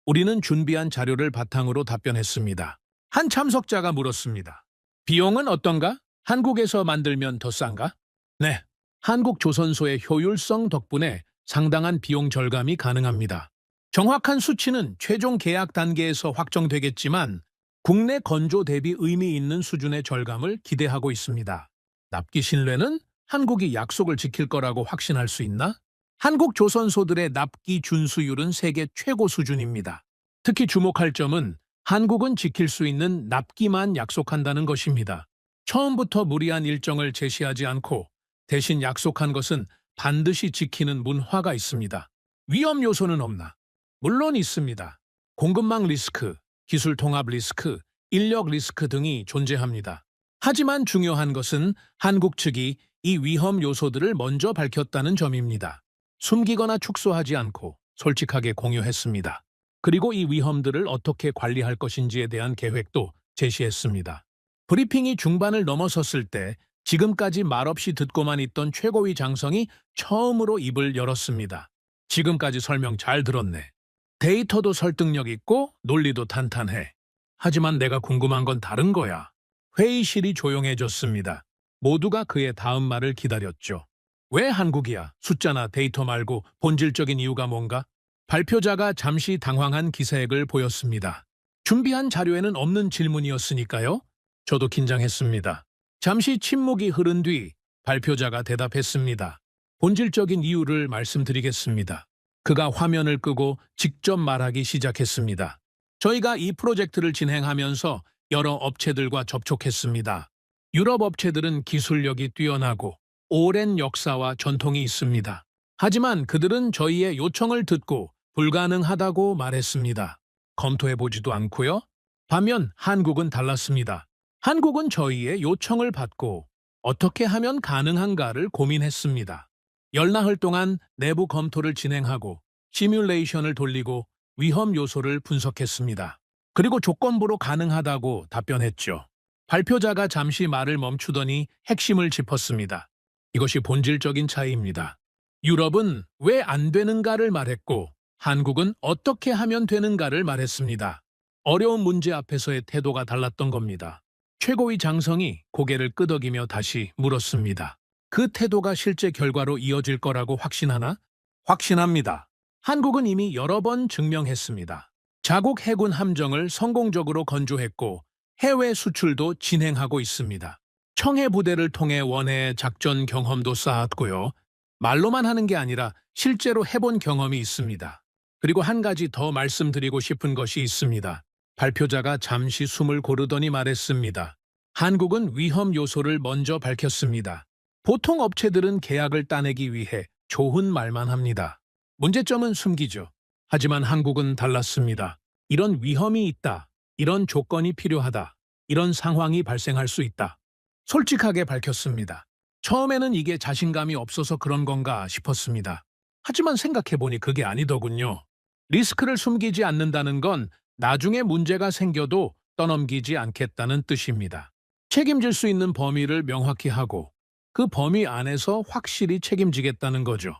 우리는 준비한 자료를 바탕으로 답변했습니다. 한 참석자가 물었습니다. 비용은 어떤가? 한국에서 만들면 더 싼가? 네, 한국 조선소의 효율성 덕분에 상당한 비용 절감이 가능합니다. 정확한 수치는 최종 계약 단계에서 확정되겠지만 국내 건조 대비 의미 있는 수준의 절감을 기대하고 있습니다. 납기 신뢰는 한국이 약속을 지킬 거라고 확신할 수 있나? 한국 조선소들의 납기 준수율은 세계 최고 수준입니다. 특히 주목할 점은 한국은 지킬 수 있는 납기만 약속한다는 것입니다. 처음부터 무리한 일정을 제시하지 않고 대신 약속한 것은 반드시 지키는 문화가 있습니다. 위험 요소는 없나? 물론 있습니다. 공급망 리스크, 기술 통합 리스크, 인력 리스크 등이 존재합니다. 하지만 중요한 것은 한국 측이 이 위험 요소들을 먼저 밝혔다는 점입니다. 숨기거나 축소하지 않고 솔직하게 공유했습니다. 그리고 이 위험들을 어떻게 관리할 것인지에 대한 계획도 제시했습니다. 브리핑이 중반을 넘어섰을 때 지금까지 말없이 듣고만 있던 최고위 장성이 처음으로 입을 열었습니다. 지금까지 설명 잘 들었네. 데이터도 설득력 있고 논리도 탄탄해. 하지만 내가 궁금한 건 다른 거야. 회의실이 조용해졌습니다. 모두가 그의 다음 말을 기다렸죠. 왜 한국이야? 숫자나 데이터 말고 본질적인 이유가 뭔가? 발표자가 잠시 당황한 기색을 보였습니다. 준비한 자료에는 없는 질문이었으니까요. 저도 긴장했습니다. 잠시 침묵이 흐른 뒤 발표자가 대답했습니다. 본질적인 이유를 말씀드리겠습니다. 그가 화면을 끄고 직접 말하기 시작했습니다. 저희가 이 프로젝트를 진행하면서 여러 업체들과 접촉했습니다. 유럽 업체들은 기술력이 뛰어나고 오랜 역사와 전통이 있습니다. 하지만 그들은 저희의 요청을 듣고 불가능하다고 말했습니다. 검토해보지도 않고요. 반면 한국은 달랐습니다. 한국은 저희의 요청을 받고 어떻게 하면 가능한가를 고민했습니다. 열나흘 동안 내부 검토를 진행하고 시뮬레이션을 돌리고 위험 요소를 분석했습니다. 그리고 조건부로 가능하다고 답변했죠. 발표자가 잠시 말을 멈추더니 핵심을 짚었습니다. 이것이 본질적인 차이입니다. 유럽은 왜 안 되는가를 말했고 한국은 어떻게 하면 되는가를 말했습니다. 어려운 문제 앞에서의 태도가 달랐던 겁니다. 최고위 장성이 고개를 끄덕이며 다시 물었습니다. 그 태도가 실제 결과로 이어질 거라고 확신하나? 확신합니다. 한국은 이미 여러 번 증명했습니다. 자국 해군 함정을 성공적으로 건조했고 해외 수출도 진행하고 있습니다. 청해 부대를 통해 원해의 작전 경험도 쌓았고요. 말로만 하는 게 아니라 실제로 해본 경험이 있습니다. 그리고 한 가지 더 말씀드리고 싶은 것이 있습니다. 발표자가 잠시 숨을 고르더니 말했습니다. 한국은 위험 요소를 먼저 밝혔습니다. 보통 업체들은 계약을 따내기 위해 좋은 말만 합니다. 문제점은 숨기죠. 하지만 한국은 달랐습니다. 이런 위험이 있다. 이런 조건이 필요하다. 이런 상황이 발생할 수 있다. 솔직하게 밝혔습니다. 처음에는 이게 자신감이 없어서 그런 건가 싶었습니다. 하지만 생각해보니 그게 아니더군요. 리스크를 숨기지 않는다는 건 나중에 문제가 생겨도 떠넘기지 않겠다는 뜻입니다. 책임질 수 있는 범위를 명확히 하고 그 범위 안에서 확실히 책임지겠다는 거죠.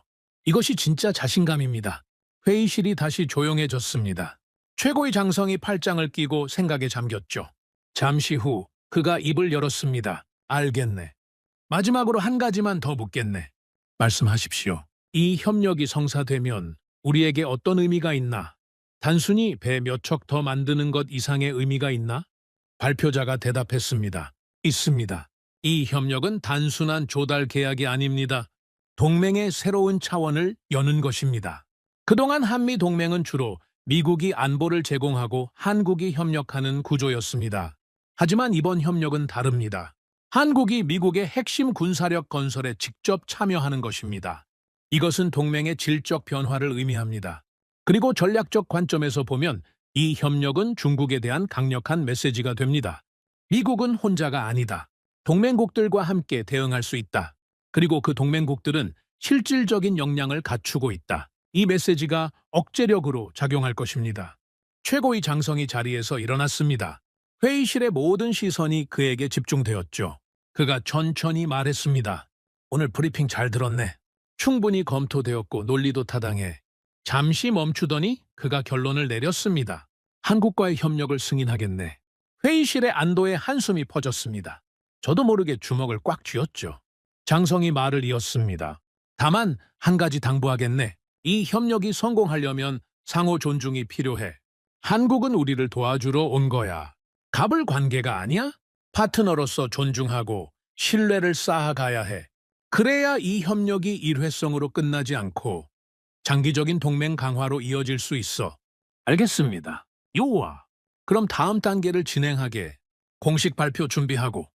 이것이 진짜 자신감입니다. 회의실이 다시 조용해졌습니다. 최고의 장성이 팔짱을 끼고 생각에 잠겼죠. 잠시 후 그가 입을 열었습니다. 알겠네. 마지막으로 한 가지만 더 묻겠네. 말씀하십시오. 이 협력이 성사되면 우리에게 어떤 의미가 있나? 단순히 배 몇 척 더 만드는 것 이상의 의미가 있나? 발표자가 대답했습니다. 있습니다. 이 협력은 단순한 조달 계약이 아닙니다. 동맹의 새로운 차원을 여는 것입니다. 그동안 한미 동맹은 주로 미국이 안보를 제공하고 한국이 협력하는 구조였습니다. 하지만 이번 협력은 다릅니다. 한국이 미국의 핵심 군사력 건설에 직접 참여하는 것입니다. 이것은 동맹의 질적 변화를 의미합니다. 그리고 전략적 관점에서 보면 이 협력은 중국에 대한 강력한 메시지가 됩니다. 미국은 혼자가 아니다. 동맹국들과 함께 대응할 수 있다. 그리고 그 동맹국들은 실질적인 역량을 갖추고 있다. 이 메시지가 억제력으로 작용할 것입니다. 최고의 장성이 자리에서 일어났습니다. 회의실의 모든 시선이 그에게 집중되었죠. 그가 천천히 말했습니다. 오늘 브리핑 잘 들었네. 충분히 검토되었고 논리도 타당해. 잠시 멈추더니 그가 결론을 내렸습니다. 한국과의 협력을 승인하겠네. 회의실의 안도의 한숨이 퍼졌습니다. 저도 모르게 주먹을 꽉 쥐었죠. 장성이 말을 이었습니다. 다만 한 가지 당부하겠네. 이 협력이 성공하려면 상호 존중이 필요해. 한국은 우리를 도와주러 온 거야. 갑을 관계가 아니야? 파트너로서 존중하고 신뢰를 쌓아가야 해. 그래야 이 협력이 일회성으로 끝나지 않고 장기적인 동맹 강화로 이어질 수 있어. 알겠습니다. 요와. 그럼 다음 단계를 진행하게. 공식 발표 준비하고.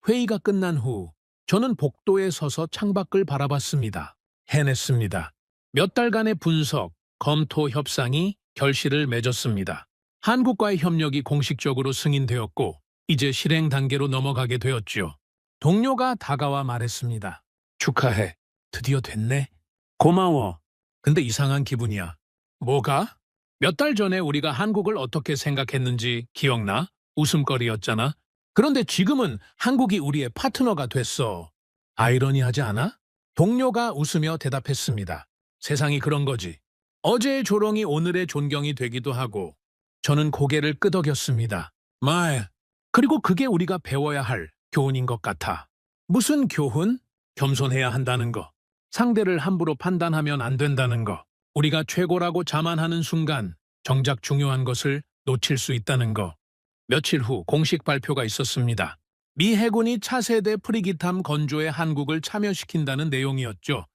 회의가 끝난 후 저는 복도에 서서 창밖을 바라봤습니다. 해냈습니다. 몇 달간의 분석, 검토 협상이 결실을 맺었습니다. 한국과의 협력이 공식적으로 승인되었고 이제 실행 단계로 넘어가게 되었죠. 동료가 다가와 말했습니다. 축하해. 드디어 됐네. 고마워. 근데 이상한 기분이야. 뭐가? 몇 달 전에 우리가 한국을 어떻게 생각했는지 기억나? 웃음거리였잖아. 그런데 지금은 한국이 우리의 파트너가 됐어. 아이러니하지 않아? 동료가 웃으며 대답했습니다. 세상이 그런 거지. 어제의 조롱이 오늘의 존경이 되기도 하고 저는 고개를 끄덕였습니다. 그리고 그게 우리가 배워야 할 교훈인 것 같아. 무슨 교훈? 겸손해야 한다는 거. 상대를 함부로 판단하면 안 된다는 거. 우리가 최고라고 자만하는 순간 정작 중요한 것을 놓칠 수 있다는 거. 며칠 후 공식 발표가 있었습니다. 미 해군이 차세대 프리기탐 건조에 한국을 참여시킨다는 내용이었죠.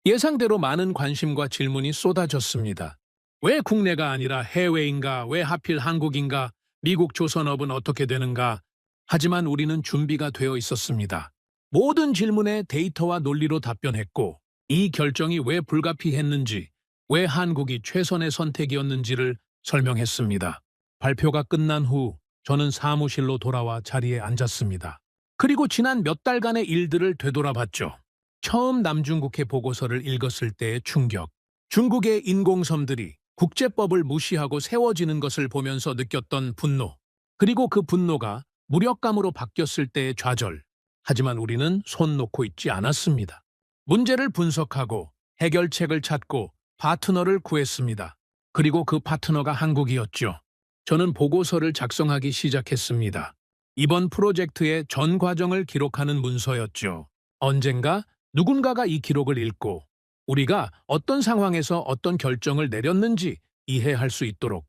예상대로 많은 관심과 질문이 쏟아졌습니다. 왜 국내가 아니라 해외인가? 왜 하필 한국인가? 미국 조선업은 어떻게 되는가? 하지만 우리는 준비가 되어 있었습니다. 모든 질문에 데이터와 논리로 답변했고 이 결정이 왜 불가피했는지, 왜 한국이 최선의 선택이었는지를 설명했습니다. 발표가 끝난 후 저는 사무실로 돌아와 자리에 앉았습니다. 그리고 지난 몇 달간의 일들을 되돌아봤죠. 처음 남중국해 보고서를 읽었을 때의 충격, 중국의 인공섬들이 국제법을 무시하고 세워지는 것을 보면서 느꼈던 분노, 그리고 그 분노가 무력감으로 바뀌었을 때의 좌절. 하지만 우리는 손 놓고 있지 않았습니다. 문제를 분석하고 해결책을 찾고 파트너를 구했습니다. 그리고 그 파트너가 한국이었죠. 저는 보고서를 작성하기 시작했습니다. 이번 프로젝트의 전 과정을 기록하는 문서였죠. 언젠가 누군가가 이 기록을 읽고 우리가 어떤 상황에서 어떤 결정을 내렸는지 이해할 수 있도록.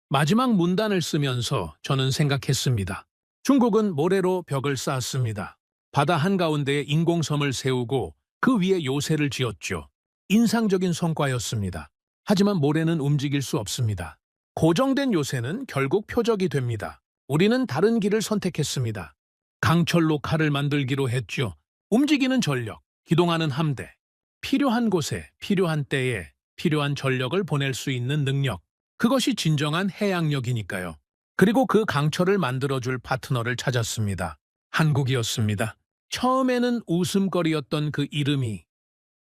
마지막 문단을 쓰면서 저는 생각했습니다. 중국은 모래로 벽을 쌓았습니다. 바다 한가운데에 인공섬을 세우고 그 위에 요새를 지었죠. 인상적인 성과였습니다. 하지만 모래는 움직일 수 없습니다. 고정된 요새는 결국 표적이 됩니다. 우리는 다른 길을 선택했습니다. 강철로 칼을 만들기로 했죠. 움직이는 전력, 기동하는 함대. 필요한 곳에, 필요한 때에, 필요한 전력을 보낼 수 있는 능력. 그것이 진정한 해양력이니까요. 그리고 그 강철을 만들어줄 파트너를 찾았습니다. 한국이었습니다. 처음에는 웃음거리였던 그 이름이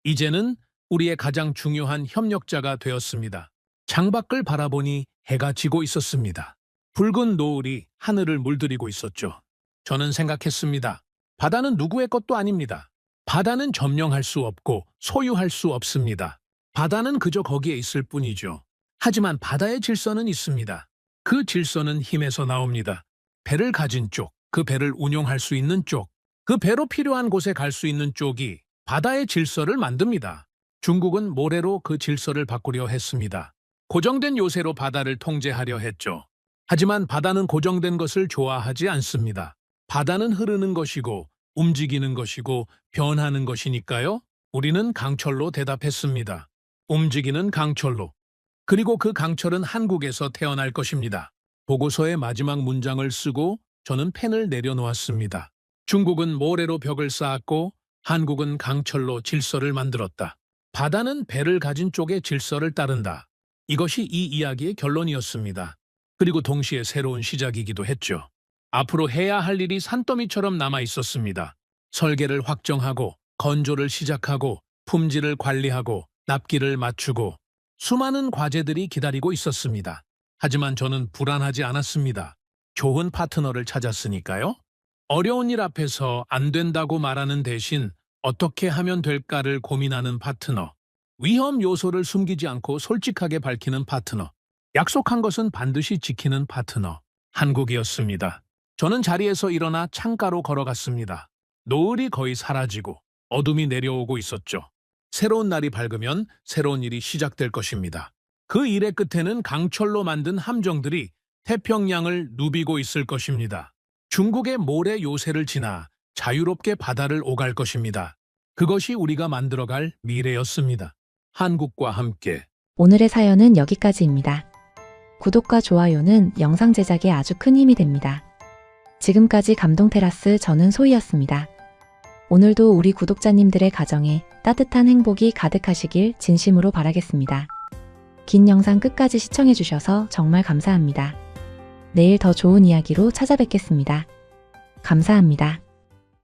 이제는 우리의 가장 중요한 협력자가 되었습니다. 창밖을 바라보니 해가 지고 있었습니다. 붉은 노을이 하늘을 물들이고 있었죠. 저는 생각했습니다. 바다는 누구의 것도 아닙니다. 바다는 점령할 수 없고 소유할 수 없습니다. 바다는 그저 거기에 있을 뿐이죠. 하지만 바다의 질서는 있습니다. 그 질서는 힘에서 나옵니다. 배를 가진 쪽, 그 배를 운용할 수 있는 쪽, 그 배로 필요한 곳에 갈 수 있는 쪽이 바다의 질서를 만듭니다. 중국은 모래로 그 질서를 바꾸려 했습니다. 고정된 요새로 바다를 통제하려 했죠. 하지만 바다는 고정된 것을 좋아하지 않습니다. 바다는 흐르는 것이고 움직이는 것이고 변하는 것이니까요. 우리는 강철로 대답했습니다. 움직이는 강철로. 그리고 그 강철은 한국에서 태어날 것입니다. 보고서의 마지막 문장을 쓰고 저는 펜을 내려놓았습니다. 중국은 모래로 벽을 쌓았고 한국은 강철로 질서를 만들었다. 바다는 배를 가진 쪽의 질서를 따른다. 이것이 이 이야기의 결론이었습니다. 그리고 동시에 새로운 시작이기도 했죠. 앞으로 해야 할 일이 산더미처럼 남아 있었습니다. 설계를 확정하고 건조를 시작하고 품질을 관리하고 납기를 맞추고 수많은 과제들이 기다리고 있었습니다. 하지만 저는 불안하지 않았습니다. 좋은 파트너를 찾았으니까요. 어려운 일 앞에서 안 된다고 말하는 대신 어떻게 하면 될까를 고민하는 파트너. 위험 요소를 숨기지 않고 솔직하게 밝히는 파트너. 약속한 것은 반드시 지키는 파트너. 한국이었습니다. 저는 자리에서 일어나 창가로 걸어갔습니다. 노을이 거의 사라지고 어둠이 내려오고 있었죠. 새로운 날이 밝으면 새로운 일이 시작될 것입니다. 그 일의 끝에는 강철로 만든 함정들이 태평양을 누비고 있을 것입니다. 중국의 모래 요새를 지나 자유롭게 바다를 오갈 것입니다. 그것이 우리가 만들어갈 미래였습니다. 한국과 함께. 오늘의 사연은 여기까지입니다. 구독과 좋아요는 영상 제작에 아주 큰 힘이 됩니다. 지금까지 감동테라스 저는 소희였습니다. 오늘도 우리 구독자님들의 가정에 따뜻한 행복이 가득하시길 진심으로 바라겠습니다. 긴 영상 끝까지 시청해주셔서 정말 감사합니다. 내일 더 좋은 이야기로 찾아뵙겠습니다. 감사합니다.